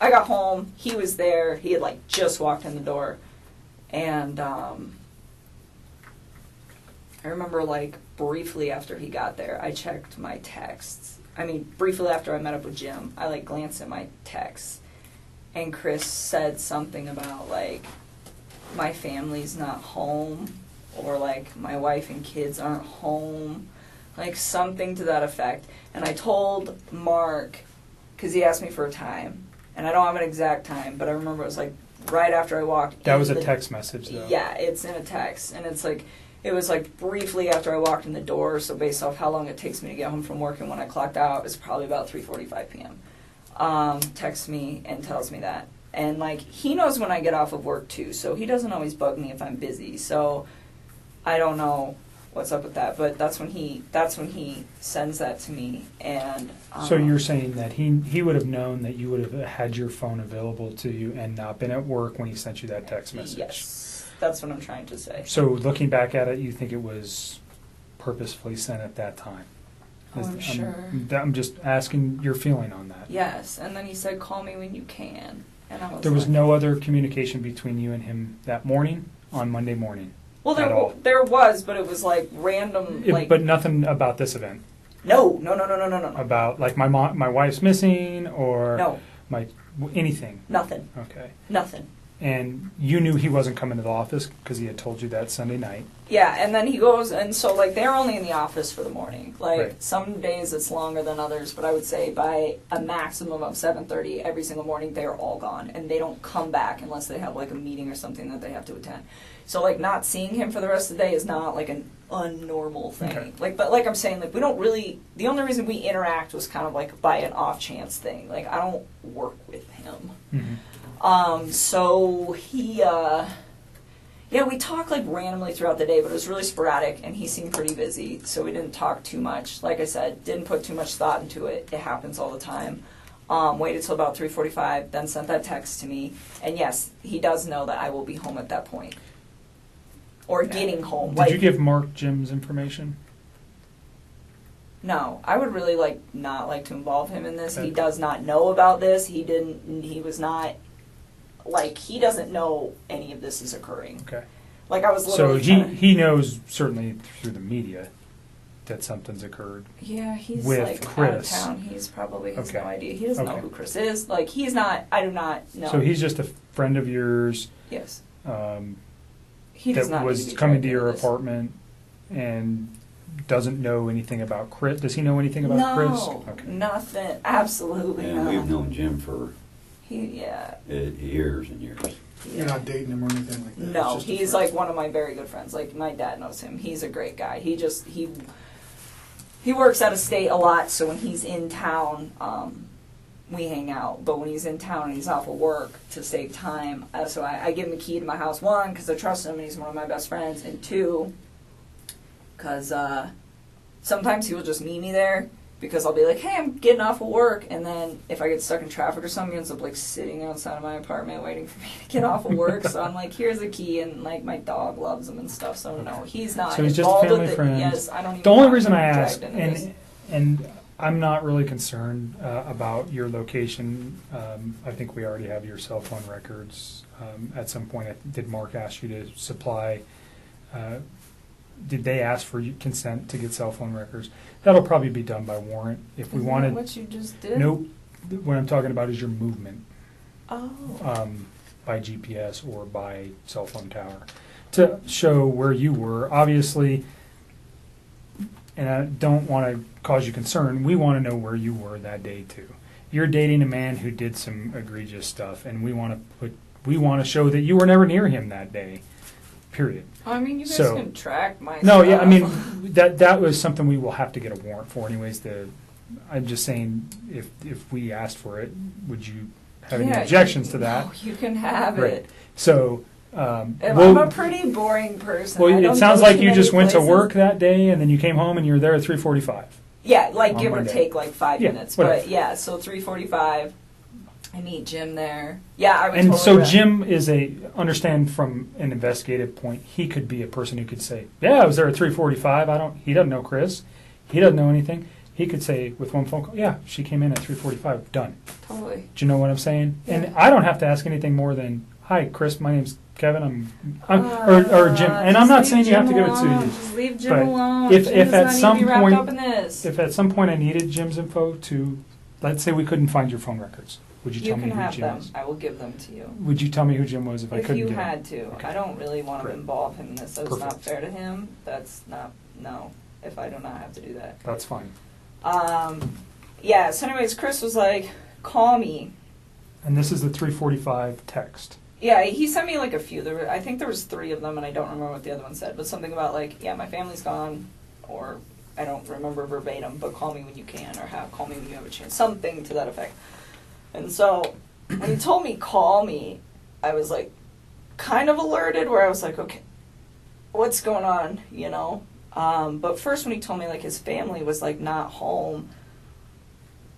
I got home. He was there. He had like just walked in the door, and I remember like briefly after he got there, I checked my texts. I mean, briefly after I met up with Jim, I like glanced at my texts, and Chris said something about like my family's not home, or like my wife and kids aren't home, like something to that effect. And I told Mark, because he asked me for a time, and I don't have an exact time, but I remember it was like right after I walked.
That was a text message, though.
Yeah, it's in a text, and it's like it was like briefly after I walked in the door. So based off how long it takes me to get home from work and when I clocked out, it's probably about 3:45 p.m. Texts me and tells me that, and like he knows when I get off of work too, so he doesn't always bug me if I'm busy. So I don't know what's up with that, but that's when he sends that to me. And
so you're saying that he would have known that you would have had your phone available to you and not been at work when he sent you that text message.
Yes, that's what I'm trying to say.
So looking back at it, you think it was purposefully sent at that time?
Oh, I'm sure.
I'm just asking your feeling on that.
Yes, and then he said, "Call me when you can," and I was.
There was
like,
no other communication between you and him that morning on Monday morning.
Well, there was, but it was like random.
But nothing about this event.
No.
About like my wife's missing or
No.
Anything.
Nothing.
Okay.
Nothing.
And you knew he wasn't coming to the office because he had told you that Sunday night.
Yeah, and then he goes, and so like they're only in the office for the morning. Like
Right.
some days it's longer than others, but I would say by a maximum of 7:30 every single morning they're all gone, and they don't come back unless they have like a meeting or something that they have to attend. So like not seeing him for the rest of the day is not like an unnormal thing. Okay. But like I'm saying, like we don't really. The only reason we interact was kind of like by an off chance thing. Like I don't work with him.
Mm-hmm.
So he, we talked like randomly throughout the day, but it was really sporadic, and he seemed pretty busy, so we didn't talk too much. Like I said, didn't put too much thought into it. It happens all the time. waited till about 3:45, then sent that text to me. And yes, he does know that I will be home at that point. Or getting home.
Did you give Mark Jim's information?
No, I would really not like to involve him in this.
Okay.
He does not know about this. He was not, he doesn't know any of this is occurring.
Okay.
I was
So
literally
he knows, certainly through the media, that something's occurred.
Yeah, he's
with Chris.
out of town. He's probably has
Okay.
no idea. He doesn't know
Okay.
who Chris is. He's not, I do not know.
So he's just a friend of yours
Yes.
that
He does not need
was
to be
coming
dragged
to your
into this.
apartment and doesn't know anything about Chris. Does he know anything about
No,
Chris? Okay.
nothing. Absolutely
And
not.
we've known Jim for
Yeah.
years and years.
You're not dating him or anything like that? It's
No,
just a
he's
friend.
one of my very good friends. My dad knows him. He's a great guy. He works out of state a lot, so when he's in town, we hang out. But when he's in town and he's off of work, to save time, so I give him a key to my house, one, because I trust him and he's one of my best friends, and two, because sometimes he will just meet me there, because I'll be like, hey, I'm getting off of work, and then if I get stuck in traffic or something, he ends up sitting outside of my apartment waiting for me to get off of work. So I'm like, here's a key, and my dog loves him and stuff. So no, he's not.
So he's just a
involved
family
with it.
friend.
Yes, I don't even
The only
want
reason
him
I
dragged
ask,
into this.
and I'm not really concerned about your location. I think we already have your cell phone records. At some point, did Mark ask you to supply? Did they ask for consent to get cell phone records? That'll probably be done by warrant. If we
Isn't
wanted,
that what you just did?
nope. What I'm talking about is your movement
Oh.
by GPS or by cell phone tower to show where you were. Obviously, and I don't want to cause you concern, we want to know where you were that day too. You're dating a man who did some egregious stuff, and we want to show that you were never near him that day. Period.
I mean, you guys
So-
can track my
No,
stuff.
yeah, I mean that was something we will have to get a warrant for, anyways. I'm just saying, if we asked for it, would you have any
Yeah,
objections to that?
No, you can have
Right.
it.
So,
I'm a pretty boring person. I
well,
don't
it sounds
go
like
too
you
many
just went to
places.
work that day, and then you came home and you were there at 3:45.
Yeah,
on
give or
Monday.
take 5
Yeah,
minutes.
whatever.
But yeah, so 3:45. I meet Jim there. Yeah, I would
And
totally
so
re-
Jim is understand from an investigative point, he could be a person who could say, yeah, I was there at 3:45. He doesn't know Chris. He doesn't know anything. He could say with one phone call, yeah, she came in at 3:45, done.
Totally.
Do you know what I'm saying?
Yeah.
And I don't have to ask anything more than, hi, Chris, my name's Kevin, or Jim. And I'm not saying you have to give it to you.
Just leave Jim
But
alone.
if
Jim
at
does not
some
need to be wrapped
point-
up in this.
If at some point I needed Jim's info to, let's say we couldn't find your phone records, would you
you
tell me
can
who
have
Jim
them.
was?
I will give them to you.
Would you tell me who Jim was if I
If
couldn't
you
get him?
had to.
Okay.
I don't really want to
Great.
involve him in this. That's not
Perfect.
fair to him. That's not, no, if I do not have to do that.
That's fine.
Yeah, so anyways, Chris was like, call me.
And this is the 3:45 text.
Yeah, he sent me a few. I think there was 3 of them, and I don't remember what the other one said, but something about yeah, my family's gone, or I don't remember verbatim, but call me when you can, or call me when you have a chance, something to that effect. And so when he told me call me, I was kind of alerted, where I was like, okay, what's going on, you know? But first when he told me his family was not home,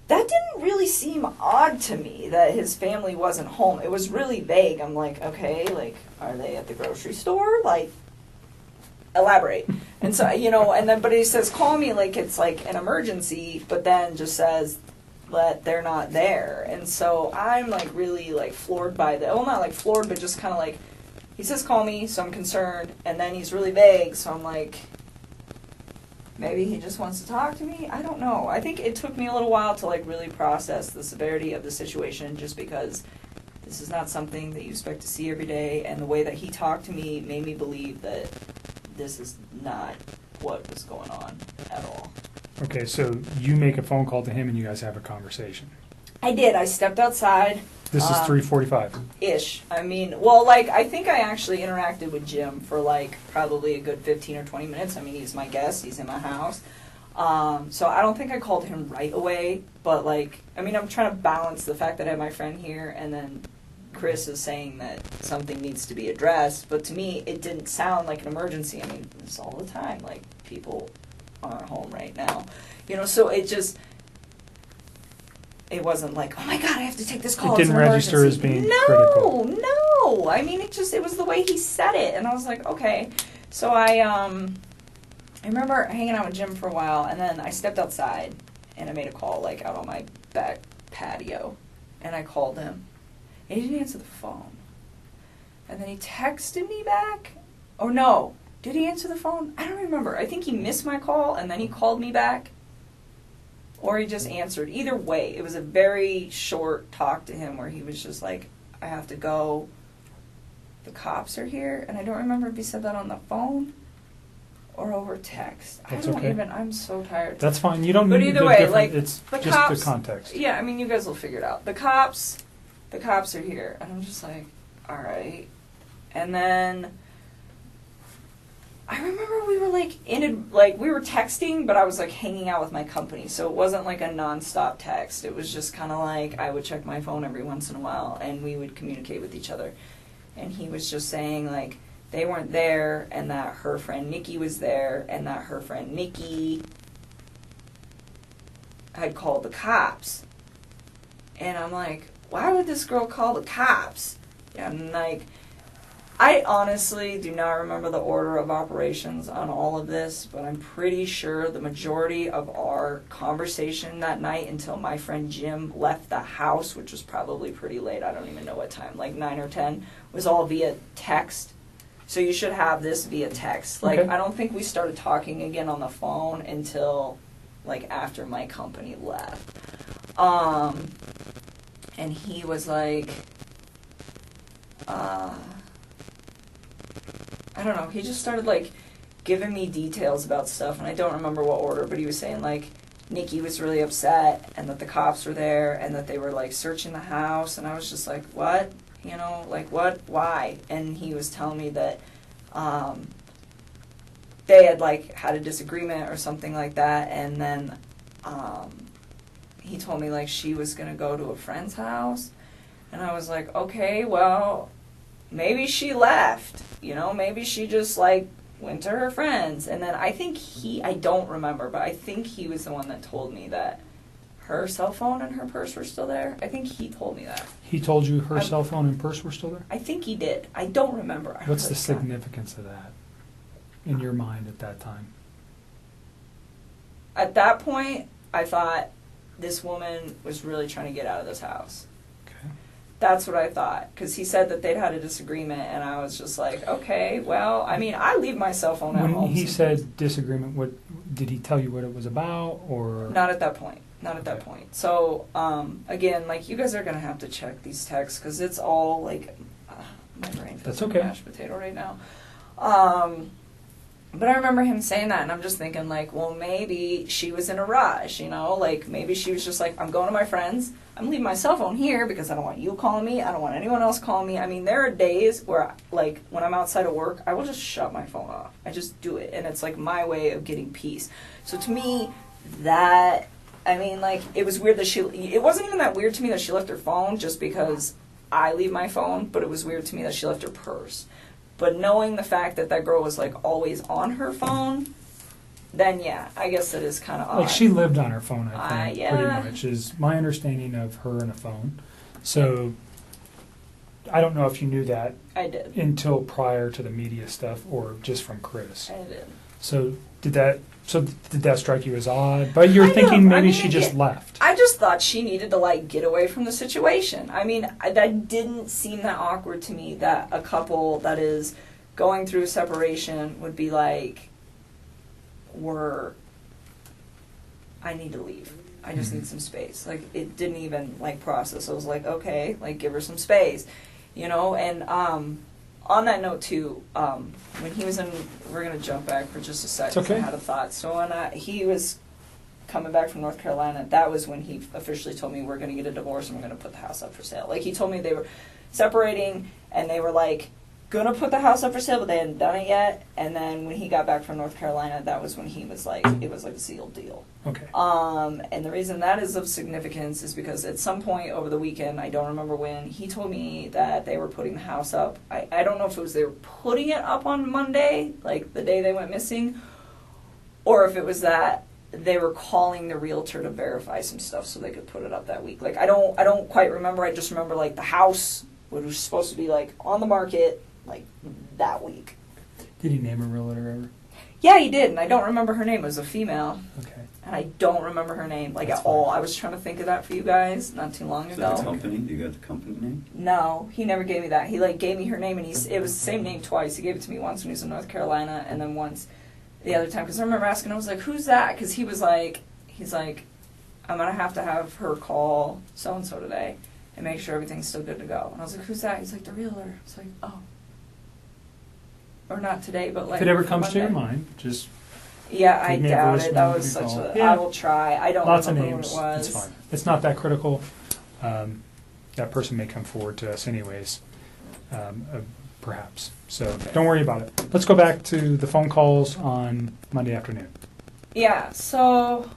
that didn't really seem odd to me that his family wasn't home. It was really vague. I'm like, okay, are they at the grocery store? Elaborate. And so, and then, but he says, call me it's an emergency, but then just says that they're not there. And so I'm really floored by that. Well, not floored, but just kind of he says, call me, so I'm concerned. And then he's really vague, so I'm like, maybe he just wants to talk to me? I don't know. I think it took me a little while to really process the severity of the situation, just because this is not something that you expect to see every day, and the way that he talked to me made me believe that this is not what was going on at all.
Okay, so you make a phone call to him and you guys have a conversation.
I did. I stepped outside.
This is 3:45.
Ish. I mean, well, I think I actually interacted with Jim for probably a good 15 or 20 minutes. I mean, he's my guest. He's in my house. So I don't think I called him right away, but I mean, I'm trying to balance the fact that I have my friend here, and then Chris is saying that something needs to be addressed. But to me, it didn't sound like an emergency. I mean, it's all the time. People aren't home right now. So it just, it wasn't like, oh my God, I have to take this call.
It didn't
it's an
register as
emergency.
being critical.
No. I mean, it was the way he said it. And I was like, okay. So I remember hanging out with Jim for a while, and then I stepped outside, and I made a call, like, out on my back patio. And I called him, and he didn't answer the phone. And then he texted me back. Oh, no. Did he answer the phone? I don't remember. I think he missed my call, and then he called me back. Or he just answered. Either way, it was a very short talk to him where he was just like, I have to go. The cops are here. And I don't remember if he said that on the phone or over text.
That's
I don't
okay.
even, I'm so tired.
That's fine. You don't
But
need
either
the
way,
different,
like,
it's
the
just
cops,
the context.
Yeah, I mean, you guys will figure it out. The cops are here. And I'm just like, all right. And then I remember we were we were texting, but I was like hanging out with my company, so it wasn't like a nonstop text. It was just kind of like I would check my phone every once in a while, and we would communicate with each other. And he was just saying like they weren't there, and that her friend Nikki was there, and that her friend Nikki had called the cops. And I'm like, why would this girl call the cops? And like, I honestly do not remember the order of operations on all of this, but I'm pretty sure the majority of our conversation that night until my friend Jim left the house, which was probably pretty late, I don't even know what time, like 9 or 10, was all via text. So you should have this via text. Like,
Okay.
I don't think we started talking again on the phone until, like, after my company left. And he was like, I don't know, he just started, like, giving me details about stuff, and I don't remember what order, but he was saying, like, Nikki was really upset, and that the cops were there, and that they were, like, searching the house, and I was just like, what? You know, like, what? Why? And he was telling me that, they had, like, had a disagreement or something like that, and then, he told me, like, she was gonna go to a friend's house, and I was like, okay, well, maybe she left, you know, maybe she just, like, went to her friends. And then I think I don't remember, but I think he was the one that told me that her cell phone and her purse were still there. I think he told me that.
He told you her cell phone and purse were still there?
I think he did. I don't remember.
What's the significance of that in your mind at that time?
At that point, I thought this woman was really trying to get out of this house.
Okay.
That's what I thought, because he said that they'd had a disagreement, and I was just like, okay, well, I mean, I leave my cell phone at
When
home.
he said disagreement, what did he tell you what it was about, or?
Not at that point. Not at that
Okay.
point. So, again, like, you guys are going to have to check these texts, because it's all, like, my brain feels
That's
like
okay.
a mashed potato right now. But I remember him saying that, and I'm just thinking, like, well, maybe she was in a rush, you know? Like, maybe she was just like, I'm going to my friends. I'm leaving my cell phone here because I don't want you calling me. I don't want anyone else calling me. I mean, there are days where, like, when I'm outside of work, I will just shut my phone off. I just do it, and it's, like, my way of getting peace. So to me, that, I mean, like, it was weird that it wasn't even that weird to me that she left her phone just because I leave my phone, but it was weird to me that she left her purse. But knowing the fact that that girl was, like, always on her phone, then, yeah, I guess it is kind of odd.
Like, she lived on her phone, I think,
yeah.
pretty much, is my understanding of her and a phone. So, I don't know if you knew that
I did.
until prior to the media stuff, or just from Chris.
I did.
So, did that strike you as odd? But you're thinking maybe she just left.
I just thought she needed to, like, get away from the situation. I mean, that didn't seem that awkward to me, that a couple that is going through separation would be like, I need to leave. I just need some space. Like, it didn't even, like, process. I was like, okay, like, give her some space, you know? And on that note, too, when he was in, we're going to jump back for just a second.
It's okay.
I had a thought. So when he was coming back from North Carolina, that was when he officially told me we're going to get a divorce and we're going to put the house up for sale. Like, he told me they were separating and they were, like, going to put the house up for sale, but they hadn't done it yet. And then when he got back from North Carolina, that was when he was like, it was like a sealed deal.
Okay.
And the reason that is of significance is because at some point over the weekend, I don't remember when, he told me that they were putting the house up. I don't know if it was they were putting it up on Monday, like the day they went missing, or if it was that they were calling the realtor to verify some stuff so they could put it up that week. Like I don't quite remember. I just remember like the house was supposed to be like on the market like that week.
Did he name a realtor ever?
Yeah, he did, and I don't remember her name. It was a female.
Okay.
And I don't remember her name, like,
That's
at all.
fine.
I was trying to think of that for you guys not too long
Is that
ago.
the company? Do you got the company name?
No, he never gave me that. He, like, gave me her name, and it was the same name twice. He gave it to me once when he was in North Carolina, and then once the other time. Because I remember asking, I was like, who's that? Because he's like, I'm going to have her call so-and-so today and make sure everything's still good to go. And I was like, who's that? He's like, the realtor. It's like, oh. Or not today, but, like,
If it ever
for
comes to your
Monday.
mind, just
Yeah, I
Give me a
doubt
voicemail,
it. That
give
was
me a
such
call.
a.
Yeah.
I will try. I don't
lots of
remember
names.
what it was.
It's fine. It's not that critical. That person may come forward to us anyways, perhaps. So don't worry about it. Let's go back to the phone calls on Monday afternoon.
Yeah. So,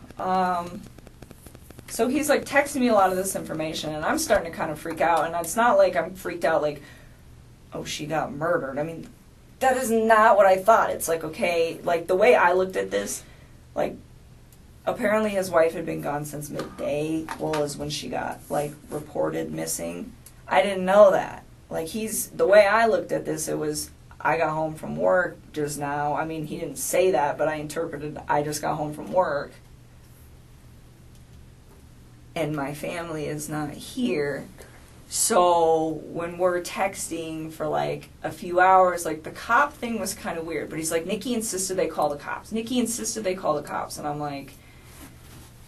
so he's like texting me a lot of this information, and I'm starting to kind of freak out. And it's not like I'm freaked out like, oh, she got murdered. I mean, that is not what I thought. It's like, okay, like the way I looked at this, like apparently his wife had been gone since midday, is when she got like reported missing. I didn't know that. Like the way I looked at this, it was, I got home from work just now. I mean, he didn't say that, but I interpreted, I just got home from work and my family is not here. So when we're texting for like a few hours, like the cop thing was kind of weird, but he's like, Nikki insisted they call the cops. Nikki insisted they call the cops. And I'm like,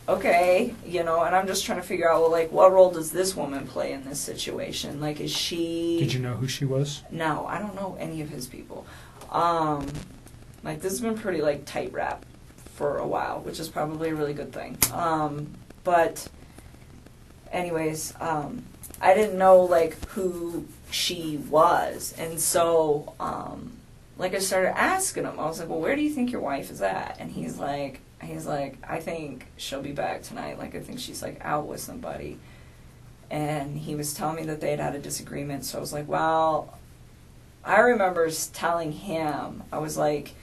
okay, and I'm just trying to figure out, well, like, what role does this woman play in this situation? Like, is she...
Did you know who she was?
No, I don't know any of his people. Like, this has been pretty, like, tight wrap for a while, which is probably a really good thing. But anyways, I didn't know, like, who she was. And so, like, I started asking him. I was like, well, where do you think your wife is at? And he's like, I think she'll be back tonight. Like, I think she's, like, out with somebody. And he was telling me that they had a disagreement. So I was like, well, I remember telling him, I was like,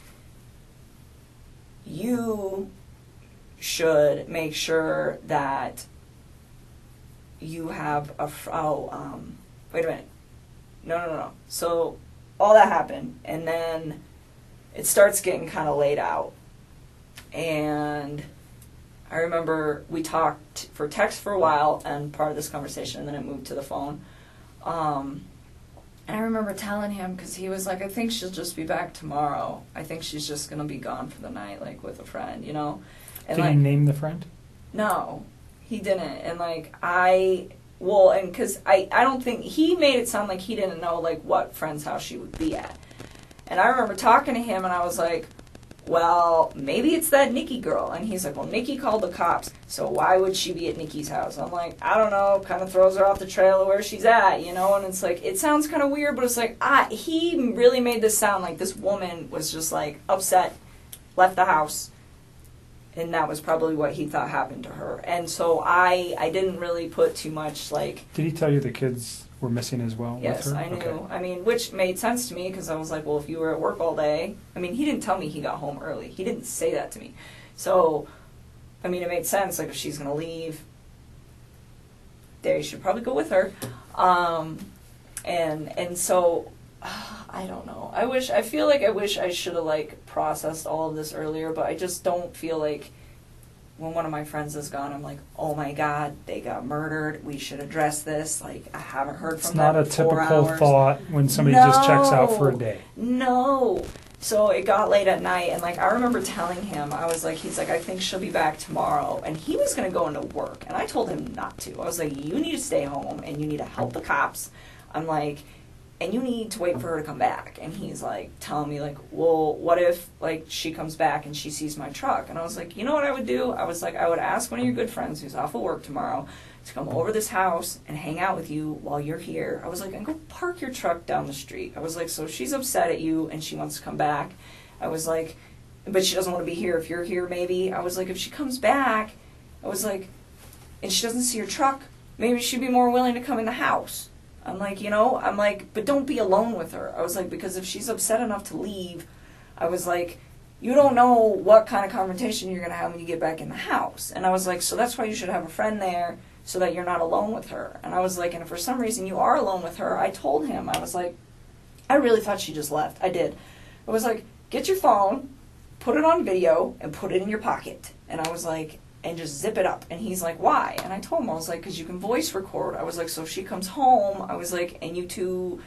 you should make sure that you have wait a minute. No. So all that happened, and then it starts getting kind of laid out. And I remember we talked for text for a while, and part of this conversation, and then it moved to the phone. And I remember telling him, because he was like, I think she'll just be back tomorrow. I think she's just going to be gone for the night, like, with a friend, And
Did
like,
he name the friend?
No, he didn't. And, like, because I don't think, he made it sound like he didn't know, like, what friend's house she would be at. And I remember talking to him, and I was like, well, maybe it's that Nikki girl. And he's like, well, Nikki called the cops, so why would she be at Nikki's house? I'm like, I don't know, kind of throws her off the trail of where she's at, And it's like, it sounds kind of weird, but it's like, he really made this sound like this woman was just, like, upset, left the house, and that was probably what he thought happened to her. And so I didn't really put too much, like...
Did he tell you the kids were missing as well?
Yes,
with her?
I knew.
Okay.
I mean, which made sense to me, because I was like, well, if you were at work all day... I mean, he didn't tell me he got home early. He didn't say that to me. So, I mean, it made sense. Like, if she's going to leave, they should probably go with her. And so... I don't know. I feel like I wish I should have, like, processed all of this earlier, but I just don't feel like when one of my friends is gone, I'm like, oh my God, they got murdered. We should address this. Like, I haven't heard from them in 4 hours.
It's not a typical thought when somebody just checks out for a day.
No. So it got late at night, and, like, I remember telling him, he's like, I think she'll be back tomorrow. And he was going to go into work, and I told him not to. I was like, you need to stay home, and you need to help the cops. I'm like... and you need to wait for her to come back. And he's like telling me, like, well, what if, like, she comes back and she sees my truck? And I was like, you know what I would do? I was like, I would ask one of your good friends who's off of work tomorrow to come over this house and hang out with you while you're here. I was like, and go park your truck down the street. I was like, so she's upset at you and she wants to come back. I was like, but she doesn't want to be here if you're here, maybe. I was like, if she comes back, I was like, and she doesn't see your truck, maybe she'd be more willing to come in the house. I'm like, but don't be alone with her. I was like, because if she's upset enough to leave, I was like, you don't know what kind of confrontation you're going to have when you get back in the house. And I was like, so that's why you should have a friend there so that you're not alone with her. And I was like, and if for some reason you are alone with her, I told him, I was like, I really thought she just left. I did. I was like, get your phone, put it on video, and put it in your pocket. And I was like, and just zip it up. And he's like, why? And I told him, I was like, because you can voice record. I was like, so if she comes home, I was like, and you two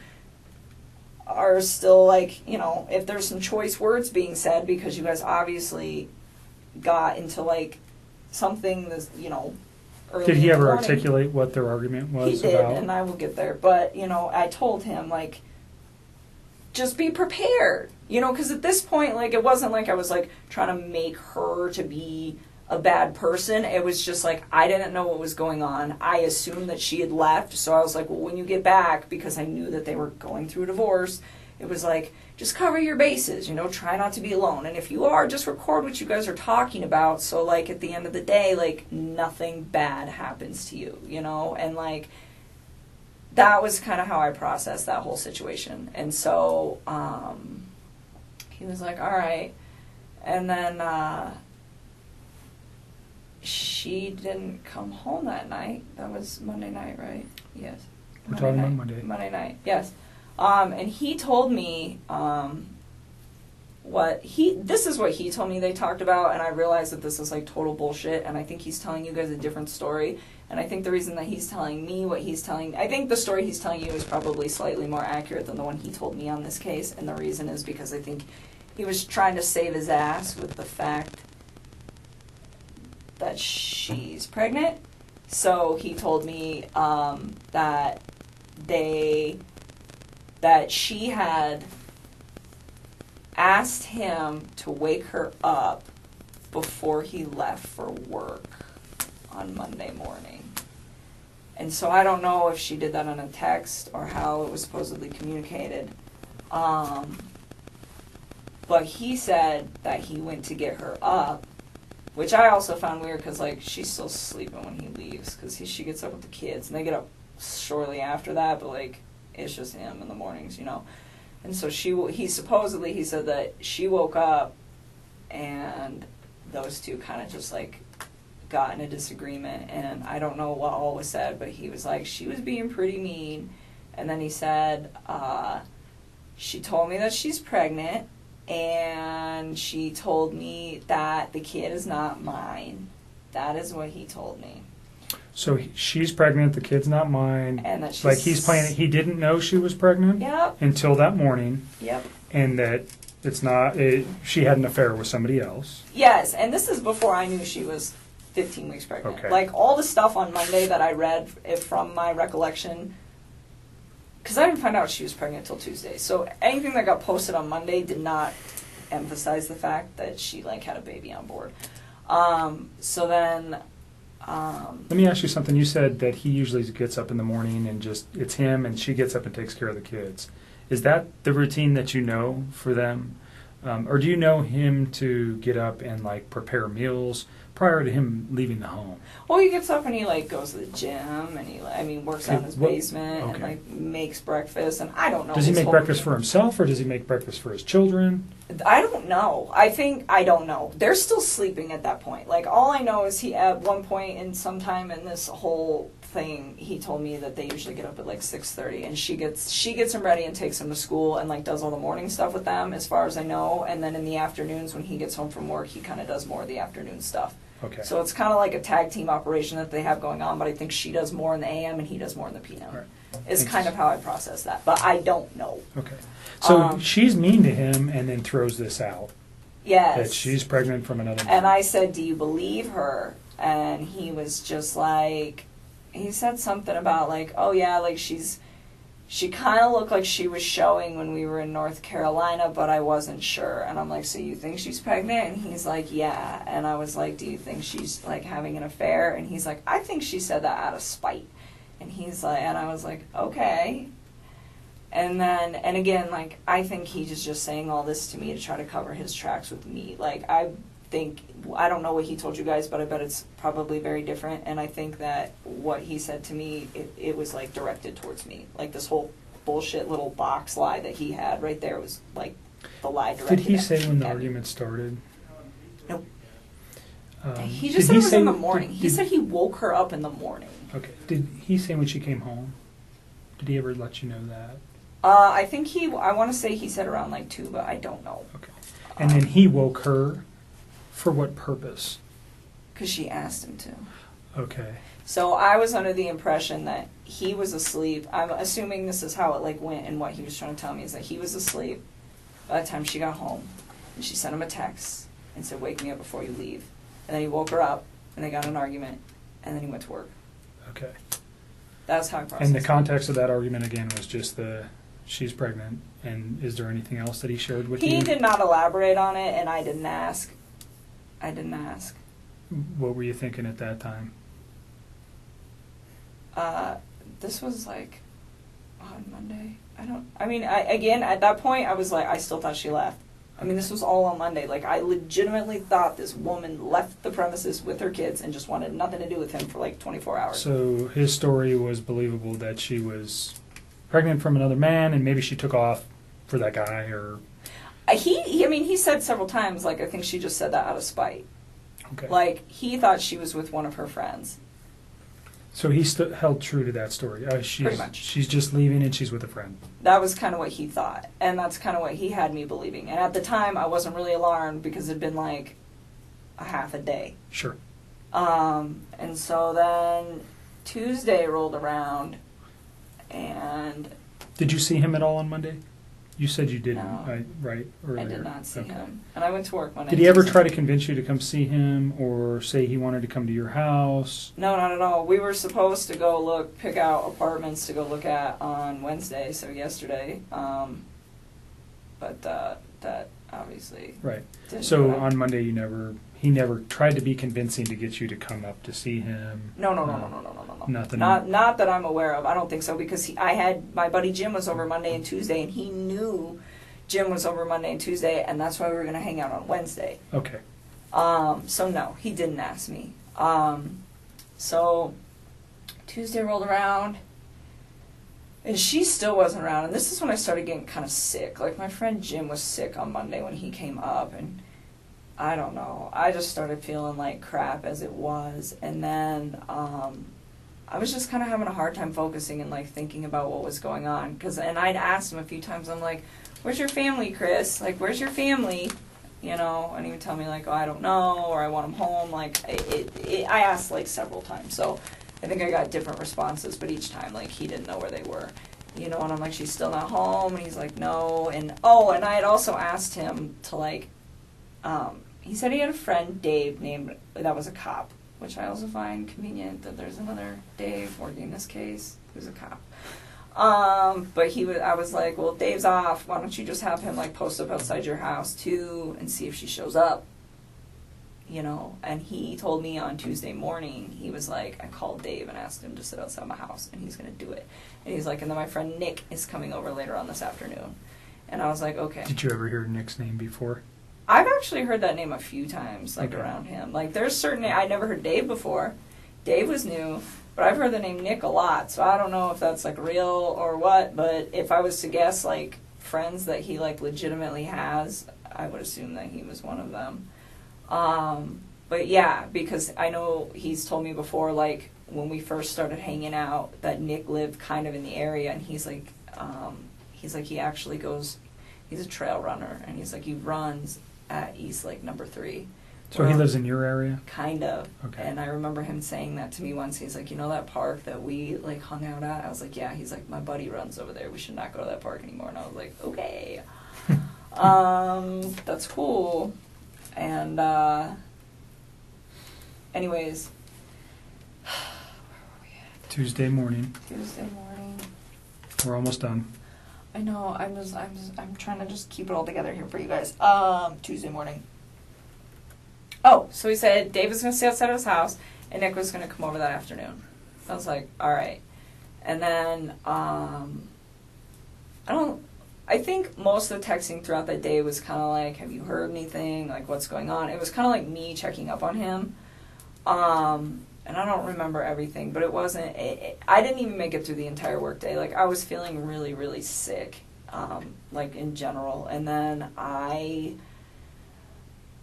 are still like, you know, if there's some choice words being said, because you guys obviously got into like something that's, you know, early
Did he
in the
ever
morning.
articulate what their argument was
He did,
about?
and I will get there. But, you know, I told him, like, just be prepared. You know, because at this point, like, it wasn't like I was, like, trying to make her to be a bad person. It was just, like, I didn't know what was going on. I assumed that she had left. So I was like, well, when you get back, because I knew that they were going through a divorce, it was like, just cover your bases, you know, try not to be alone. And if you are, just record what you guys are talking about. So, like, at the end of the day, like, nothing bad happens to you, you know? And, like, that was kind of how I processed that whole situation. And so, he was like, all right. And then, she didn't come home that night. That was Monday night, right? Yes.
We're talking about Monday.
Monday night, yes. And he told me this is what he told me they talked about, and I realized that this is like total bullshit, and I think he's telling you guys a different story. And I think the reason that he's telling me I think the story he's telling you is probably slightly more accurate than the one he told me on this case, and the reason is because I think he was trying to save his ass with the fact that she's pregnant. So he told me that she had asked him to wake her up before he left for work on Monday morning. And so I don't know if she did that on a text or how it was supposedly communicated. But he said that he went to get her up, which I also found weird because, like, she's still sleeping when he leaves because she gets up with the kids. And they get up shortly after that, but, like, it's just him in the mornings, you know. And so he said that she woke up and those two kind of just, like, got in a disagreement. And I don't know what all was said, but he was like, she was being pretty mean. And then he said, she told me that she's pregnant. And she told me that the kid is not mine. That is what he told me.
So she's pregnant, the kid's not mine.
And that she's...
Like, he's playing it. He didn't know she was pregnant
Yep.
until that morning.
Yep.
And that she had an affair with somebody else.
Yes, and this is before I knew she was 15 weeks pregnant.
Okay.
Like, all the stuff on Monday that I read from my recollection, because I didn't find out she was pregnant until Tuesday. So anything that got posted on Monday did not emphasize the fact that she, like, had a baby on board. So then...
Let me ask you something. You said that he usually gets up in the morning and it's him, and she gets up and takes care of the kids. Is that the routine that you know for them? Or do you know him to get up and, like, prepare meals prior to him leaving the home?
Well, he gets up and he, like, goes to the gym, and he works out in his basement and, like, makes breakfast, and I don't know.
Does he make breakfast for himself, or does he make breakfast for his children?
I don't know. I don't know. They're still sleeping at that point. Like, all I know is he, at one point in some time in this whole thing, he told me that they usually get up at, like, 6:30, and she gets him ready and takes him to school and, like, does all the morning stuff with them, as far as I know, and then in the afternoons when he gets home from work, he kind of does more of the afternoon stuff.
Okay.
So it's kind of like a tag team operation that they have going on, but I think she does more in the AM and he does more in the PM.
Right.
Is
Thanks.
kind of how I process that, but I don't know.
Okay. So she's mean to him and then throws this out.
Yes.
That she's pregnant from another man.
And I said, do you believe her? And he was just like, he said something about, like, oh yeah, like she kind of looked like she was showing when we were in North Carolina, but I wasn't sure. And I'm like, so you think she's pregnant? And he's like, yeah. And I was like, do you think she's, like, having an affair? And he's like, I think she said that out of spite. And he's like, and I was like, okay. And then, and again, like, I think he's just saying all this to me to try to cover his tracks with me. Like, I don't know what he told you guys, but I bet it's probably very different. And I think that what he said to me, it was, like, directed towards me. Like, this whole bullshit little box lie that he had right there was, like, the lie directed
Did he
at-
say when the
at me.
argument started?
Nope. He
Did
just said it was
say-
in the morning. He
did-
said he woke her up in the morning.
Okay. Did he say when she came home? Did he ever let you know that?
I think I want to say he said around like 2, but I don't know.
Okay. And then he woke her for what purpose?
Because she asked him to.
Okay.
So I was under the impression that he was asleep. I'm assuming this is how it like went, and what he was trying to tell me is that he was asleep by the time she got home, and she sent him a text and said, "Wake me up before you leave." And then he woke her up, and they got in an argument, and then he went to work.
Okay.
That's how I processed
And the
it.
context of that argument again was just she's pregnant. And is there anything else that he shared with you?
He did not elaborate on it, and I didn't ask.
What were you thinking at that time?
This was like on Monday. Again, at that point, I was like, I still thought she left. I mean, this was all on Monday. Like, I legitimately thought this woman left the premises with her kids and just wanted nothing to do with him for like 24 hours.
So his story was believable that she was pregnant from another man, and maybe she took off for that guy, or
He said several times, like, I think she just said that out of spite.
okay.
Like, he thought she was with one of her friends.
So he held true to that story.
Pretty much.
She's just leaving and she's with a friend.
That was kind of what he thought, and that's kind of what he had me believing. And at the time, I wasn't really alarmed because it'd been like a half a day.
Sure.
And so then Tuesday rolled around, and
Did you see him at all on Monday? You said you didn't,
No.
right? Earlier.
I did not see
Okay.
him. And I went to work Monday.
Did he ever
Tuesday.
try to convince you to come see him, or say he wanted to come to your house?
No, not at all. We were supposed to go pick out apartments to go look at on Wednesday, so yesterday. But that obviously
Right.
didn't
So
happen.
on Monday, he never tried to be convincing to get you to come up to see him.
No.
Nothing.
Not that I'm aware of. I don't think so, because my buddy Jim was over Monday and Tuesday, and he knew Jim was over Monday and Tuesday, and that's why we were going to hang out on Wednesday.
Okay.
So no, he didn't ask me. So Tuesday rolled around, and she still wasn't around, and this is when I started getting kind of sick. Like, my friend Jim was sick on Monday when he came up, and I don't know. I just started feeling like crap as it was, and then I was just kind of having a hard time focusing and like thinking about what was going on. And I'd asked him a few times. I'm like, "Where's your family, Chris? Like, where's your family?" You know, and he would tell me like, "Oh, I don't know," or "I want them home." Like, I asked like several times, so I think I got different responses, but each time like he didn't know where they were. You know, and I'm like, "She's still not home," and he's like, "No." And I had also asked him to like. He said he had a friend, Dave, that was a cop, which I also find convenient that there's another Dave working this case who's a cop. But I was like, well, Dave's off. Why don't you just have him like post up outside your house too and see if she shows up? You know, and he told me on Tuesday morning, he was like, I called Dave and asked him to sit outside my house, and he's going to do it. And he's like, and then my friend Nick is coming over later on this afternoon. And I was like, okay.
Did you ever hear Nick's name before?
I've actually heard that name a few times, like,
Okay.
around him. Like, there's certain... I never heard Dave before. Dave was new, but I've heard the name Nick a lot, so I don't know if that's, like, real or what, but if I was to guess, like, friends that he, like, legitimately has, I would assume that he was one of them. But, yeah, because I know he's told me before, like, when we first started hanging out, that Nick lived kind of in the area, and he's like, he actually goes... He's a trail runner, and he's like, he runs at East Lake number 3.
So he lives in your area?
Kind of.
Okay.
And I remember him saying that to me once. He's like, you know that park that we like hung out at? I was like, yeah. He's like, my buddy runs over there. We should not go to that park anymore. And I was like, okay. That's cool. And anyways, where were we at?
Tuesday morning.
Tuesday morning.
We're almost done.
I know. I'm trying to just keep it all together here for you guys. Tuesday morning. Oh, so he said Dave was going to stay outside of his house, and Nick was going to come over that afternoon. I was like, all right. And then, I think most of the texting throughout that day was kind of like, have you heard anything? Like, what's going on? It was kind of like me checking up on him. And I don't remember everything, but it wasn't... I didn't even make it through the entire workday. Like, I was feeling really, really sick. like in general. And then I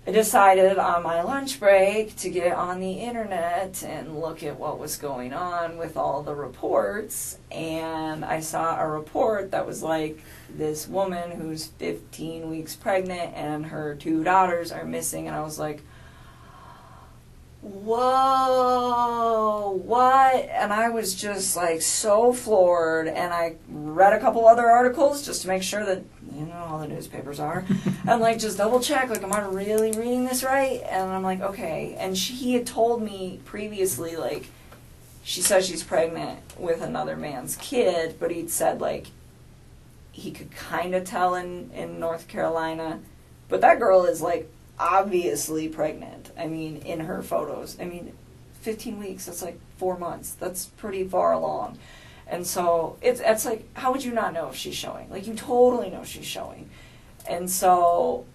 decided on my lunch break to get on the internet and look at what was going on with all the reports, and I saw a report that was like this woman who's 15 weeks pregnant and her 2 daughters are missing, and I was like, whoa, what? And I was just like so floored, and I read a couple other articles just to make sure that, you know, all the newspapers are, and like just double check, like, am I really reading this right? And I'm like, okay. And he had told me previously, like, she says she's pregnant with another man's kid, but he'd said like he could kind of tell in North Carolina, but that girl is like obviously pregnant. I mean, in her photos. I mean, 15 weeks, that's like 4 months. That's pretty far along. And so it's like, how would you not know if she's showing? Like, you totally know she's showing. And so,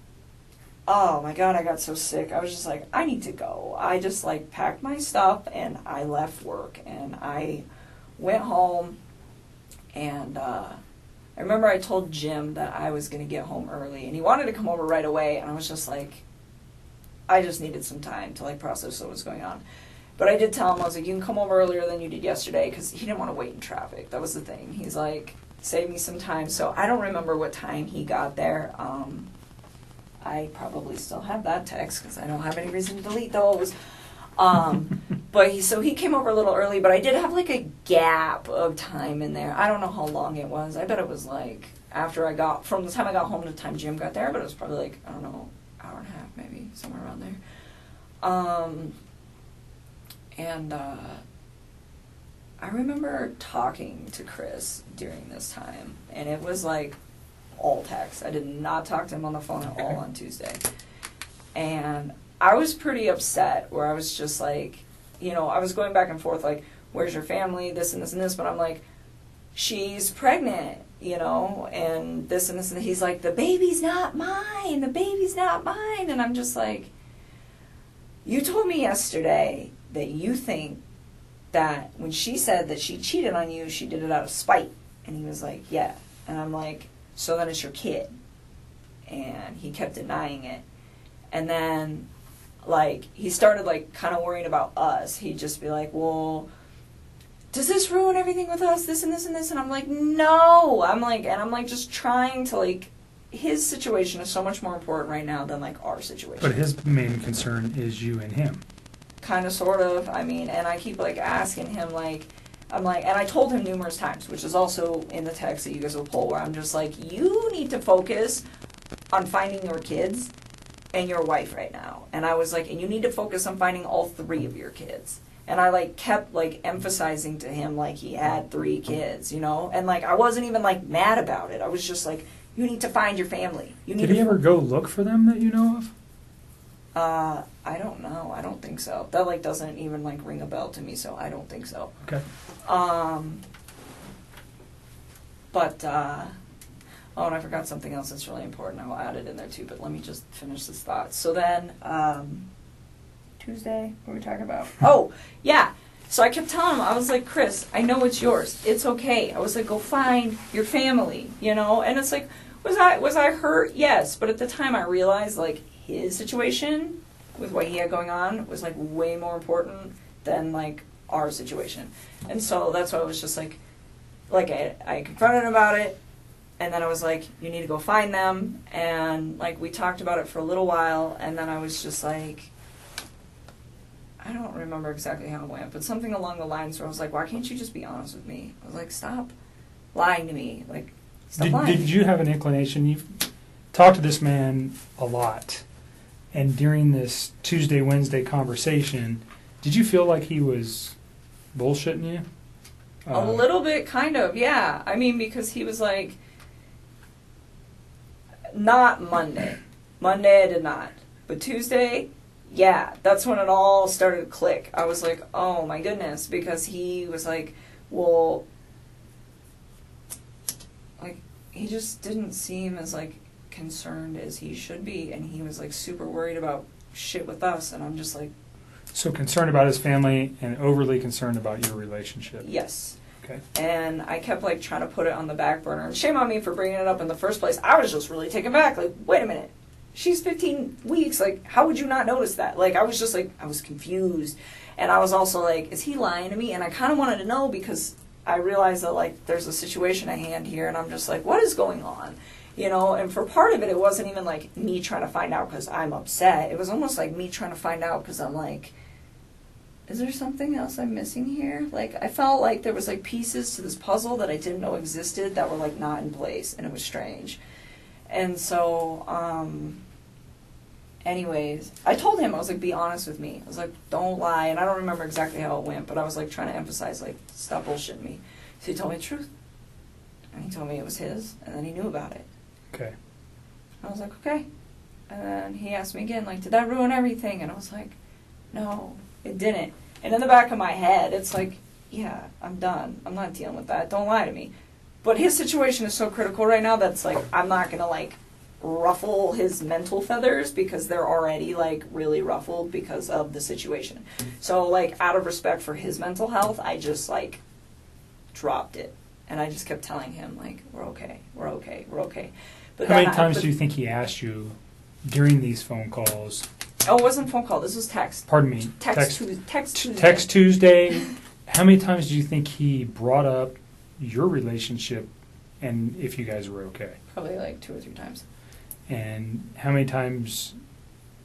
oh my God, I got so sick. I was just like, I need to go. I just like packed my stuff and I left work and I went home, and I remember I told Jim that I was going to get home early, and he wanted to come over right away, and I was just like, I just needed some time to like process what was going on. But I did tell him, I was like, you can come over earlier than you did yesterday, because he didn't want to wait in traffic. That was the thing. He's like, save me some time. So I don't remember what time he got there. I probably still have that text because I don't have any reason to delete those. But he came over a little early, but I did have like a gap of time in there. I don't know how long it was. I bet it was like from the time I got home to the time Jim got there, but it was probably like, I don't know, hour and a half maybe, somewhere around there. I remember talking to Chris during this time, and it was like all text. I did not talk to him on the phone at all on Tuesday. And I was pretty upset, where I was just like, you know, I was going back and forth like, where's your family, this and this and this, but I'm like, she's pregnant, you know, and this and this, and he's like, the baby's not mine, and I'm just like, you told me yesterday that you think that when she said that she cheated on you, she did it out of spite. And he was like, yeah. And I'm like, so then it's your kid. And he kept denying it. And then, like, he started, like, kind of worrying about us. He'd just be like, well, does this ruin everything with us, this and this and this? And I'm like, no. I'm like just trying to, like, his situation is so much more important right now than, like, our situation.
But his main concern is you and him.
Kind of, sort of. I mean, and I keep, like, asking him, like, I'm like, and I told him numerous times, which is also in the text that you guys will pull, where I'm just like, you need to focus on finding your kids and your wife right now. And I was like, and you need to focus on finding all 3 of your kids. And I, like, kept, like, emphasizing to him, like, he had 3 kids, you know? And, like, I wasn't even, like, mad about it. I was just like, you need to find your family.
Did he ever go look for them that you know of?
I don't know. I don't think so. That, like, doesn't even, like, ring a bell to me, so I don't think so.
Okay.
But, oh, and I forgot something else that's really important. I will add it in there, too, but let me just finish this thought. So then, Tuesday, what were we talking about? Oh, yeah. So I kept telling him, I was like, Chris, I know it's yours. It's okay. I was like, go find your family, you know? And it's like, was I hurt? Yes. But at the time I realized, like, his situation with what he had going on was, like, way more important than, like, our situation. And so that's why I was just like I confronted him about it, and then I was like, you need to go find them, and, like, we talked about it for a little while, and then I was just like, I don't remember exactly how it went, but something along the lines where I was like, why can't you just be honest with me? I was like, stop lying to me. Like, stop lying.
Did you have an inclination? You've talked to this man a lot, and during this Tuesday, Wednesday conversation, did you feel like he was bullshitting you?
A little bit, kind of, yeah. I mean, because he was like, not Monday. Monday I did not. But Tuesday, yeah, that's when it all started to click. I was like, oh my goodness, because he was like, well, like, he just didn't seem as, like, concerned as he should be, and he was, like, super worried about shit with us, and I'm just like...
So concerned about his family and overly concerned about your relationship.
Yes.
Okay.
And I kept like trying to put it on the back burner. And shame on me for bringing it up in the first place. I was just really taken back. Like, wait a minute. She's 15 weeks. Like, how would you not notice that? Like, I was just like, I was confused. And I was also like, is he lying to me? And I kind of wanted to know because I realized that like there's a situation at hand here. And I'm just like, what is going on? You know, and for part of it, it wasn't even like me trying to find out because I'm upset. It was almost like me trying to find out because I'm like, is there something else I'm missing here? Like, I felt like there was like pieces to this puzzle that I didn't know existed that were like not in place, and it was strange. And so, anyways, I told him, I was like, be honest with me. I was like, don't lie. And I don't remember exactly how it went, but I was like trying to emphasize, like, stop bullshitting me. So he told me the truth. And he told me it was his, and then he knew about it.
Okay.
I was like, okay. And then he asked me again, like, did that ruin everything? And I was like, no, it didn't. And in the back of my head, it's like, yeah, I'm done. I'm not dealing with that. Don't lie to me. But his situation is so critical right now that's like, I'm not going to like ruffle his mental feathers because they're already like really ruffled because of the situation. So like out of respect for his mental health, I just like dropped it. And I just kept telling him like, we're okay, we're okay, we're okay. But
how many times do you think he asked you during these phone calls?
Oh, it wasn't phone call. This was text.
Pardon me.
Text Tuesday.
Text Tuesday. How many times do you think he brought up your relationship and if you guys were okay?
Probably like 2 or 3 times.
And how many times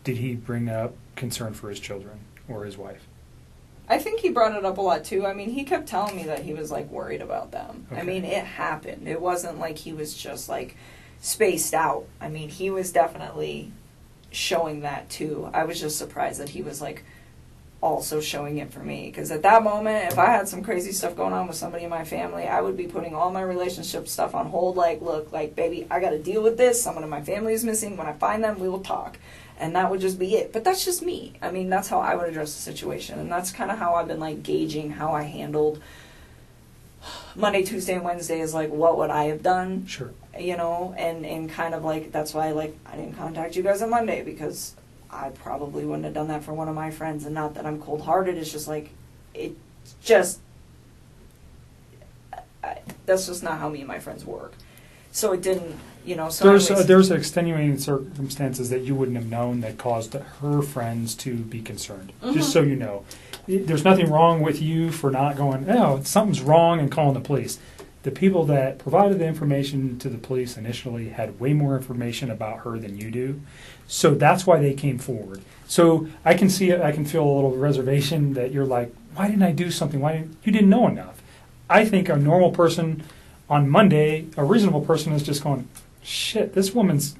did he bring up concern for his children or his wife?
I think he brought it up a lot too. I mean, he kept telling me that he was like worried about them.
Okay.
I mean, it happened. It wasn't like he was just like spaced out. I mean, he was definitely showing that too. I was just surprised that he was like also showing it for me, because at that moment, if I had some crazy stuff going on with somebody in my family, I would be putting all my relationship stuff on hold. Like, look, like, baby, I got to deal with this. Someone in my family is missing. When I find them, we will talk. And that would just be it. But that's just me. I mean, that's how I would address the situation. And that's kind of how I've been like gauging how I handled Monday, Tuesday, and Wednesday is like, what would I have done?
Sure.
You know, and kind of like, that's why like I didn't contact you guys on Monday, because I probably wouldn't have done that for one of my friends. And not that I'm cold-hearted, it's just like, it just, that's just not how me and my friends work. So it didn't, you know. So
there's extenuating circumstances that you wouldn't have known that caused her friends to be concerned.
Mm-hmm.
Just so you know. There's nothing wrong with you for not going, oh, something's wrong, and calling the police. The people that provided the information to the police initially had way more information about her than you do. So that's why they came forward. So I can see it, I can feel a little reservation that you're like, why didn't I do something? You didn't know enough. I think a normal person on Monday, a reasonable person is just going, shit, this woman's,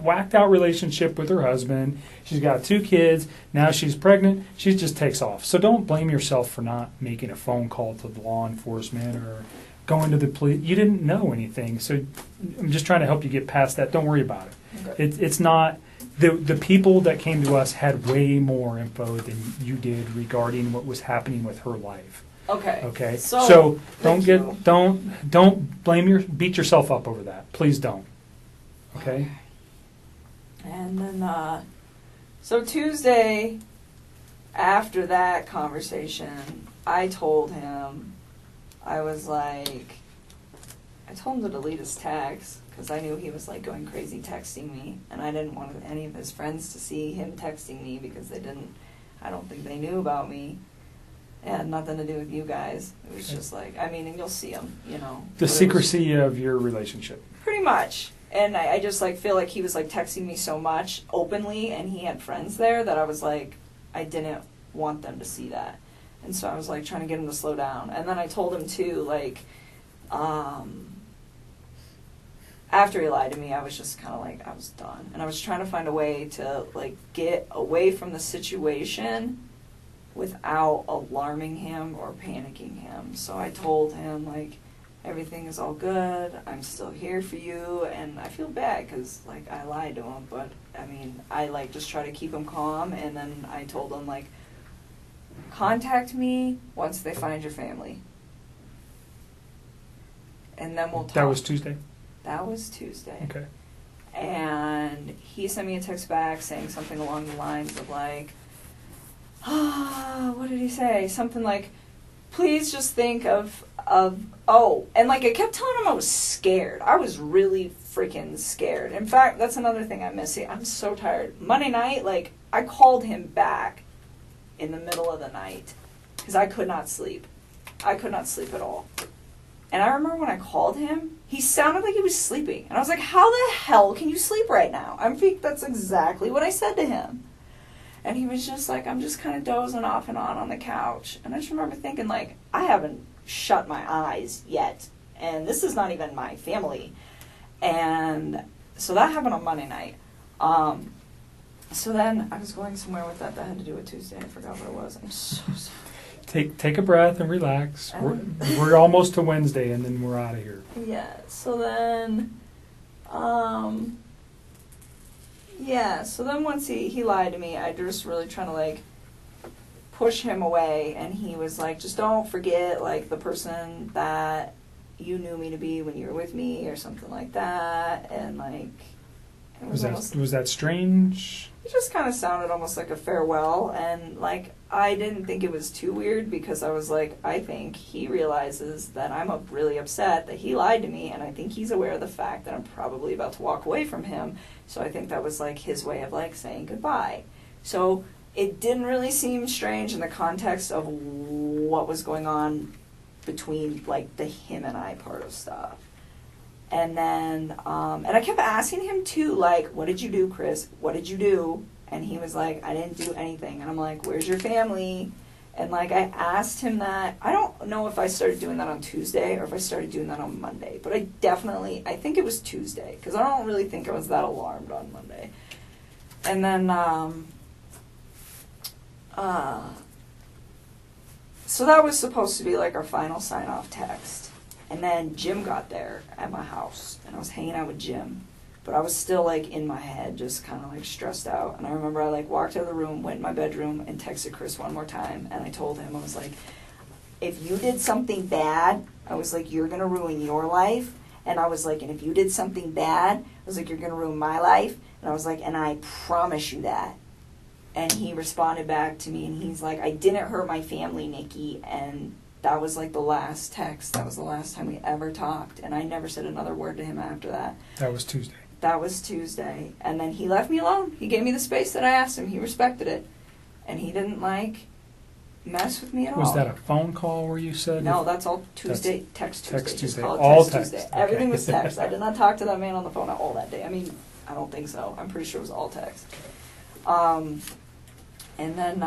whacked out relationship with her husband. She's got 2 kids. Now she's pregnant. She just takes off. So don't blame yourself for not making a phone call to the law enforcement or going to the police. You didn't know anything. So I'm just trying to help you get past that. Don't worry about it.
Okay.
It's not, the people that came to us had way more info than you did regarding what was happening with her life.
Okay.
Okay.
So
don't beat yourself up over that. Please don't. Okay.
And then, so Tuesday, after that conversation, I told him, I told him to delete his text, because I knew he was like going crazy texting me, and I didn't want any of his friends to see him texting me, because I don't think they knew about me. It had nothing to do with you guys. It was just like, and you'll see him,
The secrecy of your relationship.
Pretty much. And I just like feel like he was like texting me so much openly, and he had friends there, that I was like, I didn't want them to see that. And so I was like trying to get him to slow down. And then I told him too, like, after he lied to me, I was just kind of like, I was done. And I was trying to find a way to like get away from the situation without alarming him or panicking him. So I told him, like, everything is all good, I'm still here for you, and I feel bad because, like, I lied to him, but, I, like, just try to keep him calm, and then I told him, like, contact me once they find your family. And then we'll talk.
That was Tuesday?
That was Tuesday.
Okay.
And he sent me a text back saying something along the lines of, like, what did he say? Something like, please just think of and like I kept telling him I was scared. I was really freaking scared. In fact, that's another thing I'm missing. I'm so tired. Monday night, like, I called him back in the middle of the night because I could not sleep. I could not sleep at all. And I remember when I called him, he sounded like he was sleeping. And I was like, how the hell can you sleep right now? That's exactly what I said to him. And he was just like, I'm just kind of dozing off and on the couch. And I just remember thinking, like, I haven't shut my eyes yet. And this is not even my family. And so that happened on Monday night. So then I was going somewhere with that had to do with Tuesday. I forgot what it was. I'm so sorry.
Take a breath and relax. We're almost to Wednesday, and then we're out of here.
Yeah. So then, So then once he lied to me, I just really trying to like push him away, and he was like, just don't forget like the person that you knew me to be when you were with me, or something like that, and like.
Was that strange?
It just kind of sounded almost like a farewell, and like I didn't think it was too weird because I was like, I think he realizes that I'm really upset that he lied to me, and I think he's aware of the fact that I'm probably about to walk away from him. So I think that was like his way of like saying goodbye. So it didn't really seem strange in the context of what was going on between like the him and I part of stuff. And then, and I kept asking him too, like, what did you do, Chris? What did you do? And he was like, I didn't do anything. And I'm like, where's your family? And like, I asked him that. I don't know if I started doing that on Tuesday or if I started doing that on Monday. But I think it was Tuesday, because I don't really think I was that alarmed on Monday. And then, so that was supposed to be like our final sign-off text. And then Jim got there at my house, and I was hanging out with Jim. But I was still, like, in my head, just kind of, like, stressed out. And I remember I, like, walked out of the room, went in my bedroom, and texted Chris one more time. And I told him, I was like, if you did something bad, I was like, you're going to ruin your life. And I was like, and if you did something bad, I was like, you're going to ruin my life. And I was like, and I promise you that. And he responded back to me, and he's like, I didn't hurt my family, Nikki, and that was like the last text. That was the last time we ever talked. And I never said another word to him after that.
That was Tuesday.
That was Tuesday. And then he left me alone. He gave me the space that I asked him. He respected it. And he didn't, like, mess with me at all.
Was that a phone call where you said?
No, that's all Tuesday. Text Tuesday.
Text Tuesday.
Call it
All
text
text.
Tuesday.
Okay.
Everything was text. I did not talk to that man on the phone at all that day. I mean, I don't think so. I'm pretty sure it was all text. And then...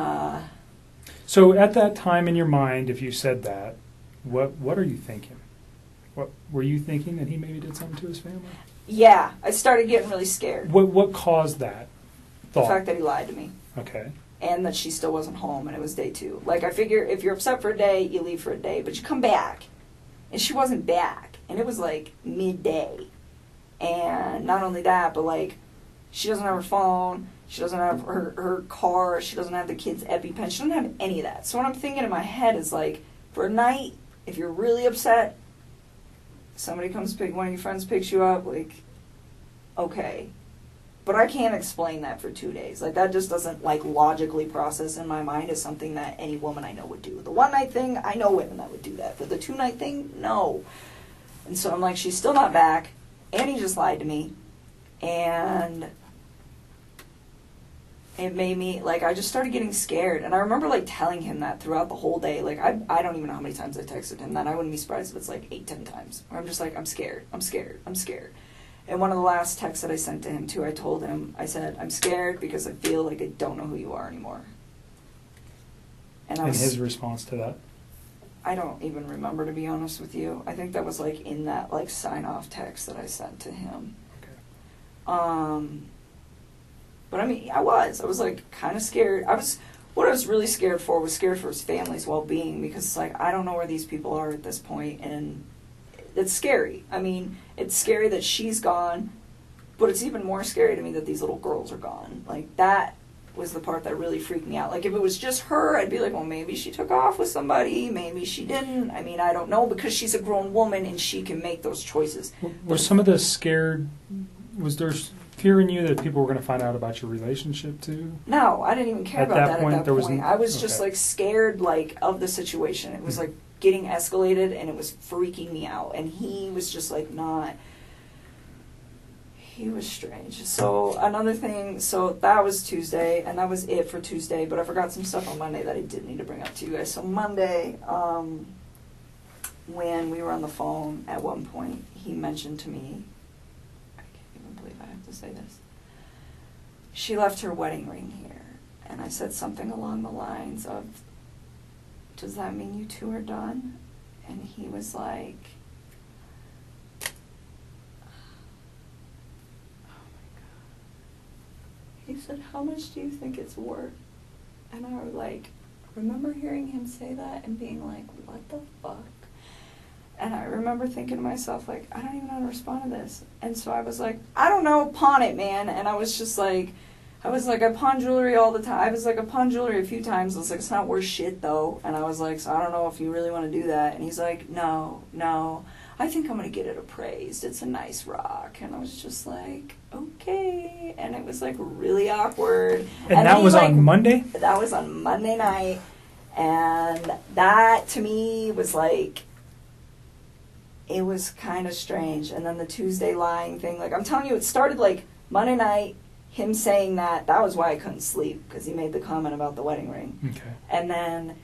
So at that time in your mind, if you said that, what are you thinking? What were you thinking, that he maybe did something to his family?
Yeah, I started getting really scared.
What caused that thought?
The fact that he lied to me.
Okay.
And that she still wasn't home, and it was day 2. Like, I figure if you're upset for a day, you leave for a day, but you come back. And she wasn't back. And it was, like, midday. And not only that, but, like, she doesn't have her phone, she doesn't have her car, she doesn't have the kids' EpiPen, she doesn't have any of that. So what I'm thinking in my head is, like, for a night, if you're really upset, somebody comes one of your friends picks you up, like, okay. But I can't explain that for 2 days. Like, that just doesn't, like, logically process in my mind as something that any woman I know would do. The one-night thing, I know women that would do that. But the 2-night thing, no. And so I'm like, she's still not back, and he just lied to me. And it made me, like, I just started getting scared. And I remember, like, telling him that throughout the whole day. Like, I don't even know how many times I texted him that. I wouldn't be surprised if it's, like, 8-10 times. Where I'm just like, I'm scared, I'm scared, I'm scared. And one of the last texts that I sent to him, too, I told him, I said, I'm scared because I feel like I don't know who you are anymore. And
his response to that?
I don't even remember, to be honest with you. I think that was, like, in that, like, sign-off text that I sent to him.
Okay.
But I mean, I was like kind of scared. What I was really scared for was scared for his family's well-being, because it's like, I don't know where these people are at this point, and it's scary. I mean, it's scary that she's gone, but it's even more scary to me that these little girls are gone. Like, that was the part that really freaked me out. Like, if it was just her, I'd be like, well, maybe she took off with somebody, maybe she didn't. I mean, I don't know, because she's a grown woman and she can make those choices.
Was some of the scared, was there fear in you that people were going to find out about your relationship too?
No, I didn't even care about that at that point. I was just
okay.
like scared, like, of the situation. It was like getting escalated, and it was freaking me out. And he was just like he was strange. So another thing, so that was Tuesday, and that was it for Tuesday, but I forgot some stuff on Monday that I did need to bring up to you guys. So Monday, when we were on the phone at one point, he mentioned to me, I can't even believe I have to say this, she left her wedding ring here. And I said something along the lines of, does that mean you two are done? And he was like, he said, how much do you think it's worth? And I was like, remember hearing him say that and being like, what the fuck? And I remember thinking to myself, like, I don't even know how to respond to this. And so I was like, I don't know, pawn it, man. And I was just like, I pawn jewelry all the time. I was like, I pawn jewelry a few times. I was like, it's not worth shit, though. And I was like, so I don't know if you really want to do that. And he's like, no. I think I'm going to get it appraised. It's a nice rock. And I was just like, okay. And it was like really awkward.
And that was on Monday?
That was on Monday night. And that to me was like, it was kind of strange. And then the Tuesday lying thing, like I'm telling you, it started like Monday night, him saying that was why I couldn't sleep, because he made the comment about the wedding ring.
Okay.
And then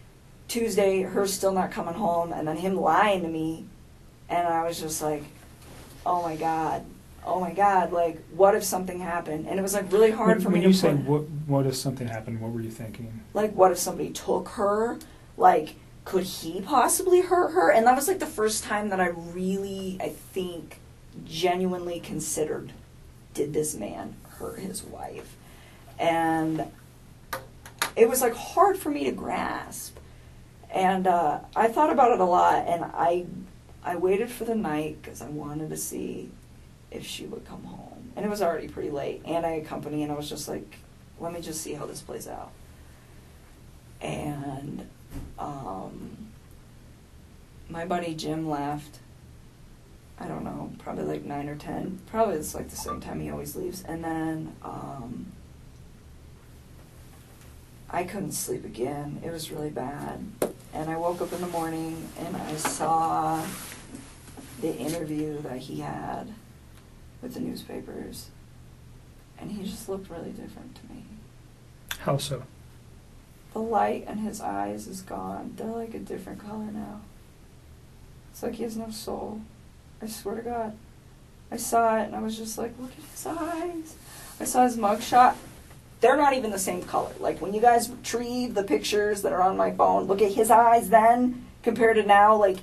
Tuesday, her still not coming home, and then him lying to me. And I was just like, oh my God, like, what if something happened? And it was, like, really hard for me to
When you say, what if something happened, what were you thinking?
Like, what if somebody took her? Like, could he possibly hurt her? And that was, like, the first time that I really, I think, genuinely considered, did this man hurt his wife? And it was, like, hard for me to grasp. And I thought about it a lot, and I waited for the night because I wanted to see if she would come home. And it was already pretty late, and I had company, and I was just like, let me just see how this plays out. And my buddy Jim left, I don't know, probably like 9 or 10. Probably it's like the same time he always leaves. And then I couldn't sleep again. It was really bad. And I woke up in the morning and I saw the interview that he had with the newspapers. And he just looked really different to me.
How so?
The light in his eyes is gone. They're like a different color now. It's like he has no soul. I swear to God. I saw it and I was just like, look at his eyes. I saw his mugshot. They're not even the same color. Like, when you guys retrieve the pictures that are on my phone, look at his eyes then compared to now. Like,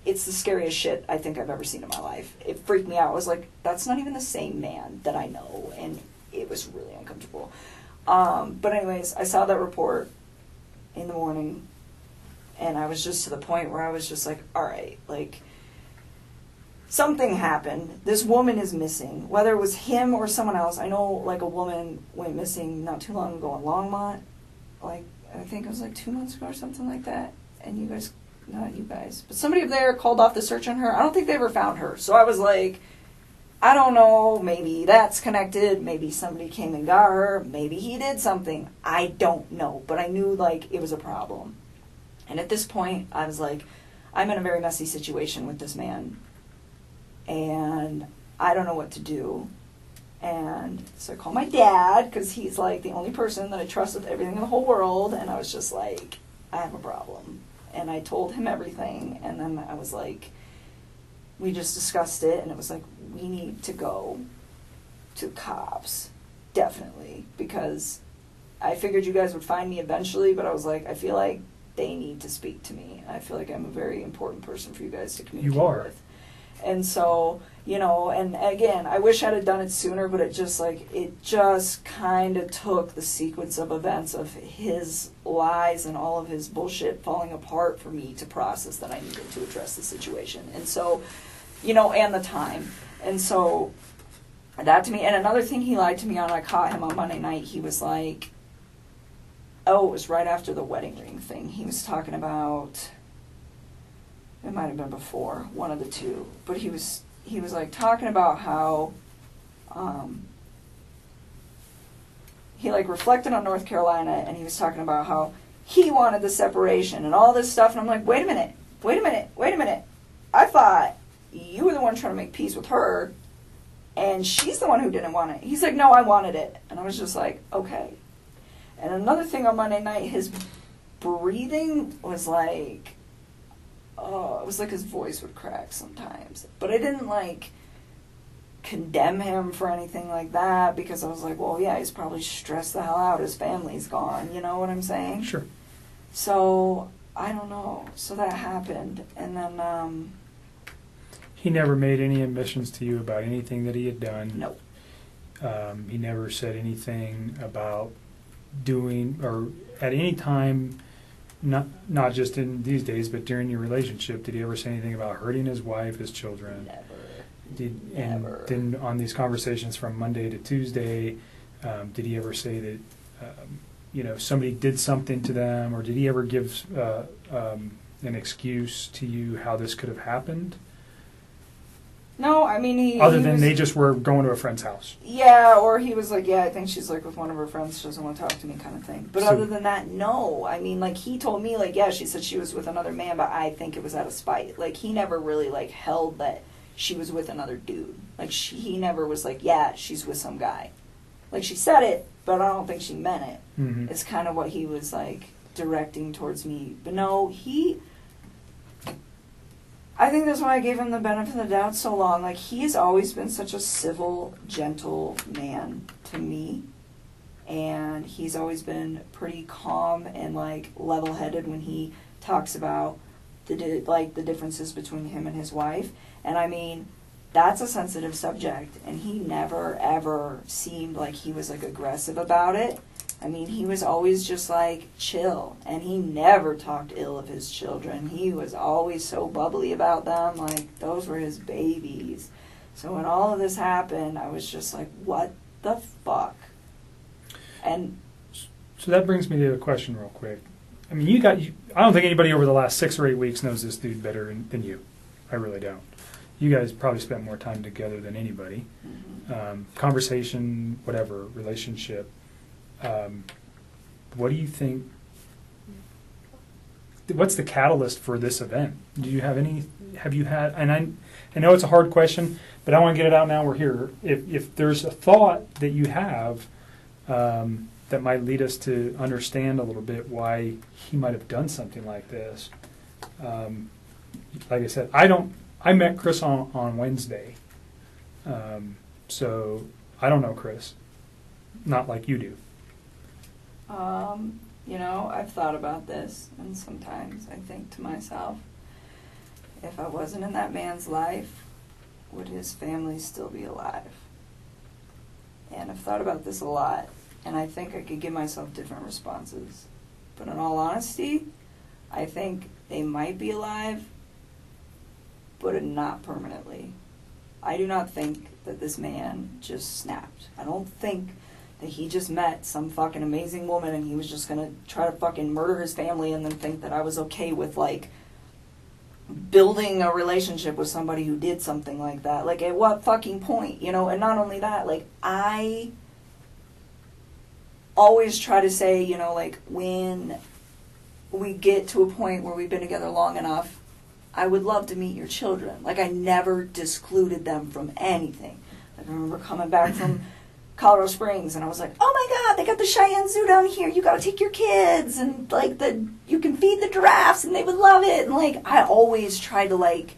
it's the scariest shit I think I've ever seen in my life. It freaked me out. I was like, that's not even the same man that I know. And it was really uncomfortable. But anyways, I saw that report in the morning. And I was just to the point where I was just like, all right, like, something happened. This woman is missing. Whether it was him or someone else. I know, like, a woman went missing not too long ago in Longmont. Like, I think it was like 2 months ago or something like that. And you guys, not you guys, but somebody up there called off the search on her. I don't think they ever found her. So I was like, I don't know. Maybe that's connected. Maybe somebody came and got her. Maybe he did something. I don't know. But I knew, like, it was a problem. And at this point, I was like, I'm in a very messy situation with this man. And I don't know what to do. And so I called my dad, because he's like the only person that I trust with everything in the whole world. And I was just like, I have a problem. And I told him everything. And then I was like, we just discussed it. And it was like, we need to go to cops. Definitely. Because I figured you guys would find me eventually. But I was like, I feel like they need to speak to me. I feel like I'm a very important person for you guys to communicate
You are.
with. And so, you know, and again, I wish I'd have done it sooner, but it just kind of took the sequence of events of his lies and all of his bullshit falling apart for me to process that I needed to address the situation. And so, you know, and the time. And so that to me, and another thing he lied to me on, I caught him on Monday night, he was like, oh, it was right after the wedding ring thing. He was talking about, it might have been before, one of the two, but he was like talking about how he like reflected on North Carolina, and he was talking about how he wanted the separation and all this stuff, and I'm like, wait a minute, wait a minute. I thought you were the one trying to make peace with her, and she's the one who didn't want it. He's like, no, I wanted it. And I was just like, okay. And another thing on Monday night, his breathing was like, oh, it was like his voice would crack sometimes. But I didn't, like, condemn him for anything like that, because I was like, well, yeah, he's probably stressed the hell out. His family's gone. You know what I'm saying?
Sure.
So, I don't know. So that happened. And then,
He never made any admissions to you about anything that he had done.
nope.
He never said anything about doing, or at any time, not just in these days, but during your relationship, did he ever say anything about hurting his wife, his children?
Never.
And
Never.
then on these conversations from Monday to Tuesday, did he ever say that, somebody did something to them, or did he ever give an excuse to you how this could have happened?
No, I mean, he...
Other
he
than
was,
they just were going to a friend's house.
Yeah, or he was like, yeah, I think she's, like, with one of her friends. She doesn't want to talk to me kind of thing. But
So-
other than that, no. I mean, like, he told me, like, yeah, she said she was with another man, but I think it was out of spite. Like, he never really, like, held that she was with another dude. Like, he never was like, yeah, she's with some guy. Like, she said it, but I don't think she meant it.
Mm-hmm.
It's kind of what he was, like, directing towards me. But no, I think that's why I gave him the benefit of the doubt so long. Like, he has always been such a civil, gentle man to me. And he's always been pretty calm and, like, level-headed when he talks about the differences between him and his wife. And, I mean, that's a sensitive subject. And he never, ever seemed like he was, like, aggressive about it. I mean, he was always just, like, chill. And he never talked ill of his children. He was always so bubbly about them. Like, those were his babies. So when all of this happened, I was just like, what the fuck? And
So that brings me to a question real quick. I mean, I don't think anybody over the last 6 or 8 weeks knows this dude better than you. I really don't. You guys probably spent more time together than anybody. Conversation, whatever, relationship. What do you think? What's the catalyst for this event? Do you have any? Have you had? And I know it's a hard question, but I want to get it out now. We're here. If there's a thought that you have that might lead us to understand a little bit why he might have done something like this. Like I said, I met Chris on Wednesday, so I don't know Chris, not like you do.
I've thought about this, and sometimes I think to myself, if I wasn't in that man's life, would his family still be alive? And I've thought about this a lot, and I think I could give myself different responses. But in all honesty, I think they might be alive, but not permanently. I do not think that this man just snapped. I don't think that he just met some fucking amazing woman and he was just gonna try to fucking murder his family and then think that I was okay with, like, building a relationship with somebody who did something like that. Like, at what fucking point, And not only that, like, I always try to say, like, when we get to a point where we've been together long enough, I would love to meet your children. Like, I never discluded them from anything. Like, I remember coming back from Colorado Springs, and I was like, oh my God, they got the Cheyenne Zoo down here. You got to take your kids, and, like, you can feed the giraffes, and they would love it. And, like, I always try to, like,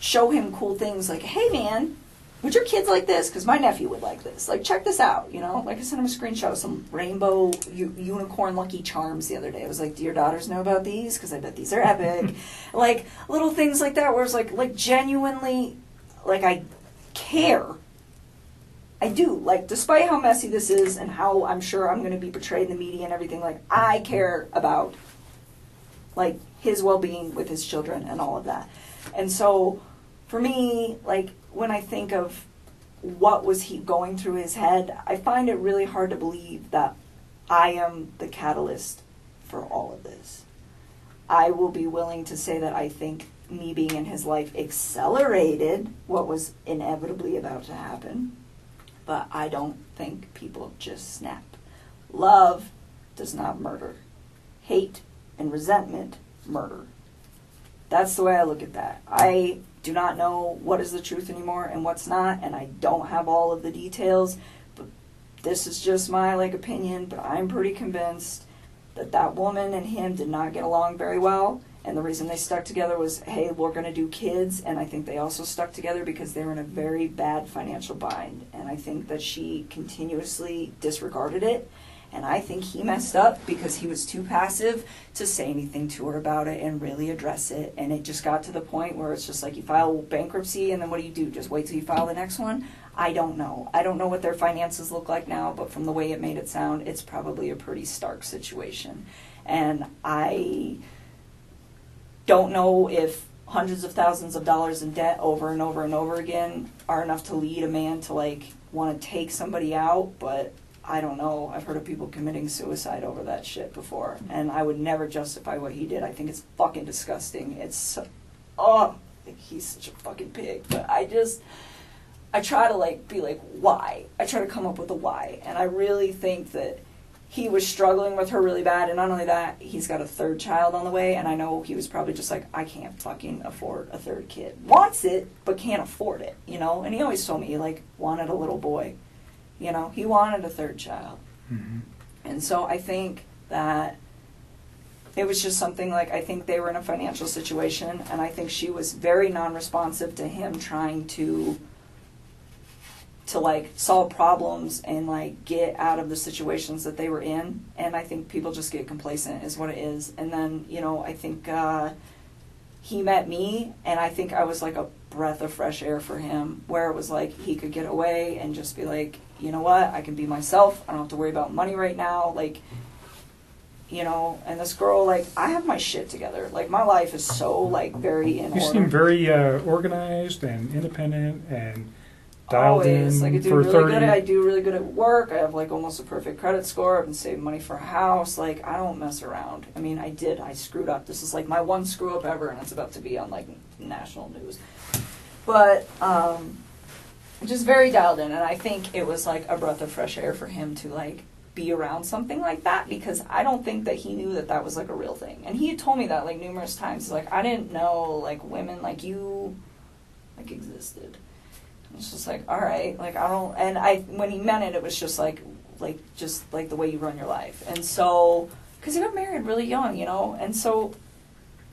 show him cool things. Like, hey, man, would your kids like this? Because my nephew would like this. Like, check this out, Like, I sent him a screenshot of some rainbow unicorn Lucky Charms the other day. I was like, do your daughters know about these? Because I bet these are epic. Like, little things like that where it's like genuinely, like, I care. I do. Like, despite how messy this is and how I'm sure I'm going to be portrayed in the media and everything, like, I care about, like, his well-being with his children and all of that. And so, for me, like, when I think of what was he going through his head, I find it really hard to believe that I am the catalyst for all of this. I will be willing to say that I think me being in his life accelerated what was inevitably about to happen. But I don't think people just snap. Love does not murder. Hate and resentment murder. That's the way I look at that. I do not know what is the truth anymore and what's not, and I don't have all of the details, but this is just my opinion, but I'm pretty convinced that that woman and him did not get along very well, and the reason they stuck together was, hey, we're going to do kids, and I think they also stuck together because they were in a very bad financial bind, and I think that she continuously disregarded it. And I think he messed up because he was too passive to say anything to her about it and really address it. And it just got to the point where it's just you file bankruptcy and then what do? Just wait till you file the next one? I don't know. I don't know what their finances look like now, but from the way it made it sound, it's probably a pretty stark situation. And I don't know if hundreds of thousands of dollars in debt over and over and over again are enough to lead a man to want to take somebody out, but I don't know. I've heard of people committing suicide over that shit before, and I would never justify what he did. I think it's fucking disgusting. It's, he's such a fucking pig. But I try to be why? I try to come up with a why, and I really think that he was struggling with her really bad, and not only that, he's got a third child on the way, and I know he was probably just I can't fucking afford a third kid. Wants it, but can't afford it, And he always told me, wanted a little boy. He wanted a third child.
Mm-hmm.
And so I think that it was just something I think they were in a financial situation, and I think she was very non-responsive to him trying to solve problems and get out of the situations that they were in. And I think people just get complacent is what it is. And then, I think he met me, and I think I was a breath of fresh air for him, where it was he could get away and just be you know what, I can be myself, I don't have to worry about money right now, and this girl, I have my shit together, my life is so, very in order.
You seem very organized and independent and dialed
Always.
in
I do
for
really
30.
good. I do really good at work. I have almost a perfect credit score. I've been saving money for a house. I don't mess around. I mean, I screwed up. This is my one screw up ever, and it's about to be on national news. But just very dialed in, and I think it was a breath of fresh air for him to be around something like that, because I don't think that he knew that was a real thing. And he had told me that numerous times. He's I didn't know women like you existed. It's just all right, I don't, and when he meant it, it was just just the way you run your life. And so, because he got married really young, and so,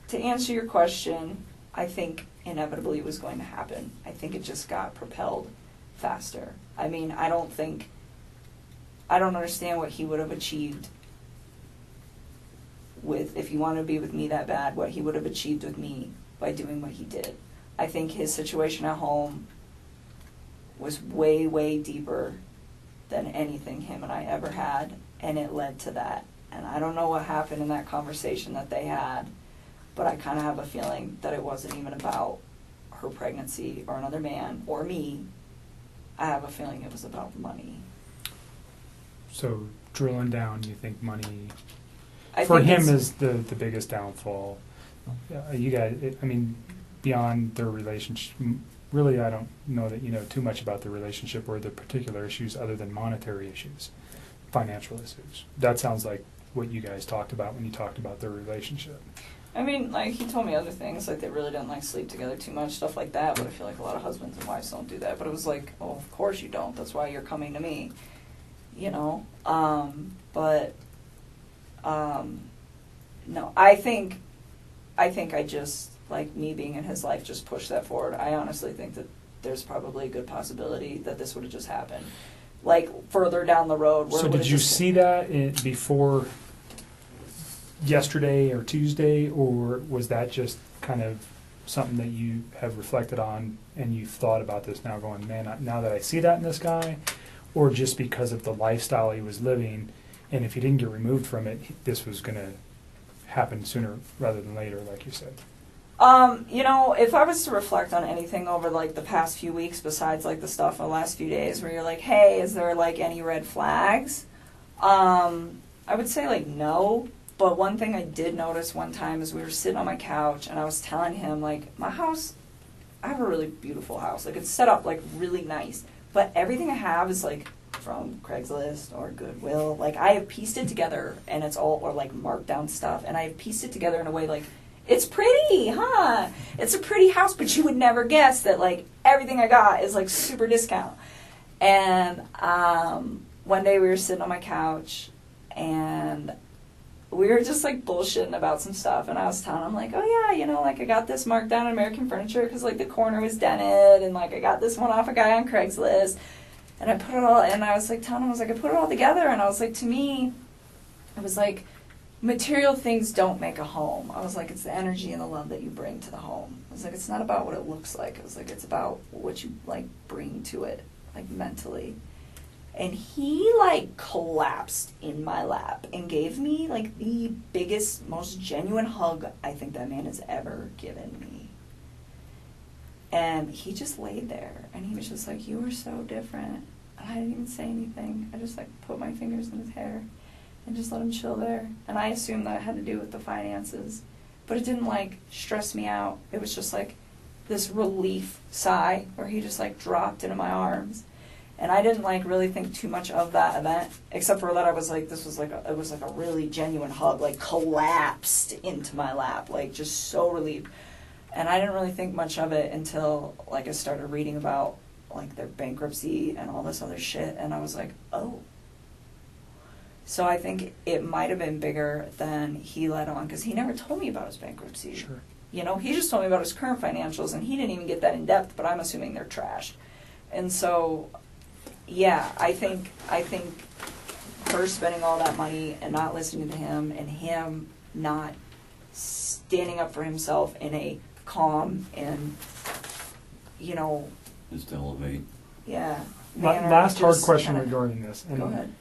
to answer your question, I think inevitably it was going to happen. I think it just got propelled faster. I mean, I don't understand what he would have achieved if he wanted to be with me that bad, what he would have achieved with me by doing what he did. I think his situation at home was way, way deeper than anything him and I ever had, and it led to that. And I don't know what happened in that conversation that they had, but I kind of have a feeling that it wasn't even about her pregnancy or another man or me. I have a feeling it was about money.
So drilling down, you think money
I
for
think
him is the biggest downfall. You guys, beyond their relationship, really, I don't know that you know too much about the relationship or the particular issues other than monetary issues, financial issues. That sounds like what you guys talked about when you talked about their relationship.
I mean, he told me other things, they really didn't sleep together too much, stuff like that, but I feel a lot of husbands and wives don't do that. But it was oh, of course you don't. That's why you're coming to me, no, I think I just, me being in his life, just pushed that forward. I honestly think that there's probably a good possibility that this would have just happened. Further down the road. Where
So did you see that before yesterday or Tuesday, or was that just kind of something that you have reflected on and you've thought about this now going, man, now that I see that in this guy, or just because of the lifestyle he was living, and if he didn't get removed from it, this was going to happen sooner rather than later, like you said?
If I was to reflect on anything over the past few weeks, besides the stuff in the last few days where you're hey, is there any red flags? I would say no. But one thing I did notice one time is we were sitting on my couch and I was telling him my house, I have a really beautiful house. It's set up really nice, but everything I have is from Craigslist or Goodwill. I have pieced it together, and it's all or marked down stuff, and I have pieced it together in a way It's pretty, huh? It's a pretty house, but you would never guess that, like, everything I got is, like, super discount. And one day we were sitting on my couch, and we were just, like, bullshitting about some stuff. And I was telling him, like, oh, yeah, you know, like, I got this marked down on American Furniture because, like, the corner was dented. And, like, I got this one off a guy on Craigslist. And I put it all, and I was, like, telling him, I was, like, I put it all together. And I was, like, to me, it was, like, material things don't make a home. I was like, it's the energy and the love that you bring to the home. I was like, it's not about what it looks like. I was like, it's about what you, like, bring to it, like, mentally. And he, like, collapsed in my lap and gave me, like, the biggest, most genuine hug I think that man has ever given me. And he just laid there, and he was just like, you are so different. And I didn't even say anything. I just, like, put my fingers in his hair and just let him chill there. And I assumed that had to do with the finances. But it didn't, like, stress me out. It was just, like, this relief sigh where he just, like, dropped into my arms. And I didn't, like, really think too much of that event, except for that I was, like, this was, like, it was, like, a really genuine hug, like, collapsed into my lap, like, just so relieved. And I didn't really think much of it until, like, I started reading about, like, their bankruptcy and all this other shit. And I was like, oh. So I think it might have been bigger than he let on, because he never told me about his bankruptcy.
Sure.
You know, he just told me about his current financials, and he didn't even get that in depth, but I'm assuming they're trash. And so, yeah, I think her spending all that money and not listening to him, and him not standing up for himself in a calm and, you know...
Just elevate.
Yeah.
Last hard question regarding this.
Go ahead.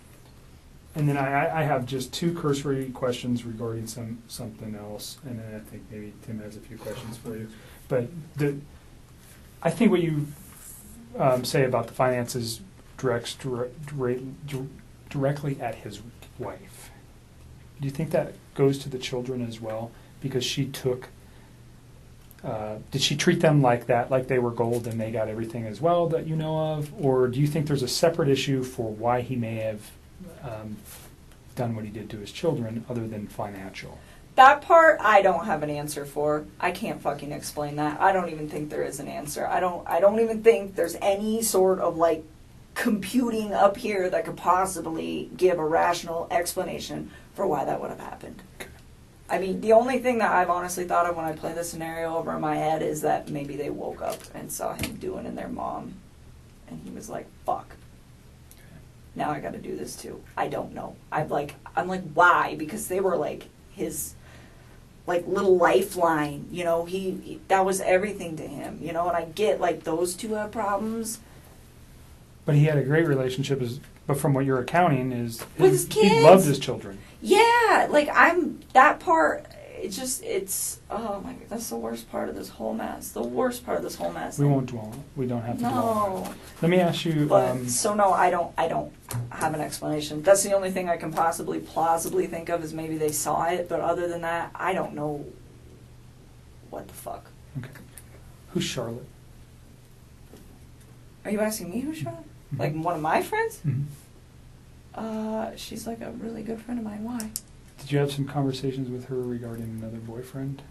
And then I have just two cursory questions regarding something else, and then I think maybe Tim has a few questions for you. But I think what you say about the finances directly at his wife. Do you think that goes to the children as well? Because she took, did she treat them like that, like they were gold and they got everything as well that you know of? Or do you think there's a separate issue for why he may have done what he did to his children other than financial?
That part I don't have an answer for. I can't fucking explain that. I don't even think there is an answer. I don't even think there's any sort of, like, computing up here that could possibly give a rational explanation for why that would have happened. I mean, the only thing that I've honestly thought of when I play this scenario over in my head is that maybe they woke up and saw him doing in their mom, and he was like, fuck. Now I gotta do this too. I don't know. I'm like, why? Because they were, like, his, like, little lifeline, you know, he that was everything to him, you know, and I get, like, those two have problems.
But he had a great relationship, but from what you're accounting is
with his kids.
He loved his children.
Yeah, like, that part, it's, oh my God, that's the worst part of this whole mess. The worst part of this whole mess.
We won't dwell. We don't have to dwell on it. Let me ask you.
But, so no, I don't have an explanation. That's the only thing I can possibly plausibly think of is maybe they saw it, but other than that, I don't know what the fuck.
Okay. Who's Charlotte?
Are you asking me who's Charlotte?
Mm-hmm.
Like one of my friends?
Mm-hmm.
She's like a really good friend of mine. Why?
Did you have some conversations with her regarding another boyfriend?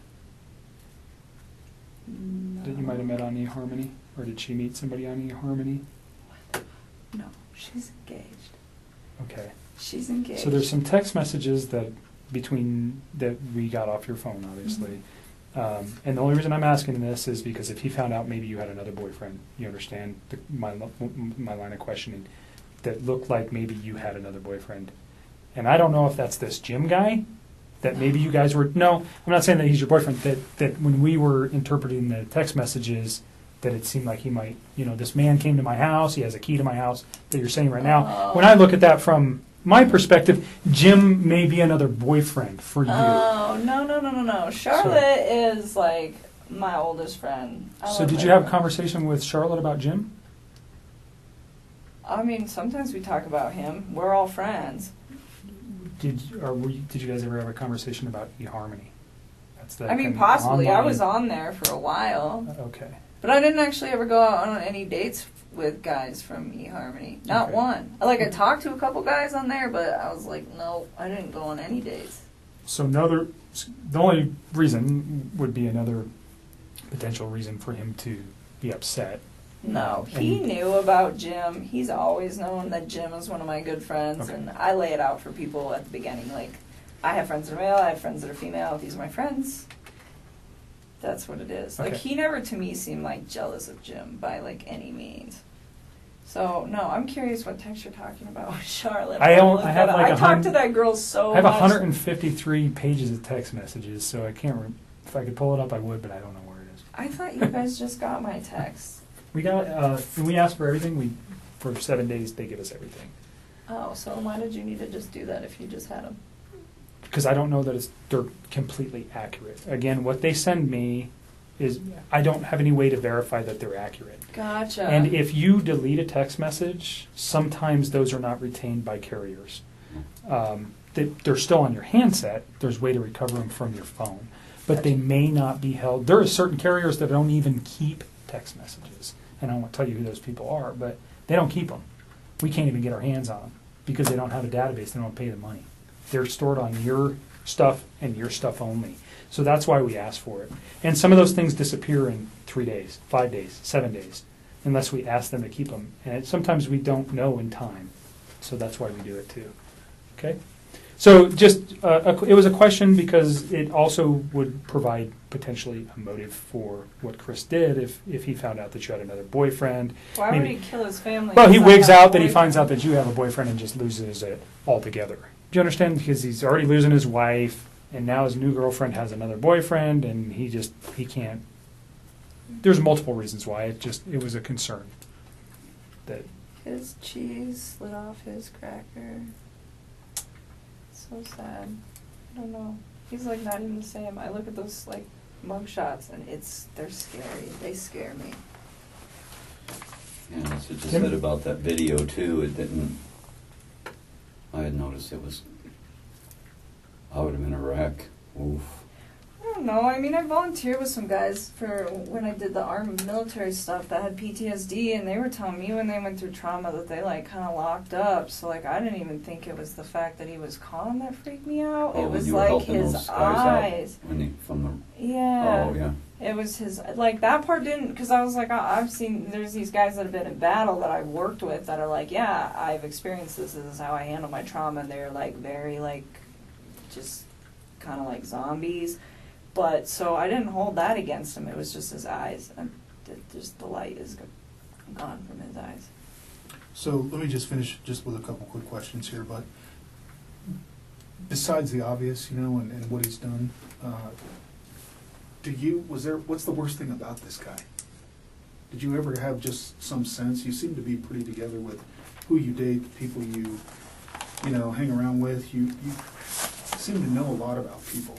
No.
That you might have met on eHarmony? Or did she meet somebody on eHarmony?
No, she's engaged.
Okay.
She's engaged.
So there's some text messages that we got off your phone, obviously. Mm-hmm. And the only reason I'm asking this is because if he found out maybe you had another boyfriend, you understand my line of questioning, that looked like maybe you had another boyfriend. And I don't know if that's this Jim guy, that maybe you guys were, no, I'm not saying that he's your boyfriend, that when we were interpreting the text messages, that it seemed like he might, you know, this man came to my house, he has a key to my house, that you're saying right now. When I look at that from my perspective, Jim may be another boyfriend for you.
Oh, no. Charlotte is, like, my oldest friend.
So did you have a conversation with Charlotte about Jim?
I mean, sometimes we talk about him. We're all friends.
Did you guys ever have a conversation about eHarmony? That's the
I mean,
kind of
possibly.
online...
I was on there for a while.
Okay.
But I didn't actually ever go out on any dates with guys from eHarmony. Not one. Like, I talked to a couple guys on there, but I was like, no, I didn't go on any dates.
So the only reason would be another potential reason for him to be upset.
No, he knew about Jim. He's always known that Jim is one of my good friends,
Okay.
and I lay it out for people at the beginning. Like, I have friends that are male, I have friends that are female. These are my friends. That's what it is. Like,
Okay.
he never, to me, seemed like jealous of Jim by, like, any means. So, no, I'm curious what text you're talking about with Charlotte.
I have like
I talked to that girl so
I have
much.
153 pages of text messages, so I can't. If I could pull it up, I would, but I don't know where it is.
I thought you guys just got my text.
We got. When we ask for everything, for 7 days they give us everything.
Oh, so why did you need to just do that if you just had them?
Because I don't know that they're completely accurate. Again, what they send me is I don't have any way to verify that they're accurate.
Gotcha.
And if you delete a text message, sometimes those are not retained by carriers. They're still on your handset. There's a way to recover them from your phone. But they may not be held. There are certain carriers that don't even keep text messages. And I won't tell you who those people are, but they don't keep them. We can't even get our hands on them because they don't have a database. They don't pay the money. They're stored on your stuff and your stuff only. So that's why we ask for it. And some of those things disappear in 3 days, 5 days, 7 days, unless we ask them to keep them. And sometimes we don't know in time. So that's why we do it too. Okay? So just, it was a question because it also would provide potentially a motive for what Chris did if he found out that you had another boyfriend.
Why
Maybe,
would he kill his family?
well, he
because I
wigs
have a
out that he
boyfriend?
finds out that you have a boyfriend and just loses it altogether. Do you understand? Because he's already losing his wife, and now his new girlfriend has another boyfriend, and he can't. There's multiple reasons why. It was a concern. That
His cheese slid off his cracker. So sad. I don't know. He's like not even the same. I look at those like mug shots and they're scary. They scare me.
Yeah, that's what you said about that video too. It didn't. I had noticed I would have been a wreck. Oof.
I don't know. I mean, I volunteered with some guys for when I did the armed military stuff that had PTSD, and they were telling me when they went through trauma that they like kind of locked up. So like, I didn't even think it was the fact that he was calm that freaked me out.
Oh,
it was
when you were
like
helping
his
those guys
eyes.
out when he from the.
Yeah.
Oh yeah.
It was his, like, that part didn't, because I was like, I've seen, there's these guys that have been in battle that I've worked with that are like, yeah, I've experienced this is how I handle my trauma, and they're, like, very, like, just kind of like zombies. But, so I didn't hold that against him, it was just his eyes, and just the light is gone from his eyes.
So let me just finish just with a couple quick questions here, but besides the obvious, and what he's done, what's the worst thing about this guy? Did you ever have just some sense? You seem to be pretty together with who you date, the people you hang around with. You seem to know a lot about people.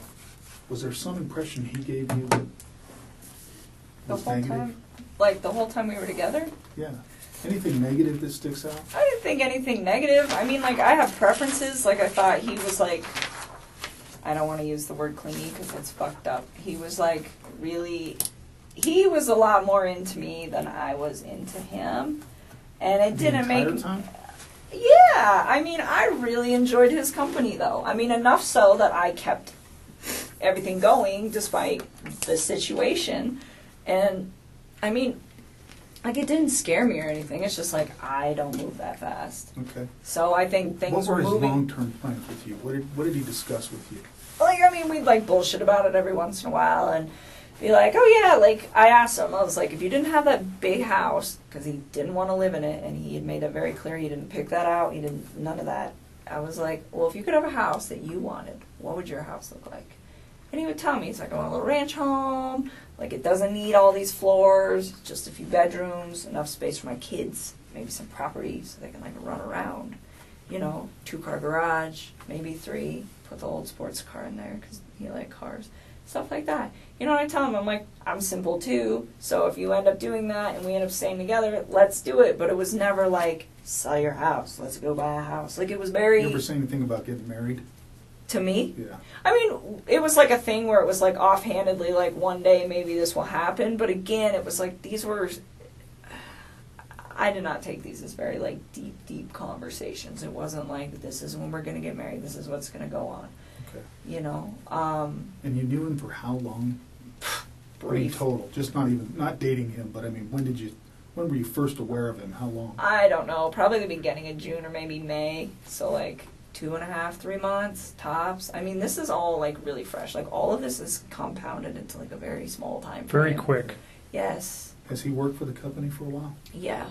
Was there some impression he gave you that
The
was
whole
negative?
time, like, the whole time we were together?
Yeah. Anything negative that sticks out?
I didn't think anything negative. I mean, like, I have preferences. Like, I thought he was, like, I don't want to use the word clingy because it's fucked up. He was, like, really, he was a lot more into me than I was into him. And it didn't make...
Time?
Yeah, I mean, I really enjoyed his company, though. I mean, enough so that I kept everything going despite the situation. And, I mean... Like, it didn't scare me or anything. It's just like, I don't move that fast.
Okay.
So I think things
What were
were
his
moving.
long-term plans with you? What did he discuss with you?
Like, I mean, we'd, like, bullshit about it every once in a while and be like, oh, yeah, like, I asked him, I was like, if you didn't have that big house, because he didn't want to live in it, and he had made it very clear he didn't pick that out, none of that. I was like, well, if you could have a house that you wanted, what would your house look like? And he would tell me, he's like, I want a little ranch home. Like, it doesn't need all these floors, just a few bedrooms, enough space for my kids, maybe some property so they can, like, run around. 2-car garage, maybe 3. Put the old sports car in there because he liked cars. Stuff like that. You know what I tell him? I'm like, I'm simple too, so if you end up doing that and we end up staying together, let's do it. But it was never like, sell your house, let's go buy a house. Like, it was very...
You ever say anything about getting married?
To me?
Yeah.
I mean, it was like a thing where it was like offhandedly, like one day maybe this will happen. But again, it was like these were, I did not take these as very like deep conversations. It wasn't like this is when we're going to get married. This is what's going to go on.
Okay.
You know,
And you knew him for how long? I mean,
brief.
total, just not dating him, but I mean, when were you first aware of him? How long?
I don't know, probably the beginning of June or maybe May. So like 2.5, 3 months tops. I mean, this is all like really fresh. Like all of this is compounded into like a very small time frame.
Very quick.
Yes.
Has he worked for the company for a while?
Yeah.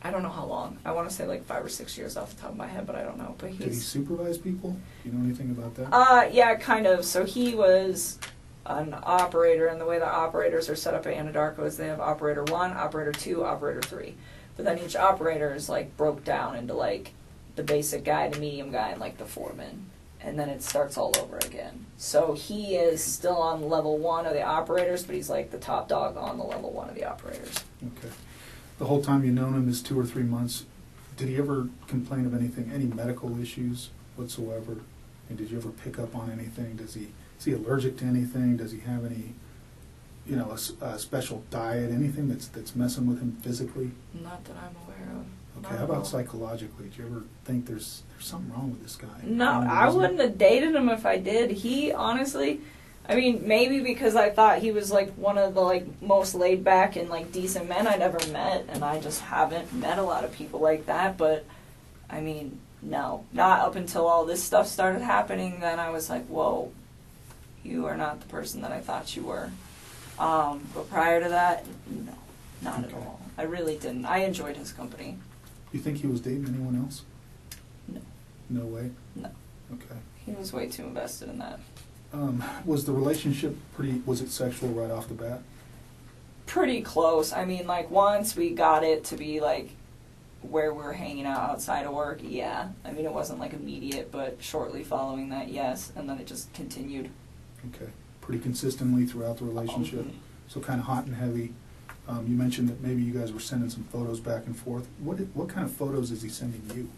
I don't know how long. I want to say like 5 or 6 years off the top of my head, but I don't know. But
Did he
he's
supervise people? Do you know anything about that?
yeah, kind of. So he was an operator, and the way the operators are set up at Anadarko is they have operator 1, operator 2, operator 3. But then each operator is like broke down into like the basic guy, the medium guy, and like the foreman. And then it starts all over again. So he is still on level 1 of the operators, but he's like the top dog on the level 1 of the operators.
Okay. The whole time you've known him, this 2 or 3 months, did he ever complain of anything, any medical issues whatsoever? And did you ever pick up on anything? Is he allergic to anything? Does he have any, you know, a special diet, anything that's messing with him physically?
Not that I'm aware of.
Okay, how about psychologically? Do you ever think there's something wrong with this guy?
No, I wouldn't have dated him if I did. He honestly, I mean, maybe because I thought he was like one of the like most laid back and like decent men I'd ever met, and I just haven't met a lot of people like that. But I mean, no, not up until all this stuff started happening. Then I was like, whoa, you are not the person that I thought you were. But prior to that, no, not at all. I really didn't. I enjoyed his company.
You think he was dating anyone else?
No.
No way?
No.
Okay.
He was way too invested in that.
Was the relationship was it sexual right off the bat?
Pretty close. I mean, like, once we got it to be, like, where we're hanging out outside of work, yeah. I mean, it wasn't, like, immediate, but shortly following that, yes. And then it just continued.
Okay. Pretty consistently throughout the relationship? So kind of hot and heavy. You mentioned that maybe you guys were sending some photos back and forth. What kind of photos is he sending you?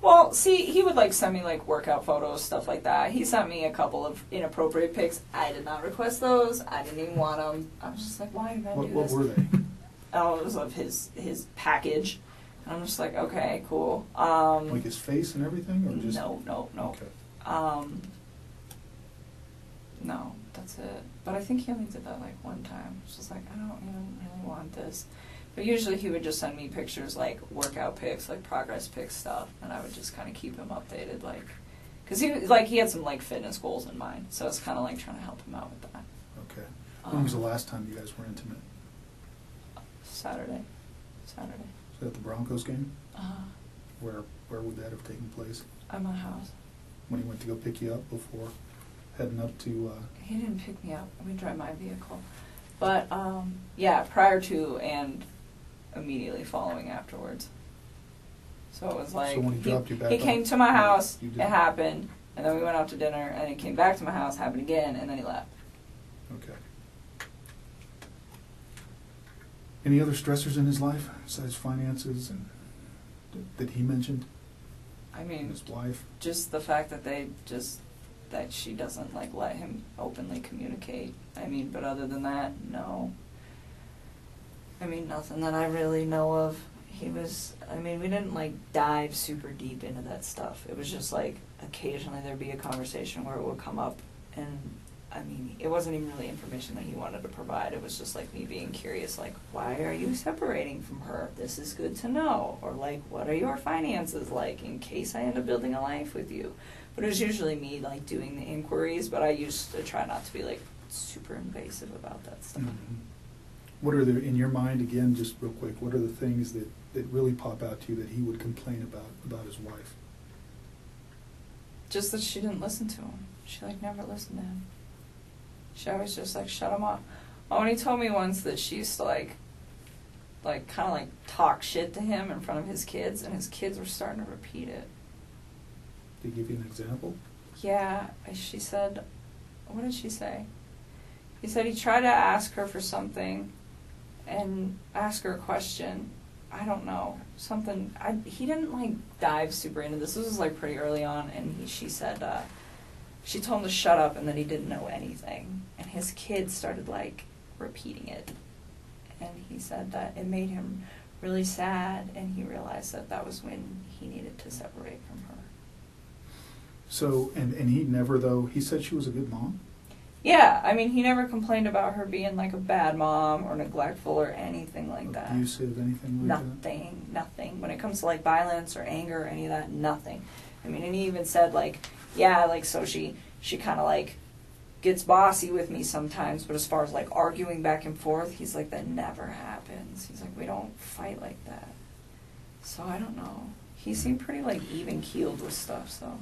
Well, see, he would, like, send me, like, workout photos, stuff like that. He sent me a couple of inappropriate pics. I did not request those. I didn't even want them. I was just like, why did I do this?
What were they?
Oh, it was of his package. And I'm just like, okay, cool.
Like his face and everything? Or just...
No.
Okay.
No, that's it. But I think he only did that like one time. It's just like, I don't even really want this. But usually he would just send me pictures, like workout pics, like progress pics stuff, and I would just kind of keep him updated, like, because he had some like fitness goals in mind, so it's kind of like trying to help him out with that.
Okay. When was the last time you guys were intimate?
Saturday.
Was that at the Broncos game?
Uh-huh.
Where would that have taken place?
At my house.
When he went to go pick you up before heading up to...
He didn't pick me up. We drive my vehicle. But, yeah, prior to and immediately following afterwards. So it was like,
So when he dropped you back
he
off,
came to my house,
you
it
did-
happened, and then we went out to dinner, and he came back to my house, happened again, and then he left.
Okay. Any other stressors in his life besides finances and that he mentioned?
I
And
mean,
his wife?
just the fact that that she doesn't, like, let him openly communicate. I mean, but other than that, no. I mean, nothing that I really know of. We didn't, like, dive super deep into that stuff. It was just, like, occasionally there'd be a conversation where it would come up, and, I mean, it wasn't even really information that he wanted to provide. It was just, like, me being curious, like, why are you separating from her? This is good to know. Or, like, what are your finances like in case I end up building a life with you? But it was usually me, like, doing the inquiries, but I used to try not to be, like, super invasive about that stuff.
Mm-hmm. What are in your mind, again, just real quick, what are the things that really pop out to you that he would complain about his wife?
Just that she didn't listen to him. She, like, never listened to him. She always just, like, shut him off. Oh, and he told me once that she used to, like kind of, like, talk shit to him in front of his kids, and his kids were starting to repeat it.
Did he give you an example?
Yeah, she said, what did she say? He said he tried to ask her for something and ask her a question. I don't know. Something, he didn't, like, dive super into this. This was, like, pretty early on, and she said, she told him to shut up and that he didn't know anything. And his kids started, like, repeating it. And he said that it made him really sad, and he realized that was when he needed to separate from her.
So, and he never, though, he said she was a good mom?
Yeah, I mean, he never complained about her being like a bad mom or neglectful or anything like that.
Abusive, anything like that?
Nothing. When it comes to like violence or anger or any of that, nothing. I mean, and he even said like, yeah, like so she kind of like gets bossy with me sometimes, but as far as like arguing back and forth, he's like, that never happens. He's like, we don't fight like that. So I don't know. He seemed pretty like even keeled with stuff. So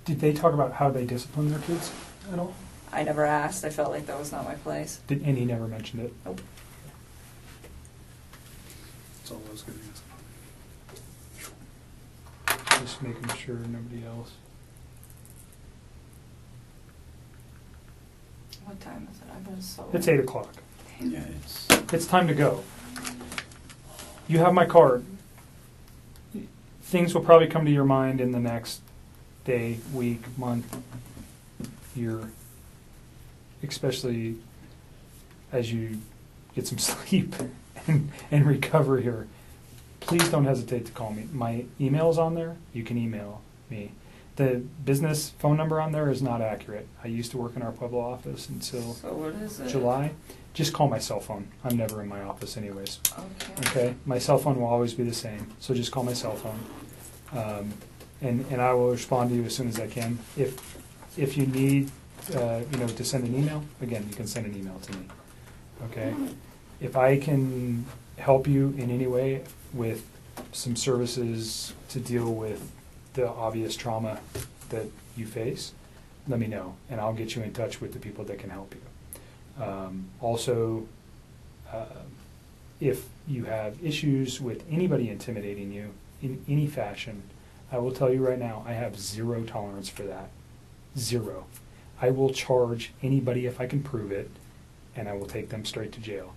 Did they talk about how they discipline their kids at all?
I never asked. I felt like that was not my place.
And he never mentioned it?
Nope.
That's all I was going to ask.
Just making sure nobody else.
What time is it? I've been so.
It's 8 o'clock.
Yeah,
It's time to go. You have my card. Things will probably come to your mind in the next day, week, month, year, especially as you get some sleep and recover here. Please don't hesitate to call me. My email is on there. You can email me. The business phone number on there is not accurate. I used to work in our Pueblo office until
So what is it?
July. Just call my cell phone. I'm never in my office anyways.
Okay.
Okay? My cell phone will always be the same, so just call my cell phone. And I will respond to you as soon as I can. If you need, to send an email, again, you can send an email to me. Okay? If I can help you in any way with some services to deal with the obvious trauma that you face, let me know, and I'll get you in touch with the people that can help you. Also, if you have issues with anybody intimidating you in any fashion, I will tell you right now, I have zero tolerance for that. Zero. I will charge anybody if I can prove it, and I will take them straight to jail.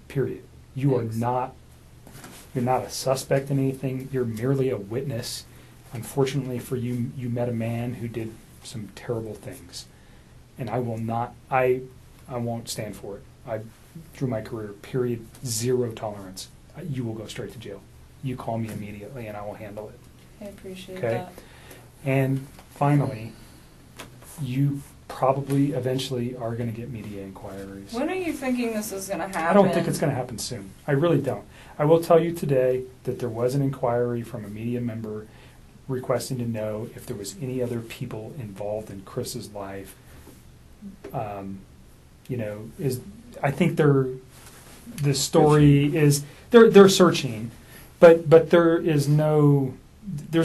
Period. You're not a suspect in anything. You're merely a witness. Unfortunately for you, you met a man who did some terrible things, and I won't stand for it. Through my career, period, zero tolerance. You will go straight to jail. You call me immediately, and I will handle it.
I appreciate
Okay?
that.
And finally, you probably eventually are going to get media inquiries.
When are you thinking this is going to happen?
I don't think it's going to happen soon. I really don't. I will tell you today that there was an inquiry from a media member requesting to know if there was any other people involved in Chris's life. I think the story is they're searching, but there's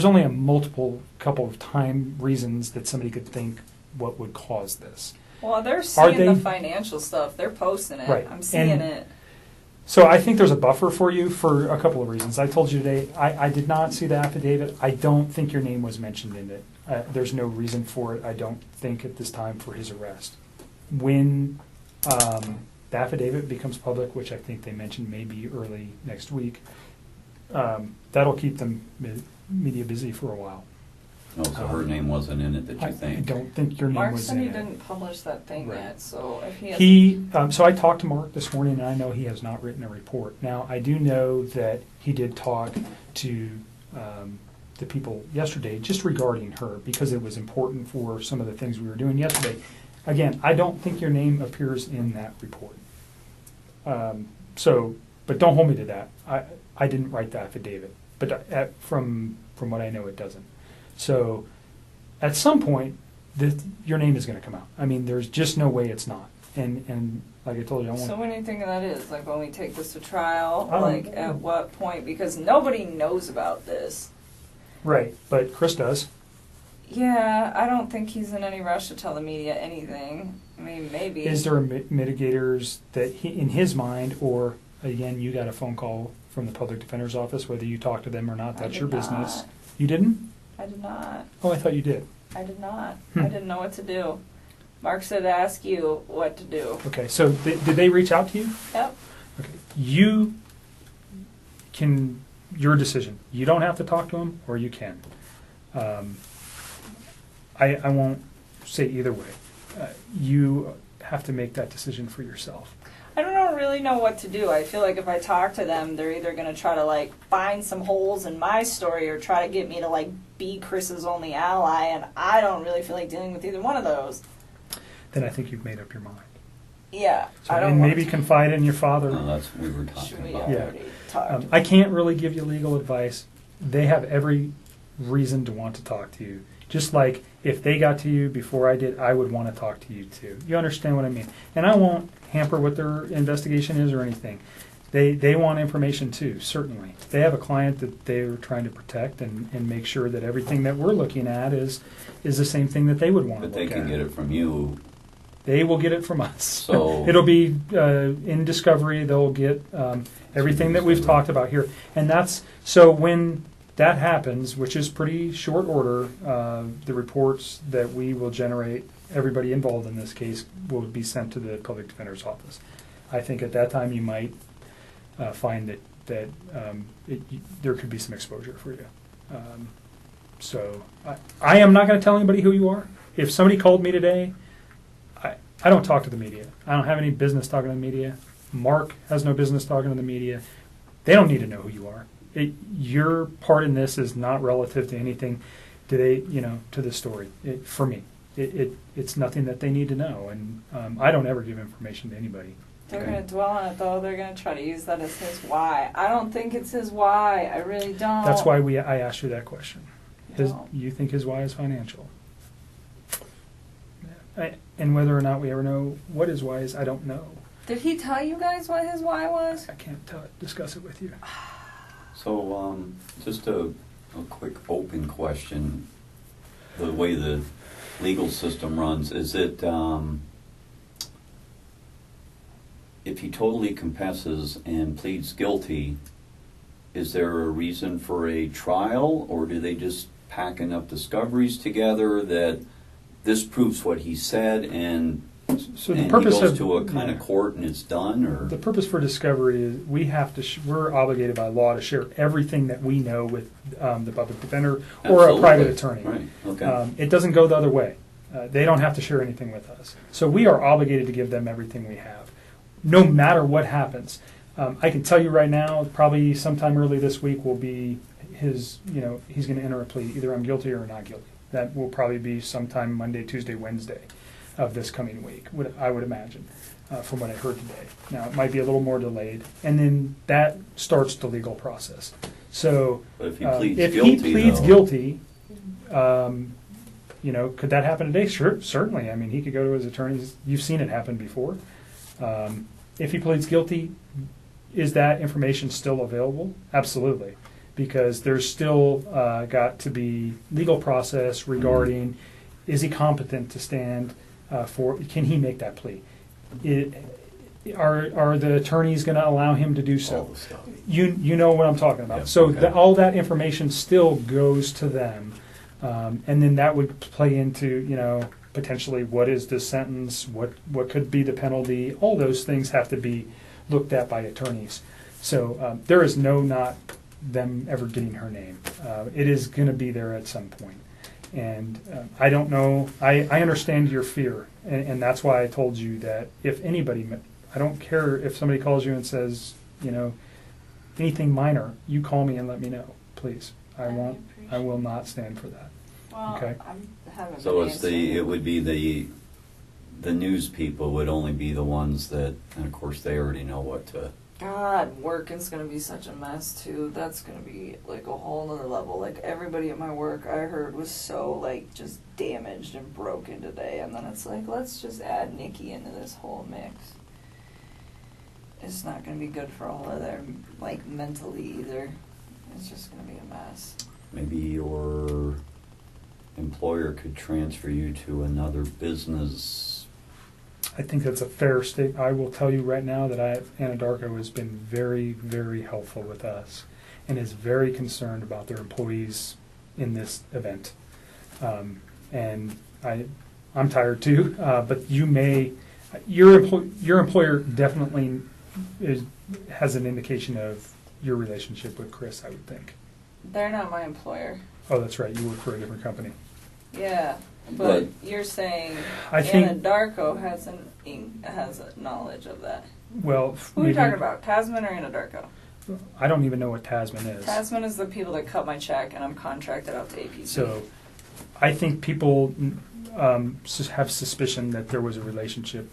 only a multiple couple of reasons that somebody could think what would cause this.
Well, they're seeing the financial stuff. They're posting it.
Right.
I'm seeing it.
So I think there's a buffer for you for a couple of reasons. I told you today, I did not see the affidavit. I don't think your name was mentioned in it. There's no reason for it, I don't think, at this time for his arrest. When the affidavit becomes public, which I think they mentioned maybe early next week, that'll keep them media busy for a while.
Oh, so her name wasn't in it that you think?
I don't think your name
Mark
was
said
in
he
it.
didn't publish that thing
Right.
yet, so if he hasn't...
So I talked to Mark this morning, and I know he has not written a report. Now, I do know that he did talk to the people yesterday just regarding her, because it was important for some of the things we were doing yesterday. Again, I don't think your name appears in that report. But don't hold me to that. I didn't write the affidavit, but from what I know, it doesn't. So at some point, your name is going to come out. I mean, there's just no way it's not. And like I told you, I won't.
So when do you think that is? Like when we take this to trial?
I don't
Like
know.
at what point? Because nobody knows about this.
Right, but Chris does.
Yeah, I don't think he's in any rush to tell the media anything. I mean, maybe.
Is there mitigators that in his mind, or again, you got a phone call from the public defender's office, whether you talk to them or not, that's your business.
Not.
You didn't?
I did not.
Oh, I thought you did.
I did not.
Hmm.
I didn't know what to do. Mark said to ask you what to do.
Okay, so did they reach out to you?
Yep.
Okay, your decision. You don't have to talk to them, or you can. I won't say either way. You have to make that decision for yourself.
I don't really know what to do. I feel like if I talk to them, they're either going to try to like find some holes in my story or try to get me to like be Chris's only ally, and I don't really feel like dealing with either one of those.
Then I think you've made up your mind.
Yeah,
So,
I don't
and
want
maybe
to.
confide in your father.
No, that's what we were
Should
talking
we
about.
Yeah.
already talk?
I can't really give you legal advice. They have every reason to want to talk to you. Just like if they got to you before I did, I would want to talk to you too. You understand what I mean? And I won't hamper what their investigation is or anything. They want information too, certainly. They have a client that they're trying to protect and make sure that everything that we're looking at is the same thing that they would want to
But
look
they
at.
can get it from you.
They will get it from us.
So-
It'll be in discovery. They'll get everything that we've talked about here, and that's so when that happens, which is pretty short order. The reports that we will generate, everybody involved in this case, will be sent to the public defender's office. I think at that time you might find that there could be some exposure for you. So I am not going to tell anybody who you are. If somebody called me today, I don't talk to the media. I don't have any business talking to the media. Mark has no business talking to the media. They don't need to know who you are. Your part in this is not relative to anything to the story. For me, it's nothing that they need to know, and I don't ever give information to anybody.
They're going to dwell on it, though. They're going to try to use that as his why. I don't think it's his why. I really don't.
That's why I asked you that question.
No.
You think his why is financial. And whether or not we ever know what his why is, I don't know.
Did he tell you guys what his why was?
I can't discuss it with you.
So just a quick open question. The way the legal system runs, is it if he totally confesses and pleads guilty, is there a reason for a trial, or do they just pack enough discoveries together that this proves what he said and
So the
he
purpose
goes
of
to a kind of court and it's done? Or
the purpose for discovery is we have to we're obligated by law to share everything that we know with the public defender or
Absolutely.
a private attorney.
Right. Okay.
It doesn't go the other way. They don't have to share anything with us. So we are obligated to give them everything we have, no matter what happens. I can tell you right now, probably sometime early this week will be he's going to enter a plea. Either I'm guilty or not guilty. That will probably be sometime Monday, Tuesday, Wednesday of this coming week, I would imagine, from what I heard today. Now, it might be a little more delayed, and then that starts the legal process. So
But if he pleads
if
guilty,
he pleads
though-
guilty, could that happen today? Sure, certainly. I mean, he could go to his attorneys. You've seen it happen before. If he pleads guilty, is that information still available? Absolutely, because there's still got to be legal process regarding is he competent to stand can he make that plea? Are the attorneys going to allow him to do
all
so?
the stuff.
You know what I'm talking about.
Yeah,
So
okay.
all that information still goes to them, and then that would play into potentially what is the sentence, what could be the penalty. All those things have to be looked at by attorneys. So there is not them ever getting her name. It is going to be there at some point. And I don't know. I understand your fear, and that's why I told you that if anybody, I don't care if somebody calls you and says, anything minor, you call me and let me know, please. I will not stand for that.
Well,
Okay.
I haven't
So
been
it's
answering.
it would be the news people would only be the ones that, and of course they already know what to.
God, work is going to be such a mess, too. That's going to be, like, a whole nother level. Like, everybody at my work, I heard, was so, like, just damaged and broken today. And then it's like, let's just add Nikki into this whole mix. It's not going to be good for all of them, like, mentally either. It's just going to be a mess.
Maybe your employer could transfer you to another business.
I think that's a fair statement. I will tell you right now that Anadarko has been very, very helpful with us and is very concerned about their employees in this event. And I'm tired too, but your employer definitely has an indication of your relationship with Chris, I would think.
They're not my employer.
Oh, that's right. You work for a different company.
Yeah, but you're saying
I think
Anadarko has has a knowledge of that.
Well,
Who are we
maybe-
talking about? Tasman or Anadarko?
I don't even know what Tasman is.
Tasman is the people that cut my check, and I'm contracted out to APC.
So I think people have suspicion that there was a relationship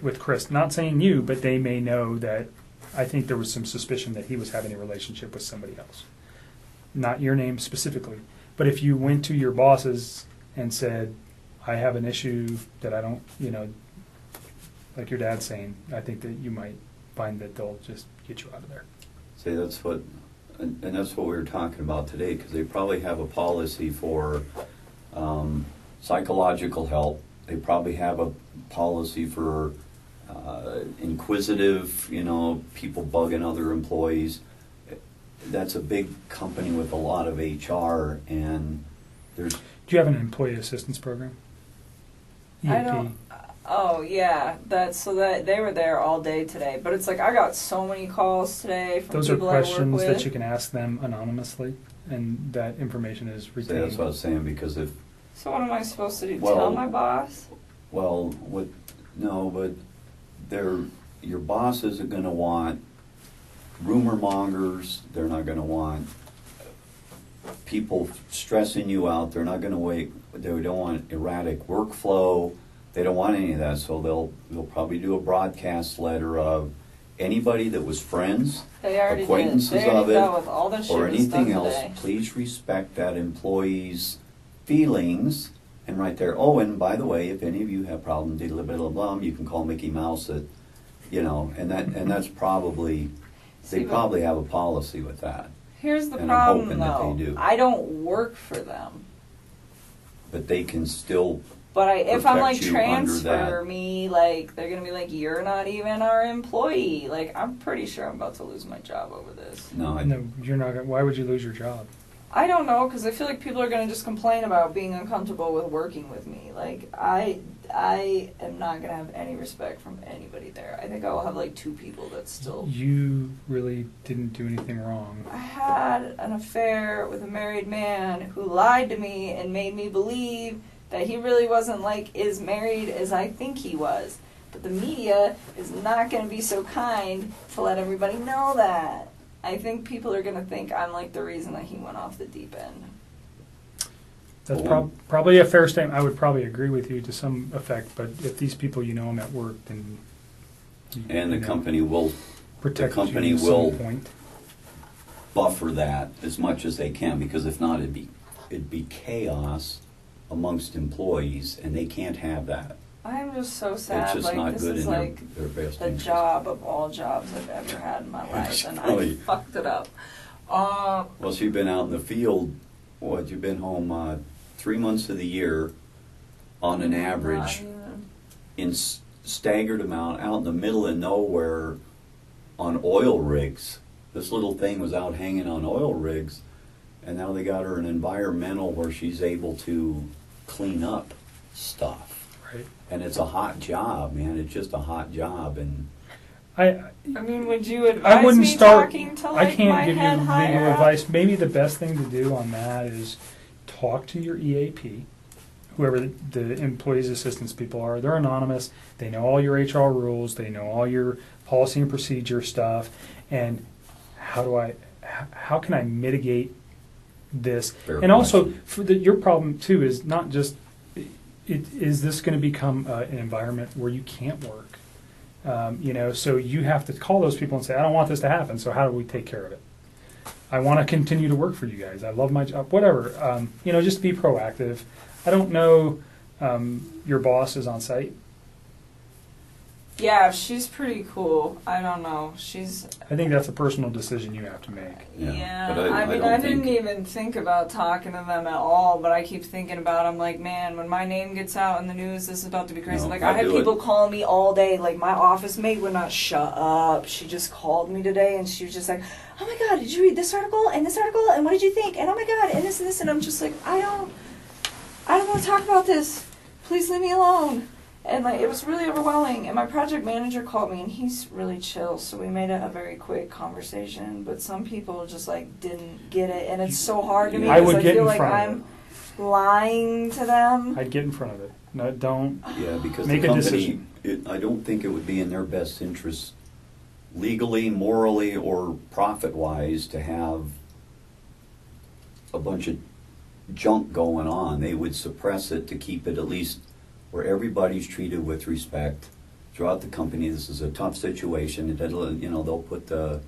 with Chris. Not saying you, but they may know that. I think there was some suspicion that he was having a relationship with somebody else. Not your name specifically. But if you went to your bosses and said, I have an issue that I don't, like your dad's saying, I think that you might find that they'll just get you out of there.
See, that's what, and that's what we were talking about today, because they probably have a policy for psychological help. They probably have a policy for inquisitive, people bugging other employees. That's a big company with a lot of HR, and there's...
Do you have an employee assistance program?
I
EAP.
don't. Oh yeah, that they were there all day today. But it's like I got so many calls today from
Those are
people I work
questions
with.
that you can ask them anonymmously, and that information is
See,
retained.
that's what I was saying, because if...
So what am I supposed to do?
Well-
Tell my boss?
Well, no, but your boss isn't going to want rumor mongers. They're not going to want people stressing you out. They're not going to They don't want erratic workflow. They don't want any of that. So they'll probably do a broadcast letter of anybody that was friends,
They already
acquaintances
did. They already
of it,
dealt with all the shit
or
that's
anything
done
else.
today.
Please respect that employee's feelings. And right there, oh, and by the way, if any of you have problems, blah, blah, blah, you can call Mickey Mouse at, and that's probably,
See,
they
but-
probably have a policy with that.
Here's the
And I'm
problem,
hoping that
though.
they do.
I don't work for them.
But they can still,
But if I'm like
protect you under
transfer
that.
me, like they're gonna be like, you're not even our employee. Like I'm pretty sure I'm about to lose my job over this.
no,
No, you're not. Why would you lose your job?
I don't know, because I feel like people are gonna just complain about being uncomfortable with working with me. Like I am not gonna have any respect from anybody there. I think I will have like 2 people that still.
You really didn't do anything wrong.
I had an affair with a married man who lied to me and made me believe that he really wasn't like as married as I think he was. But the media is not going to be so kind to let everybody know that. I think people are going to think I'm like the reason that he went off the deep end.
That's
Well,
probably a fair statement. I would probably agree with you to some effect. But if these people you know them at work, then
and the company will
protect
company
you at
will-
some point.
buffer that as much as they can, because if not, it'd be chaos amongst employees, and they can't have that.
I'm just so
It's
sad.
just
Like
not
this
good
is
in
like
their best
the
interest.
job of all jobs I've ever had in my life, and I
Really.
fucked it up.
Well, so you've been out in the field, you've been home 3 months of the year on an average, in staggered amount, out in the middle of nowhere on oil rigs. This little thing was out hanging on oil rigs, and now they got her an environmental where she's able to clean up stuff.
Right.
And it's a hot job, man. It's just a hot job, and
I
mean, would you advise
I wouldn't
me
start.
talking to
I
like
can't
my
give you
head
legal
higher up?
advice. Maybe the best thing to do on that is talk to your EAP, whoever the employees assistance people are. They're anonymous. They know all your HR rules. They know all your policy and procedure stuff. And how can I mitigate this?
Fair
and also,
question.
your problem too is not just is this going to become an environment where you can't work? So you have to call those people and say, I don't want this to happen, so how do we take care of it? I want to continue to work for you guys. I love my job, whatever. Just be proactive. I don't know, your boss is on site.
Yeah, she's pretty cool. I don't know.
I think that's a personal decision you have to make.
Yeah,
Yeah,
but I
mean,
don't
I didn't
think-
even think about talking to them at all, but I keep thinking about, I'm like, man, when my name gets out in the news, this is about to be crazy.
No,
Like,
I
I had
do it.
people calling me all day. Like, my office mate would not shut up. She just called me today, and she was just like, oh my God, did you read this article, and what did you think? And oh my God, and this, and I'm just like, I don't want to talk about this. Please leave me alone. And like it was really overwhelming. And my project manager called me, and he's really chill, so we made it a very quick conversation. But some people just like didn't get it, and it's so hard to me
I
because
would
I
get
feel
in
like
front of
I'm lying to them.
I'd get in front of it. No, don't.
Yeah, because
Make
the
a
company,
decision.
I don't think it would be in their best interest legally, morally, or profit-wise to have a bunch of junk going on. They would suppress it to keep it at least where everybody's treated with respect throughout the company. This is a tough situation. It'll, you know, they'll put the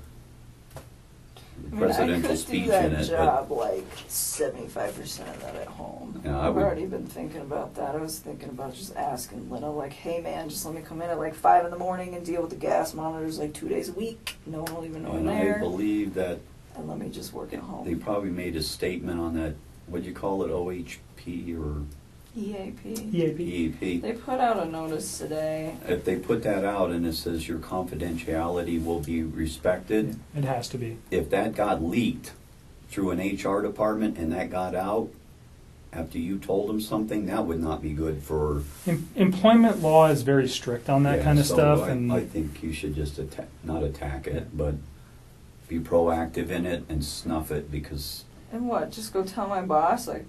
presidential speech in it.
Job like 75% of that at home.
Yeah,
I've already been thinking about that. I was thinking about just asking Lena, like, hey man, just let me come in at like 5 in the morning and deal with the gas monitors like 2 days a week. No one will even know I'm
And
there.
I believe that
And let me just work at home.
they probably made a statement on that, what'd you call it, OHP or
EAP.
EAP.
EEP?
They put out a notice today.
If they put that out and it says your confidentiality will be respected,
It has to be.
if that got leaked through an HR department and that got out after you told them something, that would not be good for.
Employment law is very strict on that
Yeah,
kind of
so
stuff,
I think you should just not attack it, but be proactive in it and snuff it, because
And what? Just go tell my boss, like,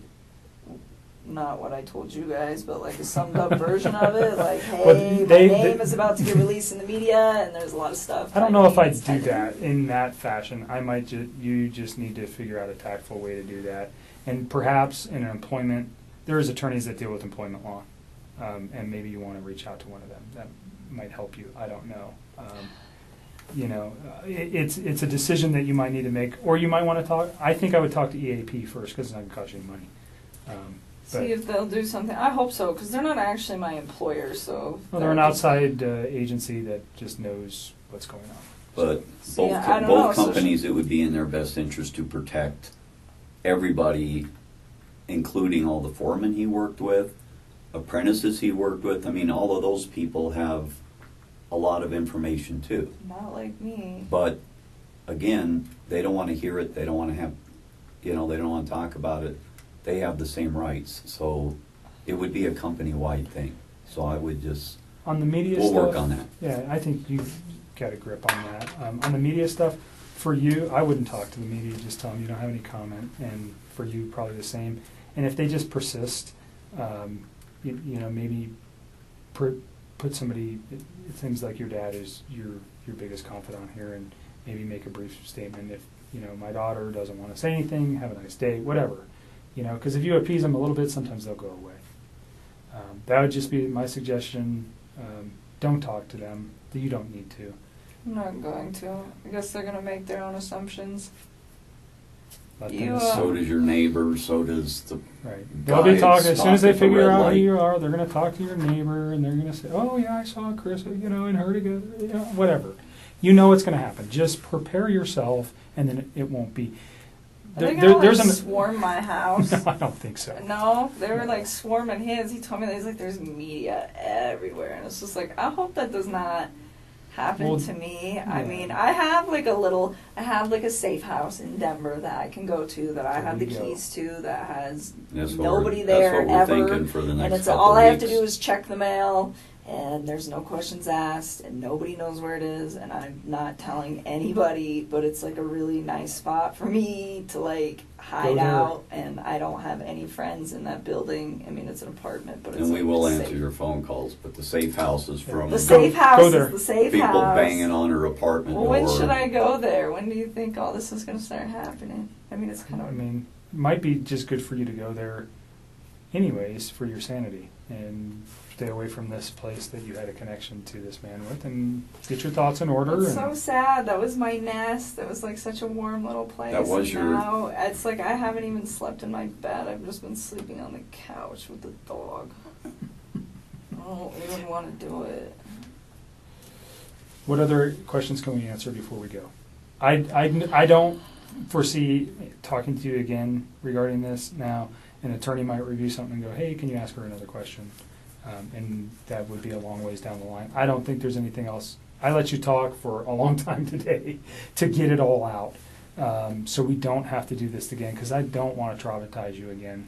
not what I told you guys, but like a summed up version of it. Like, hey,
Well,
my name is about to get released in the media, and there's a lot of stuff.
I don't know if I'd do that in that fashion. I might you just need to figure out a tactful way to do that. And perhaps in employment, there is attorneys that deal with employment law, and maybe you want to reach out to one of them. That might help you. I don't know. You know, it's a decision that you might need to make, or you might want to talk. I think I would talk to EAP first, because it's not going to cost you any money.
See if they'll do something. I hope so, because they're not actually my employer. So
Well, they're an outside agency that just knows what's going on.
but
See, I don't know,
both
so
companies, it would be in their best interest to protect everybody, including all the foremen he worked with, apprentices he worked with. I mean, all of those people have a lot of information too.
Not like me.
But again, they don't want to hear it. They don't want to have, you know, they don't want to talk about it. They have the same rights. So it would be a company-wide thing. So I would just,
On the media
we'll
stuff,
work on that.
Yeah, I think you've got a grip on that. On the media stuff, for you, I wouldn't talk to the media. Just tell them you don't have any comment, and for you, probably the same. And if they just persist, you know, maybe put somebody. It seems like your dad is your biggest confidant here, and maybe make a brief statement. If you know, my daughter doesn't want to say anything, have a nice day, whatever. You know, because if you appease them a little bit, sometimes they'll go away. That would just be my suggestion. Don't talk to them. You don't need to.
I'm not going to. I guess they're going to make their own assumptions.
Let
You,
them
So does your neighbor, so does the
Right. They'll be
guy
talking, as soon as they
stopped at the
figure
red
out who
light.
you are, they're going to talk to your neighbor, and they're going to say, oh, yeah, I saw Chris, you know, and her together, you know, whatever. You know what's going to happen. Just prepare yourself, and then it won't be.
Are they going to
there's
like swarm my house?
No, I don't think so.
No, they were like swarming his. He told me that he's like, there's media everywhere. And it's just like, I hope that does not happen
Well,
to me. I
yeah.
mean, I have like a safe house in Denver that I can go to, that I
There
have the
you go.
keys to, that has
That's what
nobody
we're-
there
that's what we're
ever.
thinking for the next
And it's
couple
all I have to
weeks.
do is check the mail, and there's no questions asked, and nobody knows where it is, and I'm not telling anybody, but it's like a really nice spot for me to like hide
there.
out, and I don't have any friends in that building. I mean, it's an apartment, but it's
And we
like
will
safe.
answer your phone calls, but the safe house is from
The safe house
Go there.
is the safe
people
house.
banging on her apartment
Well,
door.
when should I go there? When do you think all this is going to start happening? I mean, it's kind of.
I mean, it might be just good for you to go there anyways for your sanity, and stay away from this place that you had a connection to this man with, and get your thoughts in order.
It's
and
so sad. That was my nest. That was like such a warm little place.
That was
and
your-
now it's like I haven't even slept in my bed. I've just been sleeping on the couch with the dog. I don't even want to do it.
What other questions can we answer before we go? I don't foresee talking to you again regarding this now. An attorney might review something and go, hey, can you ask her another question? And that would be a long ways down the line. I don't think there's anything else. I let you talk for a long time today to get it all out. So we don't have to do this again, because I don't want to traumatize you again.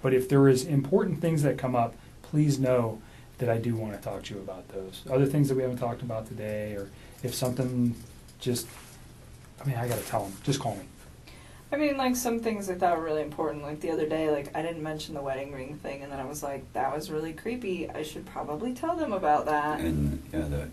But if there is important things that come up, please know that I do want to talk to you about those. Other things that we haven't talked about today, or if something just, I mean, I got to tell them, just call me.
I mean, like some things I thought were really important. Like the other day, like I didn't mention the wedding ring thing, and then I was like, that was really creepy. I should probably tell them about that.
And yeah, that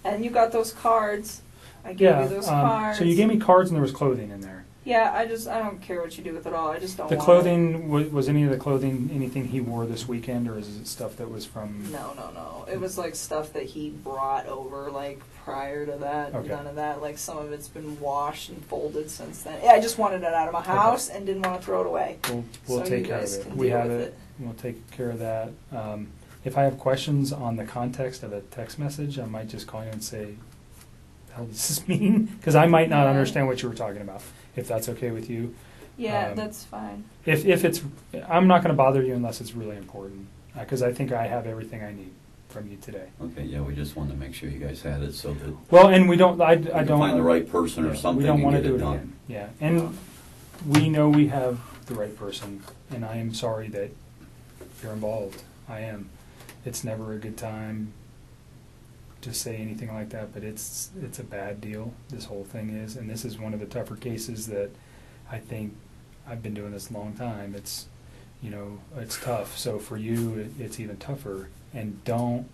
And you got those cards. I gave you those cards.
So you gave me cards and there was clothing in there.
Yeah, I don't care what you do with it all. I just don't
The
want
clothing, was any of the clothing anything he wore this weekend, or is it stuff that was from...
No. It was like stuff that he brought over like prior to that.
Okay.
None of that. Like some of it's been washed and folded since then. Yeah, I just wanted it out of my house and didn't want to throw it away.
We'll
So
take
you
care of
guys
it.
can
We
deal
have
with
it. We'll take care of that. If I have questions on the context of a text message, I might just call you and say, "How does this mean?" Because I might not understand what you were talking about. If that's okay with you.
Yeah, that's fine.
If it's, I'm not going to bother you unless it's really important, because I think I have everything I need from you today.
Okay, yeah, we just wanted to make sure you guys had it so that
Well, and we don't. I
you
don't
can find the right person or something
We don't
and
want to
get
do
it
it
done.
again. Yeah, and we know we have the right person, and I am sorry that you're involved. I am. It's never a good time to say anything like that, but it's a bad deal. This whole thing is, and this is one of the tougher cases that I think I've been doing this a long time. It's, it's tough. So for you, it's even tougher. And don't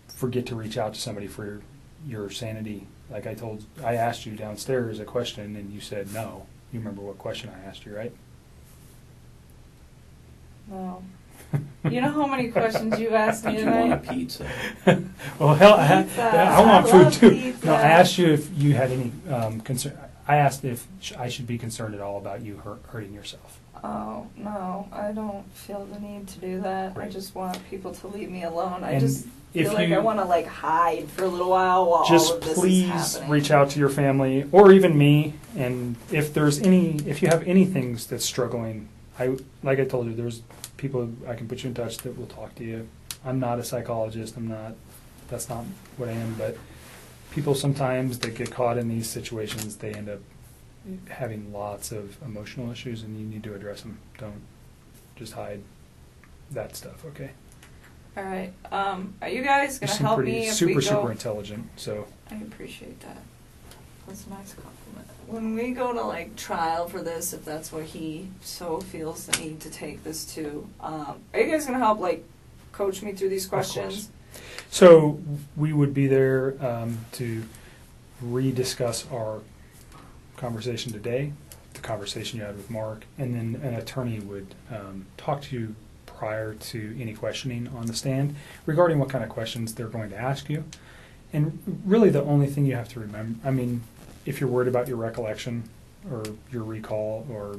forget to reach out to somebody for your sanity. Like I asked you downstairs a question, and you said no. You remember what question I asked you, right?
No. You know how many questions you've asked me
Don't you want a
tonight?
pizza?
Well, hell,
Pizza.
I want
I
food
love
too.
pizza.
No, I asked you if you had any concern. I asked if I should be concerned at all about you hurting yourself.
Oh, no, I don't feel the need to do that. I
Right.
just want people to leave me alone. I
And
just
if
feel like
you-
I want to hide for a little while
Just
all of this
please
is happening.
reach out to your family or even me, and if you have any things that's struggling, like I told you, there's people I can put you in touch that will talk to you. I'm not a psychologist. That's not what I am, but people sometimes that get caught in these situations, they end up having lots of emotional issues, and you need to address them. Don't just hide that stuff, okay?
All right. Are you guys
You
going to
seem
help
pretty
me if
super
we go?
intelligent, so
I appreciate that. That's a nice compliment. When we go to trial for this, if that's what he so feels the need to take this to, are you guys going to help coach me through these questions?
So we would be there to rediscuss our conversation today, the conversation you had with Mark, and then an attorney would talk to you prior to any questioning on the stand regarding what kind of questions they're going to ask you. And really the only thing you have to remember, if you're worried about your recollection or your recall or,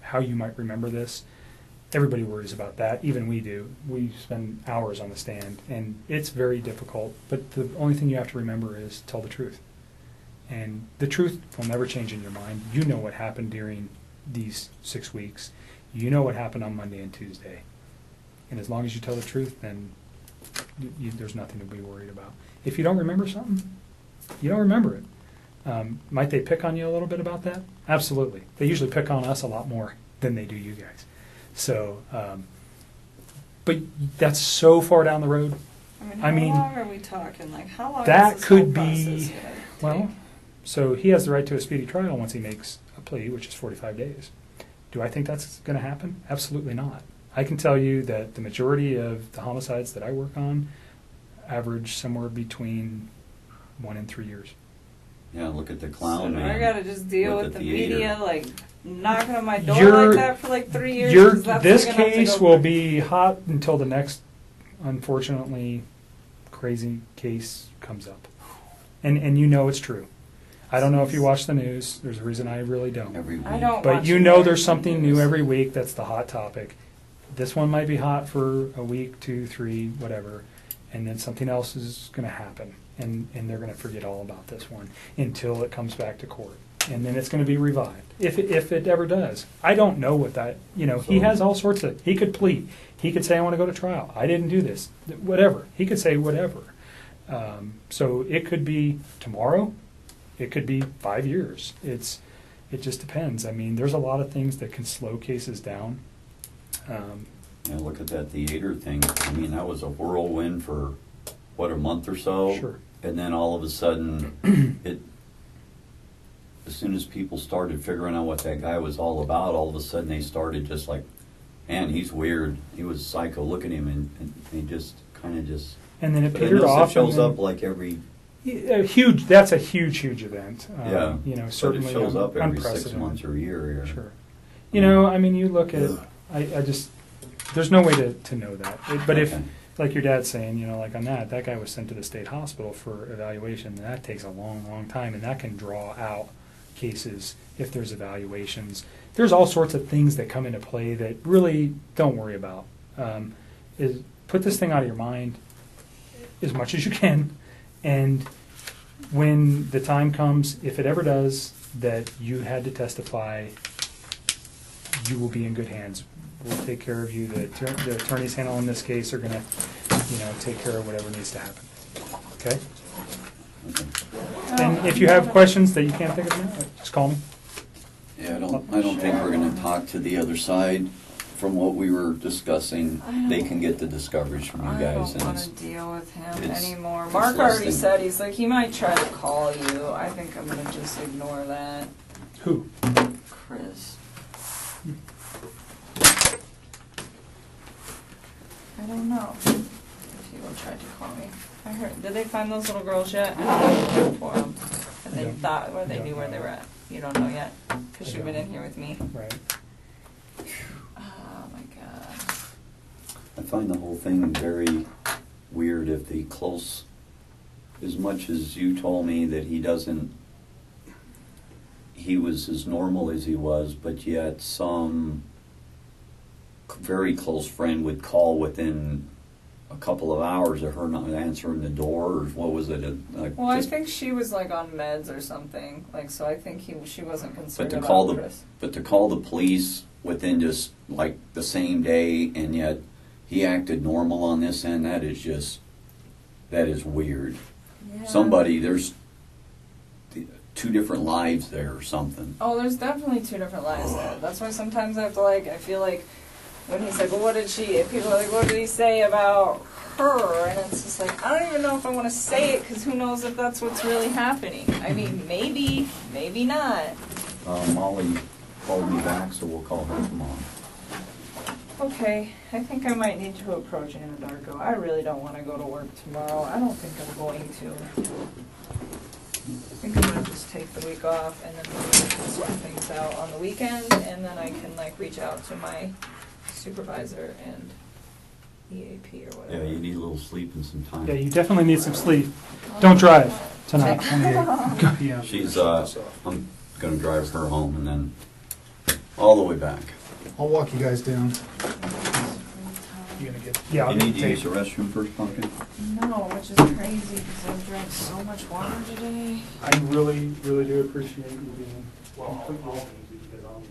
how you might remember this, everybody worries about that. Even we do. We spend hours on the stand, and it's very difficult. But the only thing you have to remember is tell the truth. And the truth will never change in your mind. You know what happened during these 6 weeks. You know what happened on Monday and Tuesday. And as long as you tell the truth, then there's nothing to be worried about. If you don't remember something, you don't remember it. Might they pick on you a little bit about that? Absolutely. They usually pick on us a lot more than they do you guys. So, but that's so far down the road.
How long are we talking? How long
That
is this
could
whole
be,
process gonna
well,
take?
so he has the right to a speedy trial once he makes a plea, which is 45 days. Do I think that's going to happen? Absolutely not. I can tell you that the majority of the homicides that I work on average somewhere between 1 and 3 years.
Yeah, look at the clown
So
man.
I gotta just deal with the
theater.
media, knocking on my door like that for 3 years. 'Cause that's
This
what we're gonna have to
case
go
will
through.
be hot until the next, unfortunately, crazy case comes up. And it's true. I don't know if you watch the news. There's a reason I really don't.
Every week.
I don't
But
watch
you know
American
there's something
news.
new every week that's the hot topic. This one might be hot for a week, 2, 3, whatever, and then something else is going to happen, and they're going to forget all about this one until it comes back to court, and then it's going to be revived if it ever does. I don't know what that he
So-
has all sorts of. He could plead. He could say I want to go to trial. I didn't do this. Whatever. He could say whatever. So it could be tomorrow. It could be 5 years. It just depends. There's a lot of things that can slow cases down.
Yeah, look at that theater thing. That was a whirlwind for, a month or so?
Sure.
And then all of a sudden, as soon as people started figuring out what that guy was all about, all of a sudden they started just man, he's weird. He was psycho. Look at him, and he just kind of just...
And then it
But I
petered
notice
off.
it shows
and then-
up every
That's a huge event.
Yeah.
You know,
But
certainly
it shows up every 6
unprecedented.
months or a year here.
Sure. You know, I mean, you look at, I just, there's no way to know that. But if,
Okay.
like your dad's saying, you know, like on that guy was sent to the state hospital for evaluation, and that takes a long, long time, and that can draw out cases if there's evaluations. There's all sorts of things that come into play that really don't worry about. Is put this thing out of your mind as much as you can, and when the time comes, if it ever does, that you had to testify, you will be in good hands. We'll take care of you. The attorneys handling this case are going to, you know, take care of whatever needs to happen. Okay? And if you have questions that you can't think of now, just call me.
Yeah, I don't think we're gonna talk to the other side. From what we were discussing, they can get the discoveries from you
I
guys.
don't
and
want
it's-
to deal with him
it's-
anymore.
it's
Mark
less
already
than-
said, he's like, he might try to call you. I think I'm going to just ignore that.
Who?
Chris. I don't know if he will try to call me. I heard, did they find those little girls yet? I don't know for them. And they
Yeah.
thought, or they
Yeah.
knew where they were at. You don't know yet? Because you've been in here with me.
Right.
Oh my god.
I find the whole thing very weird if the close, as much as you told me that he was as normal as he was, but yet some very close friend would call within a couple of hours of her not answering the door, or what was it?
Well, I think she was like on meds or something. Like, so I think she wasn't concerned
to
about
call
Chris.
But to call the police within just like the same day, and yet he acted normal on this end, that is weird.
Yeah.
Somebody, there's two different lives there or something.
Oh, there's definitely two different lives there. That's why sometimes I have to like, I feel like when he's like, well, what did she, if people are like, what did he say about her? And it's just like, I don't even know if I want to say it, because who knows if that's what's really happening. I mean, maybe, maybe not.
Molly called me back, so we'll call her tomorrow.
Okay, I think I might need to approach Anadarko. I really don't want to go to work tomorrow. I don't think I'm going to. I think I'm going to just take the week off, and then maybe we can sort things out on the weekend, and then I can like reach out to my supervisor and EAP or whatever.
Yeah, you need a little sleep and some time.
Yeah, you definitely need some sleep. Don't drive tonight.
Yeah.
She's, I'm gonna drive her home and then all the way back.
I'll walk you guys down.
You're gonna get. Yeah, I'll
You
get
need to
tape.
use the restroom first, Pumpkin?
No, which is crazy because I've drank so much water today.
I really, really do appreciate you being completely open because I'll